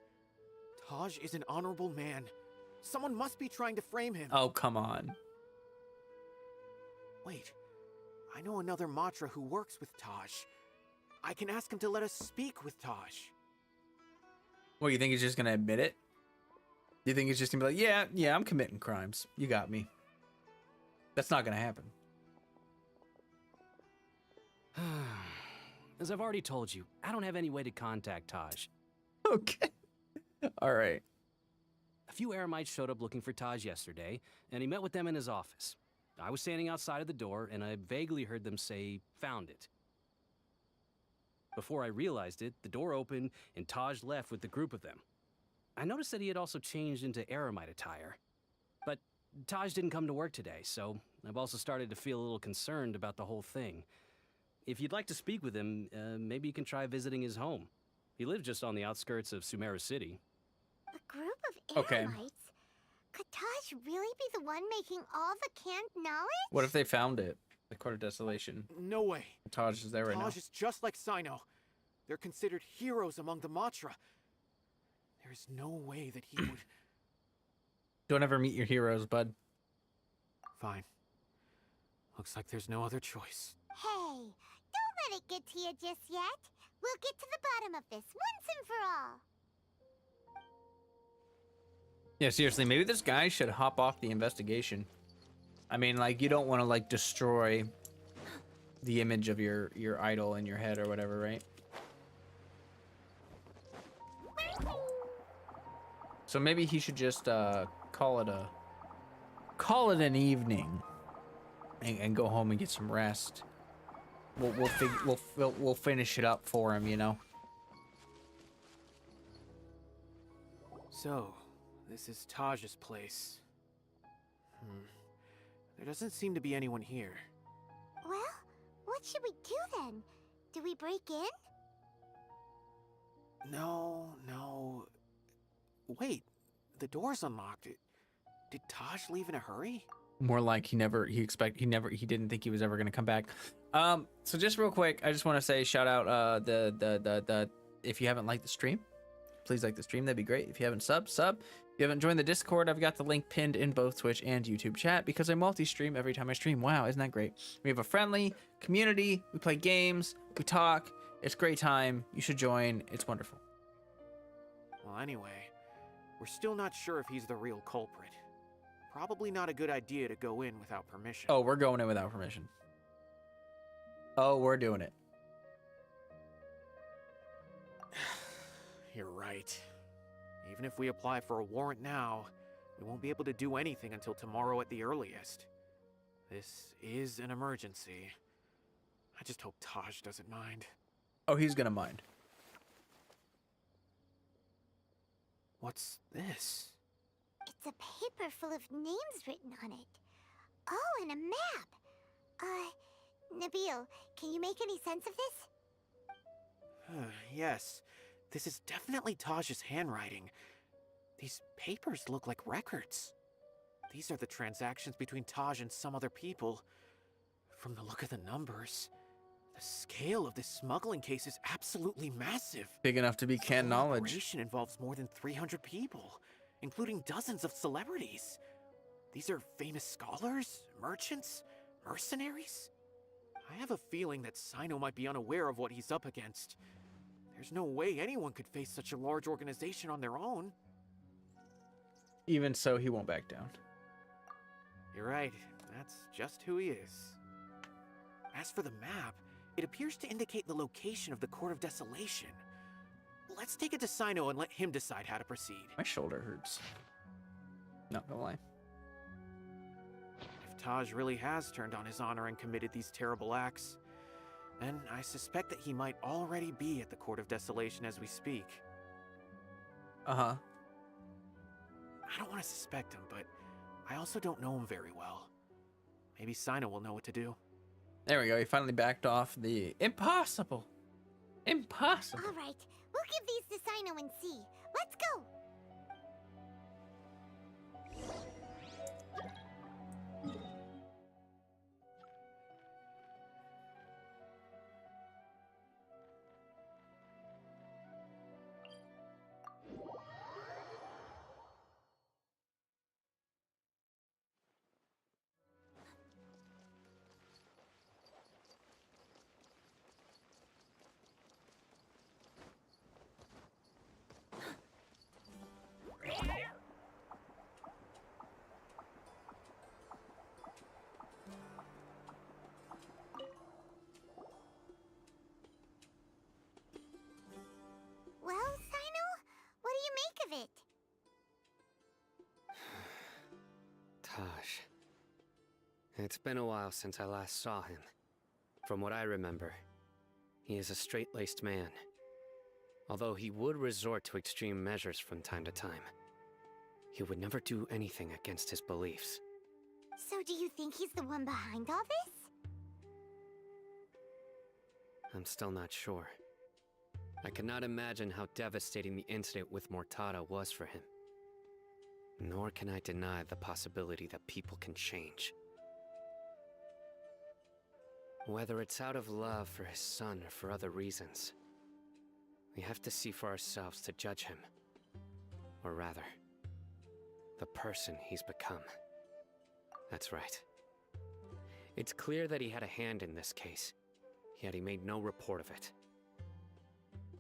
Taj is an honorable man. Someone must be trying to frame him. Oh, come on. Wait, I know another Matra who works with Taj. I can ask him to let us speak with Taj. Well, you think he's just gonna admit it? You think he's just gonna be like, yeah, I'm committing crimes. You got me. That's not gonna happen. As I've already told you, I don't have any way to contact Taj. Okay. All right. A few Eremites showed up looking for Taj yesterday, and he met with them in his office. I was standing outside of the door, and I vaguely heard them say, "Found it." Before I realized it, the door opened, and Taj left with the group of them. I noticed that he had also changed into Eremite attire. But Taj didn't come to work today, so I've also started to feel a little concerned about the whole thing. If you'd like to speak with him, maybe you can try visiting his home. He lives just on the outskirts of Sumeru City. A group of Okay. Eremites? Could Taj really be the one making all the canned knowledge? What if they found it? The Court of Desolation. No way. Taj is there right now. Taj is just like Sino. They're considered heroes among the Matra. There is no way that he would... Don't ever meet your heroes, bud. Fine. Looks like there's no other choice. Hey, don't let it get to you just yet. We'll get to the bottom of this once and for all. Yeah, seriously, maybe this guy should hop off the investigation. I mean, like, you don't want to, like, destroy the image of your idol in your head or whatever, right? So maybe he should just call it an evening and go home and get some rest. We'll finish it up for him, you know. So, this is Taj's place. There doesn't seem to be anyone here. Well, what should we do then? Do we break in? No. Wait, the door's unlocked. Did Taj leave in a hurry? More like he didn't think he was ever gonna come back. So just real quick, I just want to say shout out the if you haven't liked the stream, please like the stream, that'd be great. If you haven't sub. If you haven't joined the Discord, I've got the link pinned in both Twitch and YouTube chat because I multi-stream every time I stream. Wow, isn't that great? We have a friendly community, we play games, we talk, it's a great time. You should join, it's wonderful. Well, anyway, we're still not sure if he's the real culprit. Probably not a good idea to go in without permission. Oh, we're going in without permission. Oh, we're doing it. You're right. Even if we apply for a warrant now, we won't be able to do anything until tomorrow at the earliest. This is an emergency. I just hope Taj doesn't mind. Oh, he's gonna mind. What's this? It's a paper full of names written on it. Oh, and a map. Nabil, can you make any sense of this? Yes, this is definitely Taj's handwriting. These papers look like records. These are the transactions between Taj and some other people. From the look of the numbers, the scale of this smuggling case is absolutely massive. Big enough to be canned knowledge. The operation involves more than 300 people, including dozens of celebrities. These are famous scholars, merchants, mercenaries. I have a feeling that Sino might be unaware of what he's up against. There's no way anyone could face such a large organization on their own. Even so, he won't back down. You're right, that's just who he is. As for the map, it appears to indicate the location of the Court of Desolation. Let's take it to Sino and let him decide how to proceed. My shoulder hurts. Not gonna lie. If Taj really has turned on his honor and committed these terrible acts, then I suspect that he might already be at the Court of Desolation as we speak. Uh-huh. I don't want to suspect him, but I also don't know him very well. Maybe Sino will know what to do. There we go, he finally backed off the impossible. Impossible. All right, we'll give these to Sino and see. Let's go. It's been a while since I last saw him. From what I remember, he is a straight-laced man. Although he would resort to extreme measures from time to time, he would never do anything against his beliefs. So do you think he's the one behind all this? I'm still not sure. I cannot imagine how devastating the incident with Mortada was for him. Nor can I deny the possibility that people can change. Whether it's out of love for his son or for other reasons, we have to see for ourselves to judge him. Or rather, the person he's become. That's right. It's clear that he had a hand in this case, yet he made no report of it.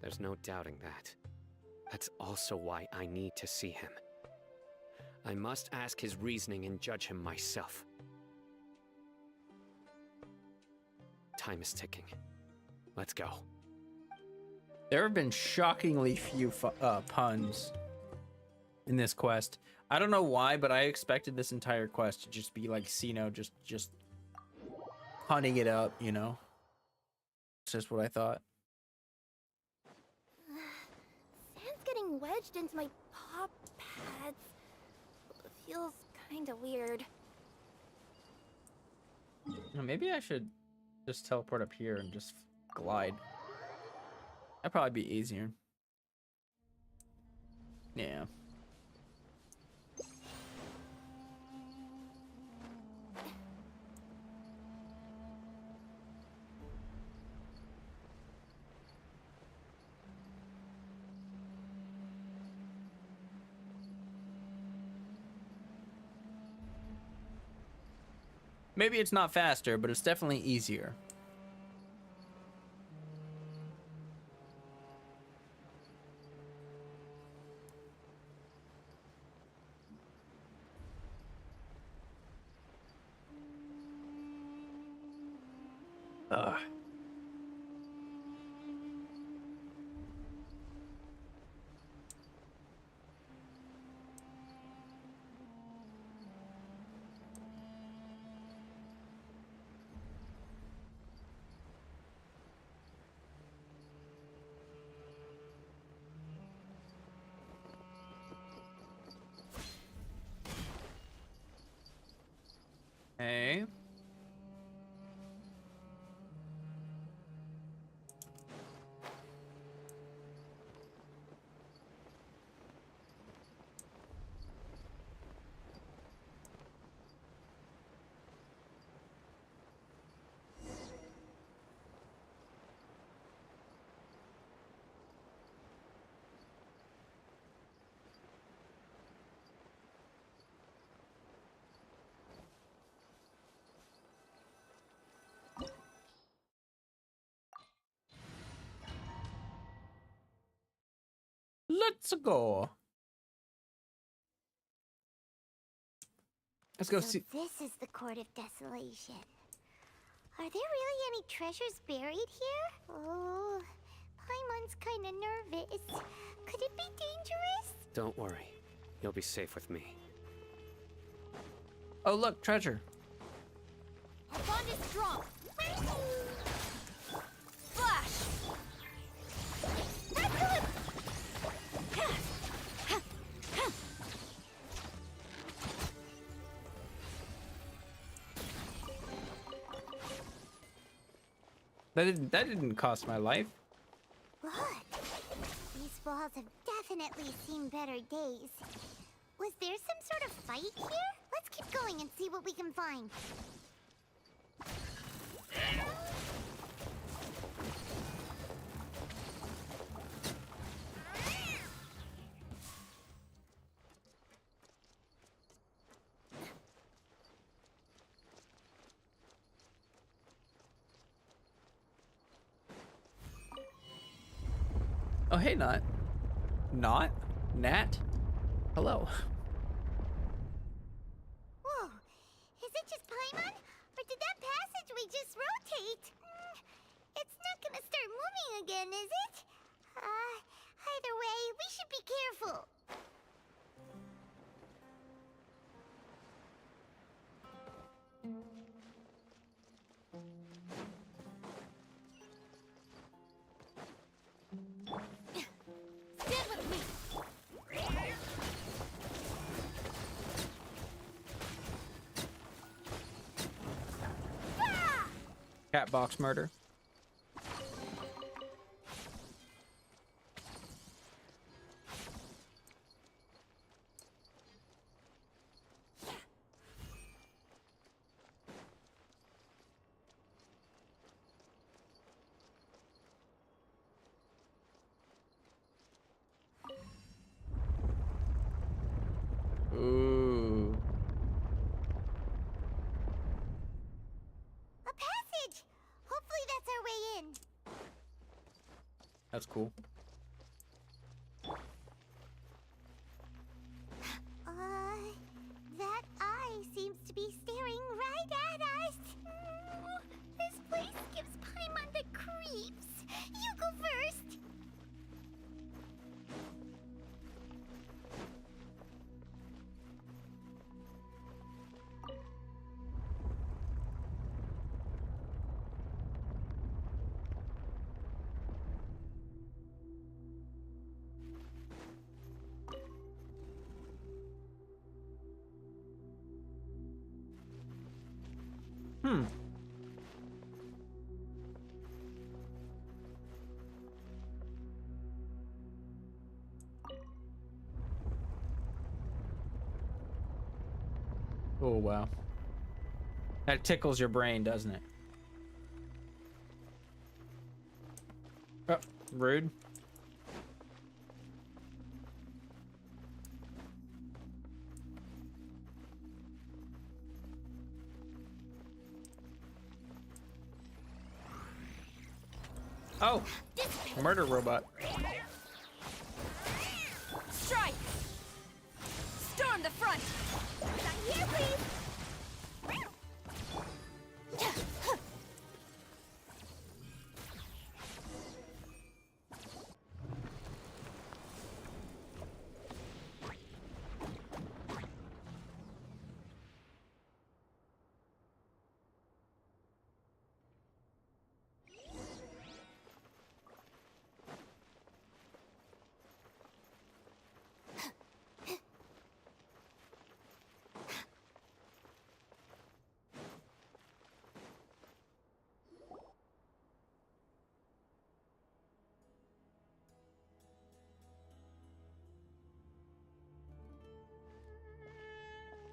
There's no doubting that. That's also why I need to see him. I must ask his reasoning and judge him myself. Time is ticking. Let's go. There have been shockingly few puns in this quest. I don't know why, but I expected this entire quest to just be like Sino just punning it up, you know? It's just what I thought. Sand's getting wedged into my paw pads. It feels kinda weird. Maybe I should just teleport up here and just glide. That'd probably be easier. Yeah. Maybe it's not faster, but it's definitely easier. Ugh. Hey. Let's go. Let's go So see. this is the Court of Desolation. Are there really any treasures buried here? Oh, Paimon's kinda nervous. Could it be dangerous? Don't worry. You'll be safe with me. Oh, look, treasure. Our bond is strong. Flash! That didn't cost my life. Look, these walls have definitely seen better days. Was there some sort of fight here? Let's keep going and see what we can find. Oh, hey, Nat. Hello. Whoa, is it just Paimon? Or did that passageway just rotate? It's not gonna start moving again, is it? Either way, we should be careful. Cat box murder. Ooh. A passage! Hopefully that's our way in. That's cool. That eye seems to be staring right at us. This place gives Paimon the creeps. You go first. Hmm. Oh, wow. That tickles your brain, doesn't it? Oh, rude. Oh, murder robot. Strike! Storm the front! Not here, please.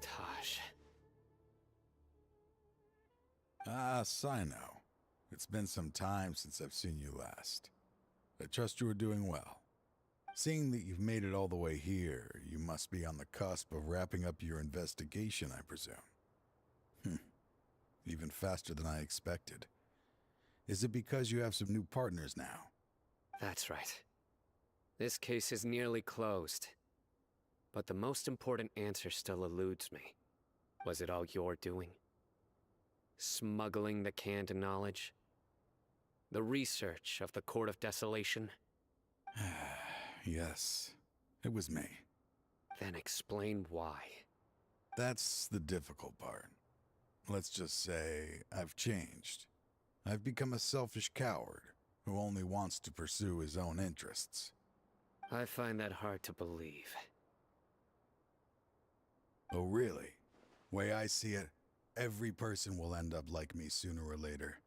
Taj. Ah, Sino. It's been some time since I've seen you last. I trust you are doing well. Seeing that you've made it all the way here, you must be on the cusp of wrapping up your investigation, I presume. Even faster than I expected. Is it because you have some new partners now? That's right. This case is nearly closed. But the most important answer still eludes me. Was it all your doing? Smuggling the canned knowledge? The research of the Court of Desolation? Yes, it was me. Then explain why. That's the difficult part. Let's just say I've changed. I've become a selfish coward who only wants to pursue his own interests. I find that hard to believe. Oh, really? Way I see it, every person will end up like me sooner or later.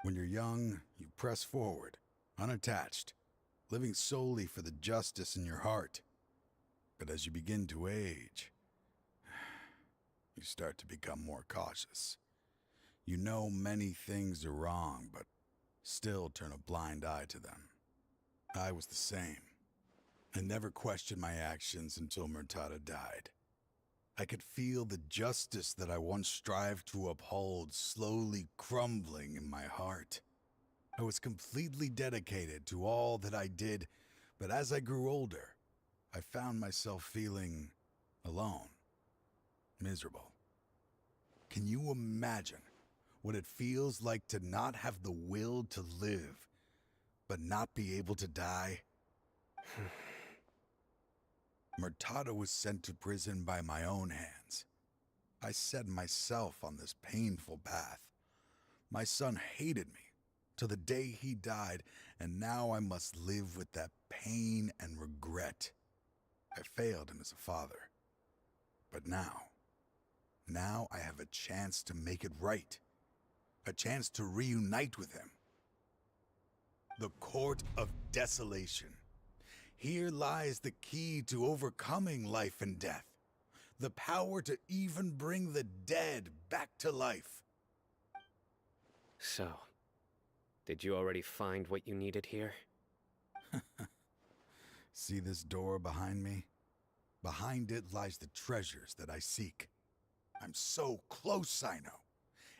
When you're young, you press forward, unattached, living solely for the justice in your heart. But as you begin to age, you start to become more cautious. You know many things are wrong, but still turn a blind eye to them. I was the same. I never questioned my actions until Murtada died. I could feel the justice that I once strived to uphold slowly crumbling in my heart. I was completely dedicated to all that I did, but as I grew older, I found myself feeling alone, miserable. Can you imagine what it feels like to not have the will to live, but not be able to die? Murtada was sent to prison by my own hands. I set myself on this painful path. My son hated me to the day he died, and now I must live with that pain and regret. I failed him as a father. But now I have a chance to make it right. a chance to reunite with him. The Court of Desolation. Here lies the key to overcoming life and death. The power to even bring the dead back to life. So, did you already find what you needed here? See this door behind me? Behind it lies the treasures that I seek. I'm so close, Sino.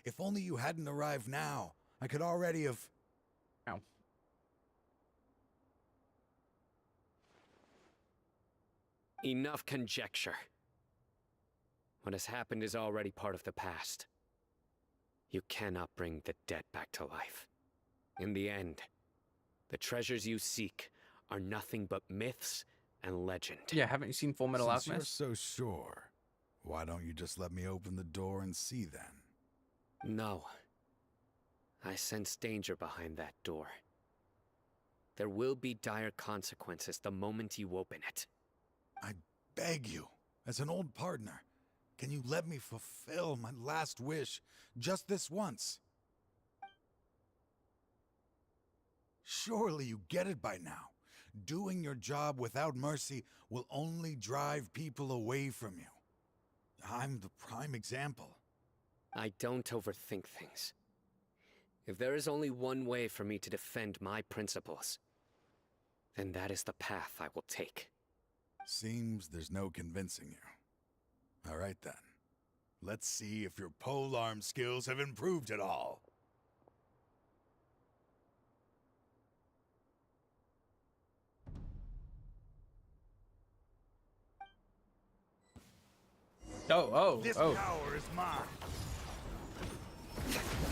If only you hadn't arrived now, I could already have... Ow. Enough conjecture. What has happened is already part of the past. You cannot bring the dead back to life. In the end, the treasures you seek are nothing but myths and legend. Yeah, haven't you seen Full Metal Since you're Alchemist? so sure, why don't you just let me open the door and see then? No. I sense danger behind that door. There will be dire consequences the moment you open it. I beg you, as an old partner, can you let me fulfill my last wish just this once? Surely you get it by now. Doing your job without mercy will only drive people away from you. I'm the prime example. I don't overthink things. If there is only one way for me to defend my principles, then that is the path I will take. Seems there's no convincing you. All right then. Let's see if your polearm skills have improved at all. This power is mine.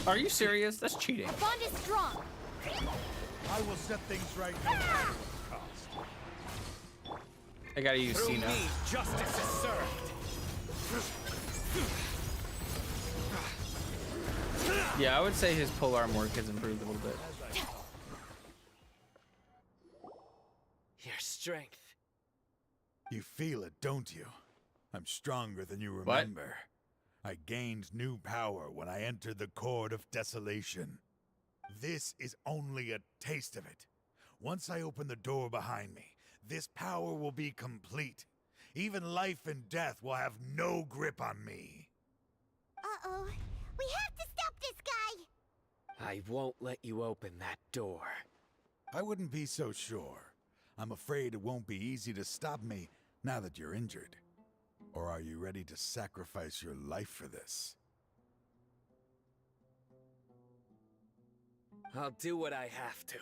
Are you serious? That's cheating. Our bond is strong. I will set things right no matter the cost. I gotta use Cena. Justice is served. Yeah, I would say his polearm work has improved a little bit. Your strength. You feel it, don't you? I'm stronger than you remember. I gained new power when I entered the Court of Desolation. This is only a taste of it. Once I open the door behind me, this power will be complete. Even life and death will have no grip on me. Uh-oh. We have to stop this guy! I won't let you open that door. I wouldn't be so sure. I'm afraid it won't be easy to stop me now that you're injured. Or are you ready to sacrifice your life for this? I'll do what I have to.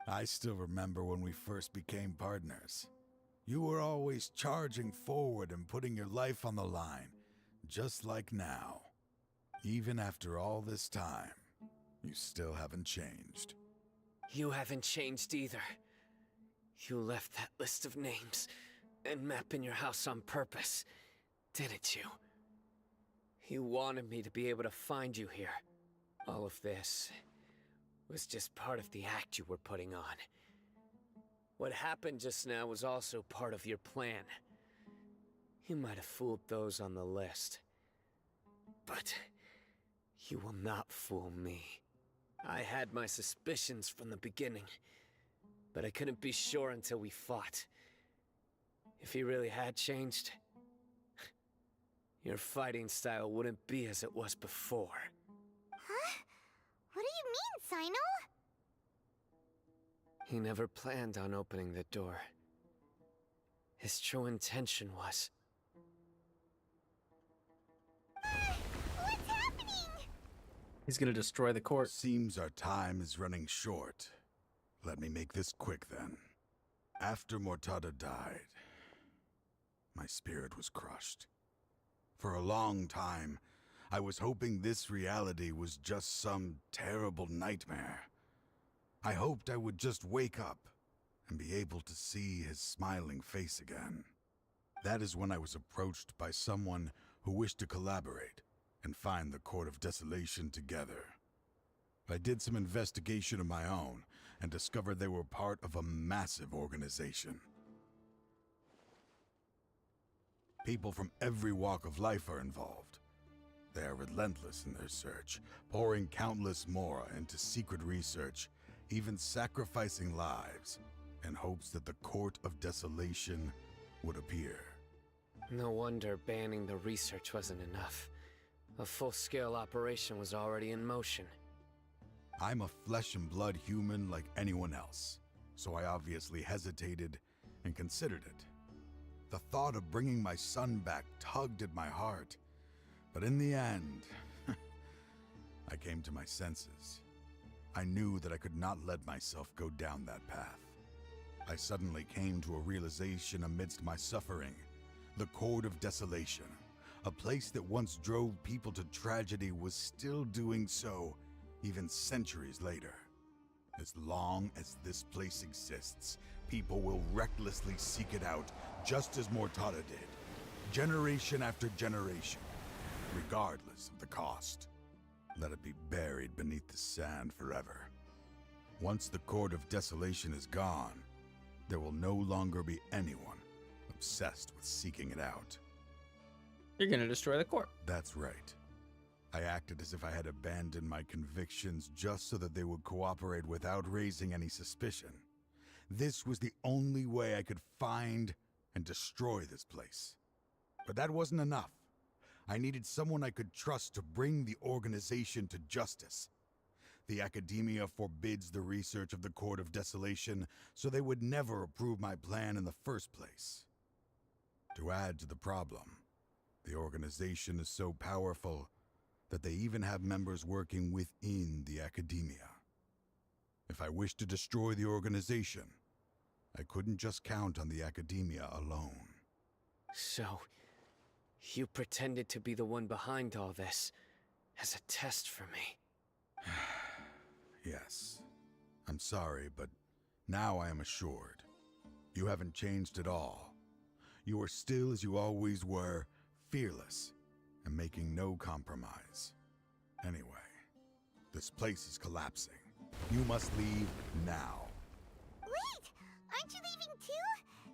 I still remember when we first became partners. You were always charging forward and putting your life on the line, just like now. Even after all this time, you still haven't changed. You haven't changed either. You left that list of names and map in your house on purpose, didn't you? You wanted me to be able to find you here. All of this was just part of the act you were putting on. What happened just now was also part of your plan. You might have fooled those on the list, but you will not fool me. I had my suspicions from the beginning, but I couldn't be sure until we fought. If he really had changed, your fighting style wouldn't be as it was before. Huh? What do you mean, Sino? He never planned on opening the door. His true intention was... What's happening? He's gonna destroy the court. Seems our time is running short. Let me make this quick then. After Mortada died, my spirit was crushed. For a long time, I was hoping this reality was just some terrible nightmare. I hoped I would just wake up and be able to see his smiling face again. That is when I was approached by someone who wished to collaborate and find the Court of Desolation together. I did some investigation of my own and discovered they were part of a massive organization. People from every walk of life are involved. They are relentless in their search, pouring countless mora into secret research, even sacrificing lives in hopes that the Court of Desolation would appear. No wonder banning the research wasn't enough. A full-scale operation was already in motion. I'm a flesh and blood human like anyone else, so I obviously hesitated and considered it. The thought of bringing my son back tugged at my heart, but in the end, I came to my senses. I knew that I could not let myself go down that path. I suddenly came to a realization amidst my suffering. The Court of Desolation, a place that once drove people to tragedy, was still doing so, even centuries later. As long as this place exists, people will recklessly seek it out, just as Mortada did, generation after generation, regardless of the cost. Let it be buried beneath the sand forever. Once the Court of Desolation is gone, there will no longer be anyone obsessed with seeking it out. You're gonna destroy the court. That's right. I acted as if I had abandoned my convictions just so that they would cooperate without raising any suspicion. This was the only way I could find and destroy this place. But that wasn't enough. I needed someone I could trust to bring the organization to justice. The Academia forbids the research of the Court of Desolation, so they would never approve my plan in the first place. To add to the problem, the organization is so powerful that they even have members working within the Academia. If I wished to destroy the organization, I couldn't just count on the Academia alone. So, you pretended to be the one behind all this, as a test for me. Yes. I'm sorry, but now I am assured. You haven't changed at all. You are still as you always were, fearless, and making no compromise. Anyway, this place is collapsing. You must leave now. Wait! Aren't you leaving too?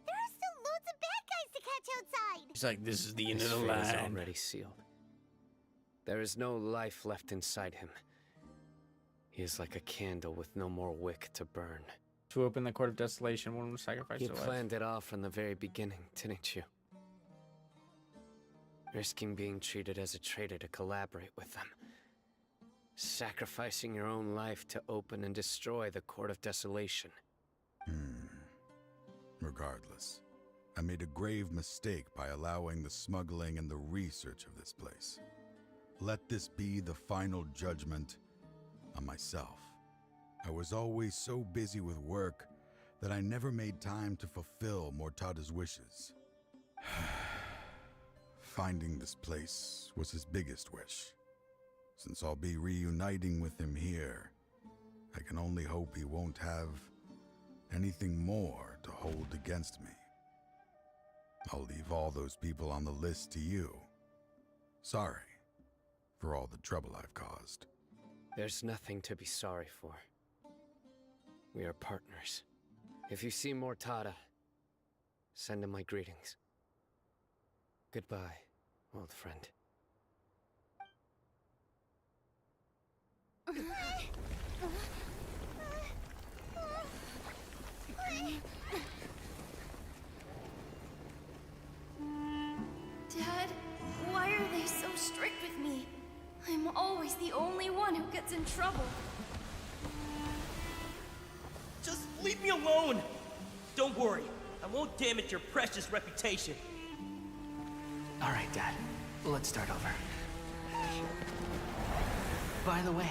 There are still loads of bad guys to catch outside! He's like, this is the end His of the fate is line. already sealed. There is no life left inside him. He is like a candle with no more wick to burn. To open the Court of Desolation, one would sacrifice You their life. planned it all from the very beginning, didn't you? Risking being treated as a traitor to collaborate with them. Sacrificing your own life to open and destroy the Court of Desolation. Regardless, I made a grave mistake by allowing the smuggling and the research of this place. Let this be the final judgment on myself. I was always so busy with work that I never made time to fulfill Mortada's wishes. Finding this place was his biggest wish. Since I'll be reuniting with him here, I can only hope he won't have anything more to hold against me. I'll leave all those people on the list to you. Sorry for all the trouble I've caused. There's nothing to be sorry for. We are partners. If you see Mortada, send him my greetings. Goodbye, old friend. Dad, why are they so strict with me? I'm always the only one who gets in trouble. Just leave me alone! Don't worry, I won't damage your precious reputation. All right, Dad. Let's start over. By the way,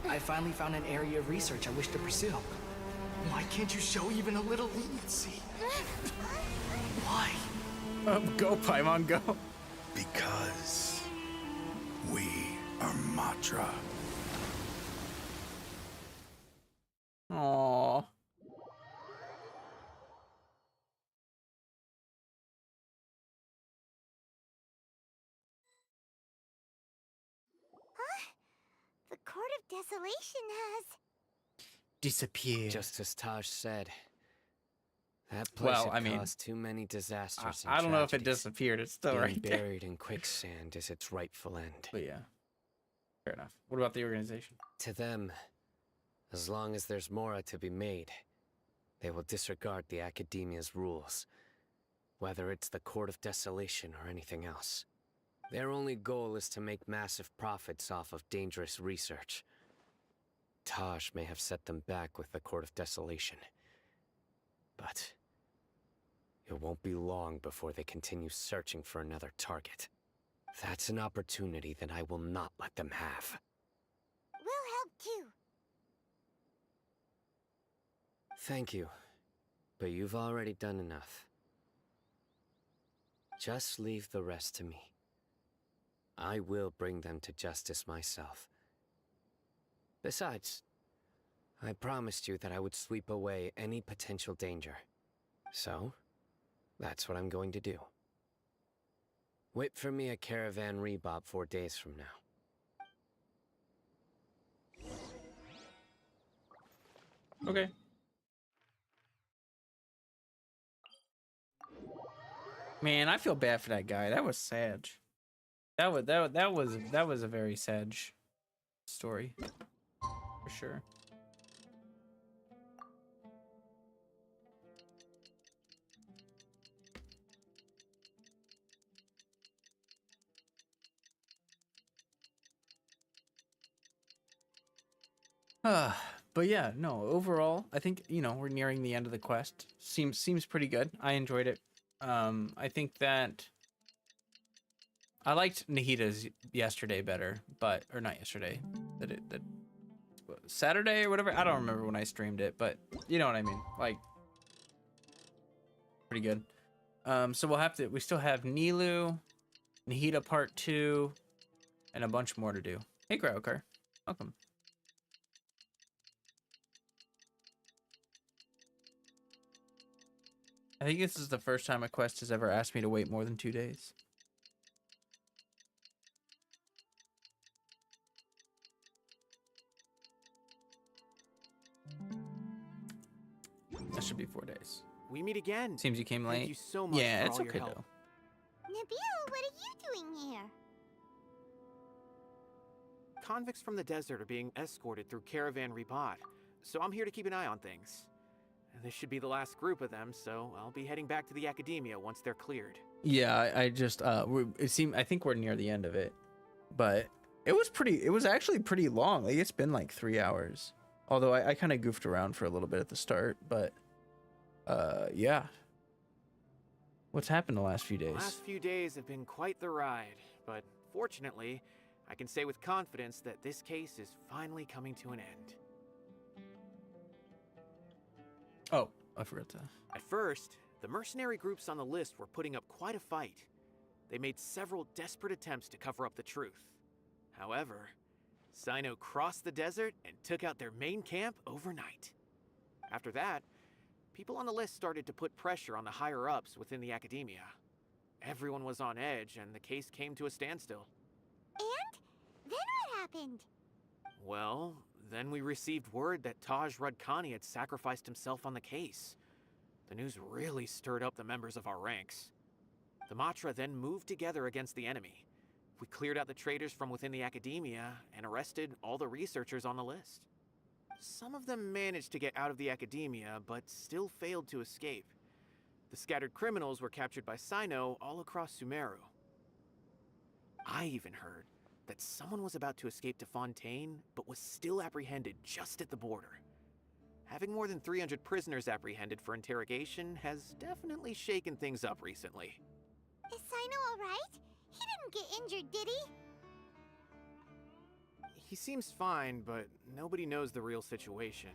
I finally found an area of research I wish to pursue. Why can't you show even a little leniency? Why? Go, Paimon, go. Because we are Matra. Aww. The Court of Desolation has... Disappear. Just as Taj said, That place Well, had I mean, caused too many disasters. I don't know if it tragedies. disappeared. It's still Being right there. buried in quicksand is its rightful end. But yeah, fair enough. What about the organization? To them, as long as there's Mora to be made, they will disregard the Academia's rules, whether it's the Court of Desolation or anything else. Their only goal is to make massive profits off of dangerous research. Taj may have set them back with the Court of Desolation, but it won't be long before they continue searching for another target. That's an opportunity that I will not let them have. We'll help too. Thank you, but you've already done enough. Just leave the rest to me. I will bring them to justice myself. Besides, I promised you that I would sweep away any potential danger. So, that's what I'm going to do. Wait for me at Caravan Rebob 4 days from now. Okay. Man, I feel bad for that guy. That was sad. That was a very sad story, for sure. But yeah, no, overall, I think, you know, we're nearing the end of the quest. Seems pretty good. I enjoyed it. I think that I liked Nahida's yesterday better, but, or not yesterday, that Saturday or whatever. I don't remember when I streamed it, but you know what I mean. Like, pretty good. So we still have Nilu, Nahida Part 2, and a bunch more to do. Hey, Graukar. Welcome. I think this is the first time a quest has ever asked me to wait more than 2 days. That should be 4 days. We meet again. Seems you came late. Thank you so much Yeah, for it's all okay your help. though. Nabil, what are you doing here? Convicts from the desert are being escorted through Caravan Rebob, so I'm here to keep an eye on things. This should be the last group of them, so I'll be heading back to the Academia once they're cleared. Yeah, I just I think we're near the end of it, but it was actually pretty long. Like, it's been like 3 hours. Although I kind of goofed around for a little bit at the start, but yeah. What's happened the last few days? The last few days have been quite the ride, but fortunately, I can say with confidence that this case is finally coming to an end. Oh, I forgot to. At first, the mercenary groups on the list were putting up quite a fight. They made several desperate attempts to cover up the truth. However, Sino crossed the desert and took out their main camp overnight. After that, people on the list started to put pressure on the higher-ups within the Academia. Everyone was on edge, and the case came to a standstill. And? Then what happened? Well, then we received word that Taj Rudkani had sacrificed himself on the case. The news really stirred up the members of our ranks. The Matra then moved together against the enemy. We cleared out the traitors from within the Academia and arrested all the researchers on the list. Some of them managed to get out of the Academia, but still failed to escape. The scattered criminals were captured by Sino all across Sumeru. I even heard that someone was about to escape to Fontaine, but was still apprehended just at the border. Having more than 300 prisoners apprehended for interrogation has definitely shaken things up recently. Is Sino alright? He didn't get injured, did he? He seems fine, but nobody knows the real situation.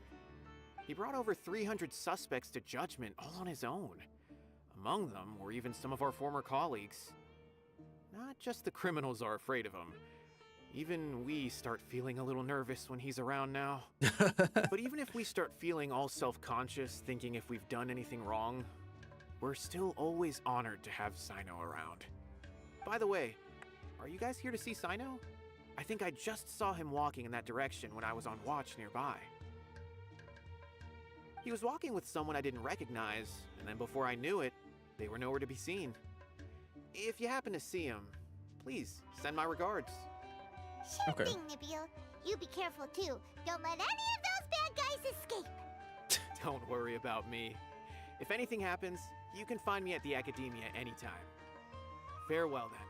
He brought over 300 suspects to judgment all on his own. Among them were even some of our former colleagues. Not just the criminals are afraid of him. Even we start feeling a little nervous when he's around now. But even if we start feeling all self-conscious, thinking if we've done anything wrong, we're still always honored to have Sino around. By the way, are you guys here to see Sino? I think I just saw him walking in that direction when I was on watch nearby. He was walking with someone I didn't recognize, and then before I knew it, they were nowhere to be seen. If you happen to see him, please send my regards. Sure thing, Nibiel. You be careful too. Don't let any of those bad guys escape. Don't worry about me. If anything happens, you can find me at the Academia anytime. Farewell then.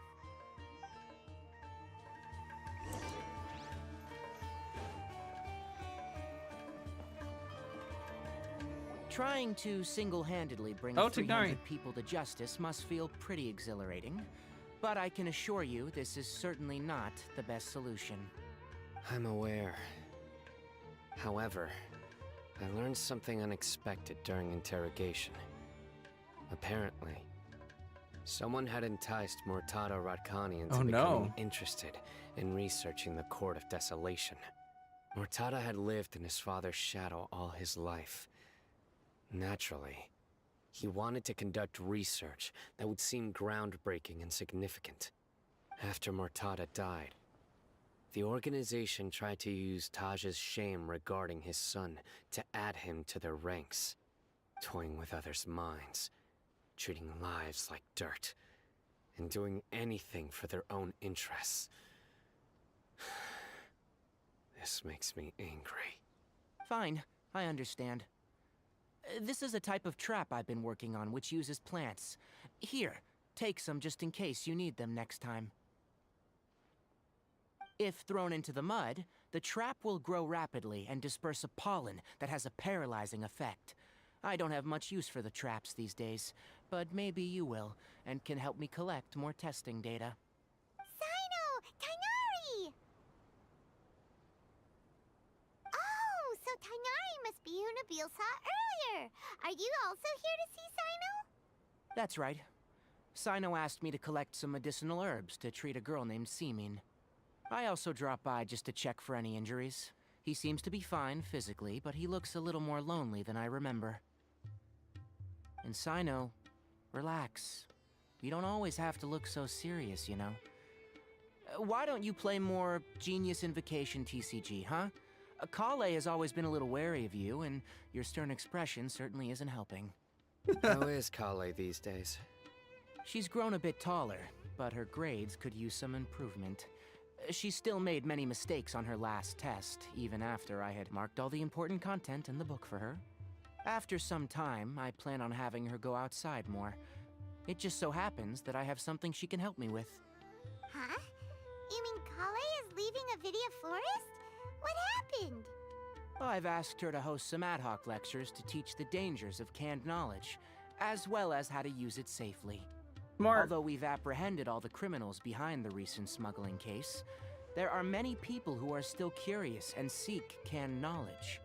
Trying to single-handedly bring Oh, 300 people to justice must feel pretty exhilarating. But I can assure you this is certainly not the best solution. I'm aware. However, I learned something unexpected during interrogation. Apparently, someone had enticed Mortada Radkani into becoming interested in researching the Court of Desolation. Mortada had lived in his father's shadow all his life. Naturally, he wanted to conduct research that would seem groundbreaking and significant. After Mortada died, the organization tried to use Taj's shame regarding his son to add him to their ranks, toying with others' minds, treating lives like dirt, and doing anything for their own interests. This makes me angry. Fine, I understand. This is a type of trap I've been working on which uses plants. Here, take some just in case you need them next time. If thrown into the mud, the trap will grow rapidly and disperse a pollen that has a paralyzing effect. I don't have much use for the traps these days, but maybe you will, and can help me collect more testing data. Sino! Tainari! Oh, so Tainari must be who Nabil saw earlier. Are you also here to see Sino? That's right. Sino asked me to collect some medicinal herbs to treat a girl named Semin. I also dropped by just to check for any injuries. He seems to be fine physically, but he looks a little more lonely than I remember. And Sino, relax. You don't always have to look so serious, you know. Why don't you play more Genius Invocation TCG, huh? Kale has always been a little wary of you, and your stern expression certainly isn't helping. How is Kale these days? She's grown a bit taller, but her grades could use some improvement. She still made many mistakes on her last test, even after I had marked all the important content in the book for her. After some time, I plan on having her go outside more. It just so happens that I have something she can help me with. Huh? You mean Kale is leaving Avidia Forest? What happened? I've asked her to host some ad hoc lectures to teach the dangers of canned knowledge, as well as how to use it safely. Although we've apprehended all the criminals behind the recent smuggling case, there are many people who are still curious and seek canned knowledge.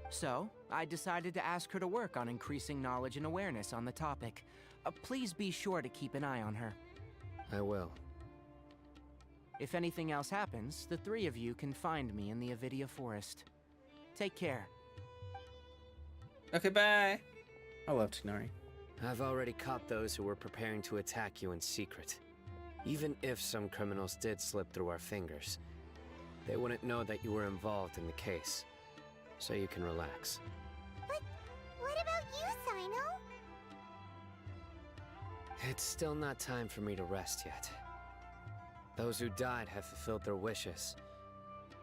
So, I decided to ask her to work on increasing knowledge and awareness on the topic. Please be sure to keep an eye on her. I will. If anything else happens, the three of you can find me in the Avidia Forest. Take care. Okay, bye. I love Tignari. I've already caught those who were preparing to attack you in secret. Even if some criminals did slip through our fingers, they wouldn't know that you were involved in the case. So you can relax. But what about you, Sino? It's still not time for me to rest yet. Those who died have fulfilled their wishes,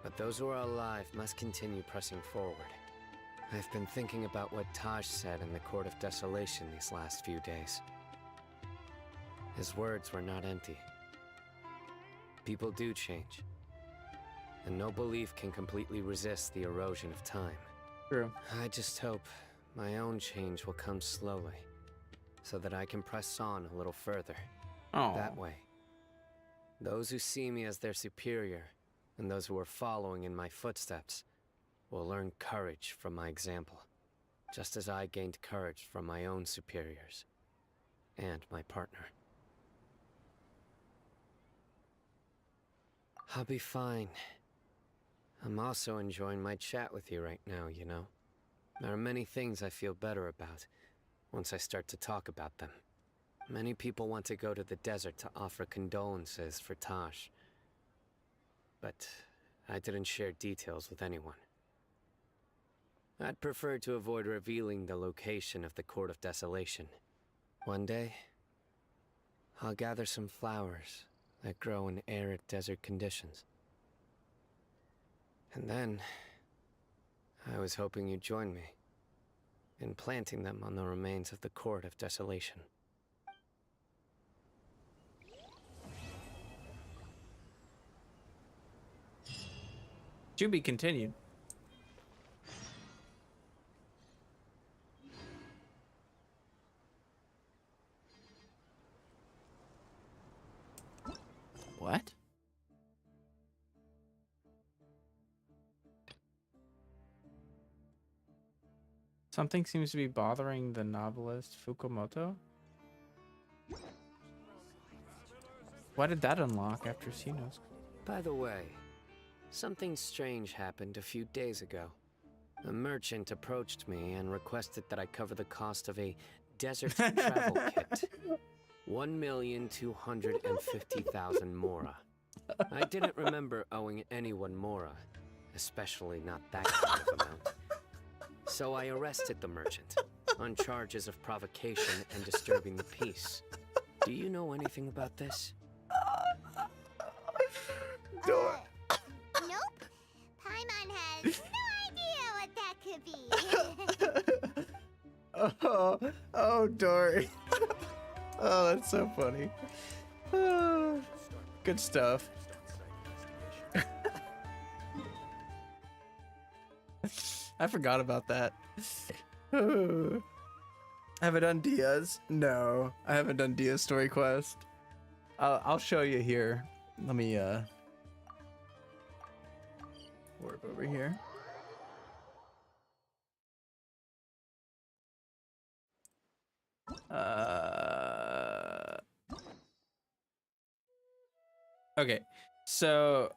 but those who are alive must continue pressing forward. I've been thinking about what Taj said in the Court of Desolation these last few days. His words were not empty. People do change, and no belief can completely resist the erosion of time. True. I just hope my own change will come slowly, so that I can press on a little further. That way, those who see me as their superior, and those who are following in my footsteps, will learn courage from my example, just as I gained courage from my own superiors and my partner. I'll be fine. I'm also enjoying my chat with you right now, you know. There are many things I feel better about once I start to talk about them. Many people want to go to the desert to offer condolences for Taj, but I didn't share details with anyone. I'd prefer to avoid revealing the location of the Court of Desolation. One day, I'll gather some flowers that grow in arid desert conditions. And then, I was hoping you'd join me in planting them on the remains of the Court of Desolation. To be continued. What? Something seems to be bothering the novelist Fukumoto. Why did that unlock after Sinnoh's? By the way, something strange happened a few days ago. A merchant approached me and requested that I cover the cost of a desert travel kit. 1,250,000 mora. I didn't remember owing anyone mora, especially not that kind of amount. So I arrested the merchant on charges of provocation and disturbing the peace. Do you know anything about this? Nope. Paimon has no idea what that could be. Oh, Dory. Oh, that's so funny. Good stuff. I forgot about that. Have I done Dia's? No, I haven't done Dia's story quest. I'll show you here. Let me warp over here. Okay, so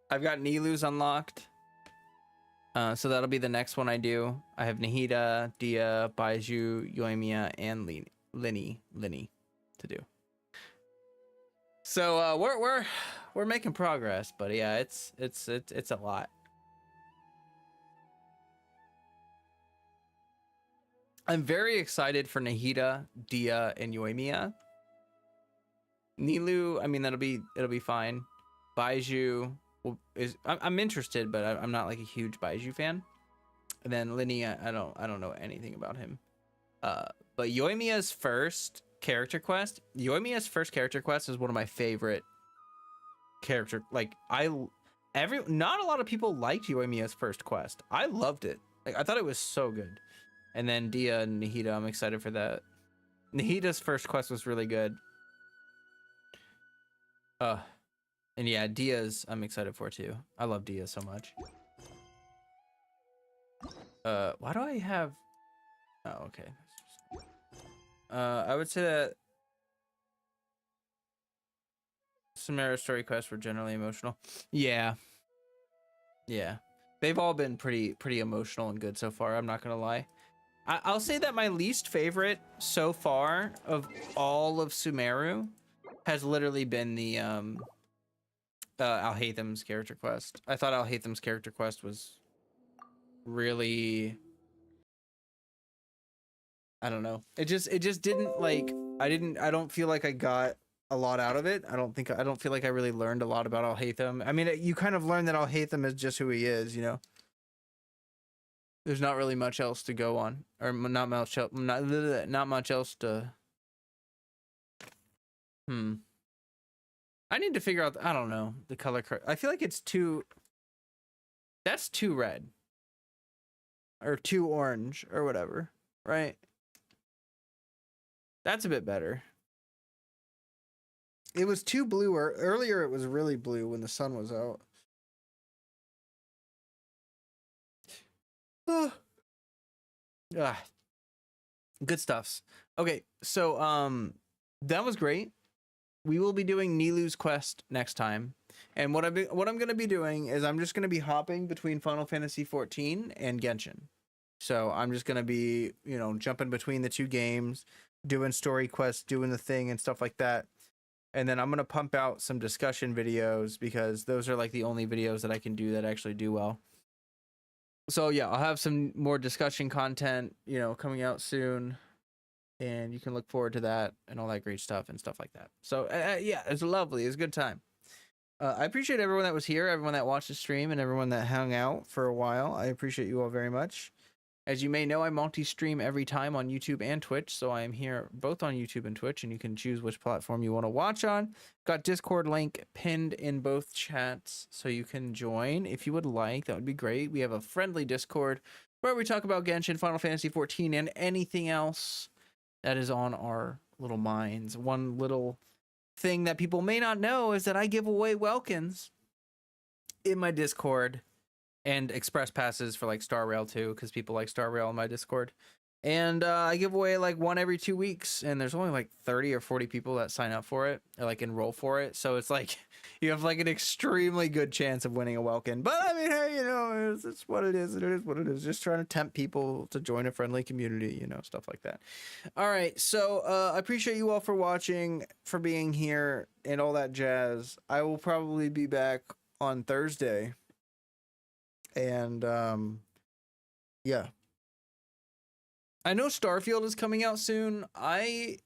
I've got Nilu's unlocked. So that'll be the next one I do. I have Nahida, Dia, Baiju, Yoimiya, and Linny to do. So we're making progress, but yeah, it's a lot. I'm very excited for Nahida, Dia, and Yoimiya. Nilou, I mean it'll be fine. Baiju I'm interested, but I'm not like a huge Baiju fan. And then Linny, I don't know anything about him. But Yoimiya's first character quest is one of my favorite character. Like not a lot of people liked Yoimiya's first quest. I loved it. Like I thought it was so good. And then Dia and Nahida, I'm excited for that. Nahida's first quest was really good. And yeah, Dia's I'm excited for too. I love Dia so much. Why do I have... Oh, okay. I would say that Samara's story quests were generally emotional. Yeah. Yeah. They've all been pretty emotional and good so far, I'm not gonna lie. I'll say that my least favorite so far of all of Sumeru has literally been the Alhaitham's character quest. I thought Alhaitham's character quest was really, I don't know. It just didn't like, I don't feel like I got a lot out of it. I don't feel like I really learned a lot about Alhaitham. I mean, you kind of learn that Alhaitham is just who he is, you know? There's not really much else to go on, or not much else to. I need to figure out. I don't know the color. I feel like it's too. That's too red. Or too orange, or whatever, right? That's a bit better. It was too blue. Earlier, it was really blue when the sun was out. Good stuffs. Okay, so that was great. We will be doing Nilu's quest next time, and what I'm going to be doing is I'm just going to be hopping between Final Fantasy 14 and Genshin. So I'm just going to be, you know, jumping between the two games, doing story quests, doing the thing and stuff like that. And then I'm going to pump out some discussion videos because those are like the only videos that I can do that actually do well. So yeah, I'll have some more discussion content, you know, coming out soon, and you can look forward to that and all that great stuff and stuff like that. So yeah, it's lovely. It's a good time. I appreciate everyone that was here, everyone that watched the stream, and everyone that hung out for a while. I appreciate you all very much. As you may know, I multi-stream every time on YouTube and Twitch, so I am here both on YouTube and Twitch, and you can choose which platform you want to watch on. Got Discord link pinned in both chats, so you can join if you would like. That would be great. We have a friendly Discord where we talk about Genshin, Final Fantasy 14, and anything else that is on our little minds. One little thing that people may not know is that I give away Welkins in my Discord and express passes for like Star Rail too, because people like Star Rail in my Discord. And I give away like one every 2 weeks, and there's only like 30 or 40 people that sign up for it or like enroll for it. So it's like you have like an extremely good chance of winning a Welkin. But I mean, hey, you know, it's what it is. It is what it is. Just trying to tempt people to join a friendly community, you know, stuff like that. All right. So I appreciate you all for watching, for being here, and all that jazz. I will probably be back on Thursday. And yeah. I know Starfield is coming out soon. I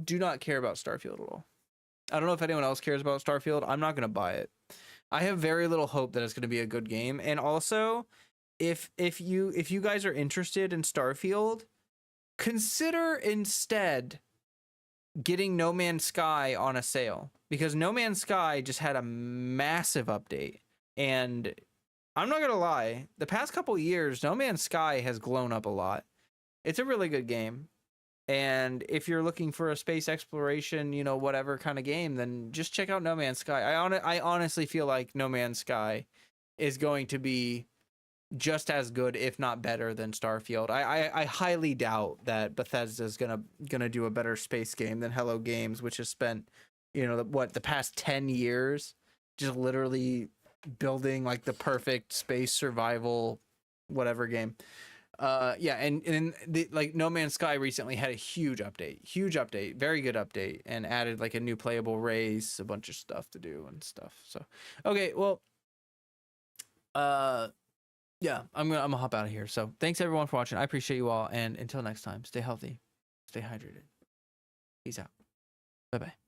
do not care about Starfield at all. I don't know if anyone else cares about Starfield. I'm not going to buy it. I have very little hope that it's going to be a good game. And also, if you guys are interested in Starfield, consider instead getting No Man's Sky on a sale, because No Man's Sky just had a massive update. And I'm not going to lie, the past couple years, No Man's Sky has blown up a lot. It's a really good game. And if you're looking for a space exploration, you know, whatever kind of game, then just check out No Man's Sky. I honestly feel like No Man's Sky is going to be just as good, if not better, than Starfield. I highly doubt that Bethesda's gonna do a better space game than Hello Games, which has spent, you know, the past 10 years just literally building like the perfect space survival whatever game. Yeah, and like No Man's Sky recently had a huge update, very good update, and added like a new playable race, a bunch of stuff to do and stuff. So okay, well, yeah, I'm gonna hop out of here. So thanks everyone for watching. I appreciate you all, and until next time, stay healthy, stay hydrated. Peace out. Bye bye.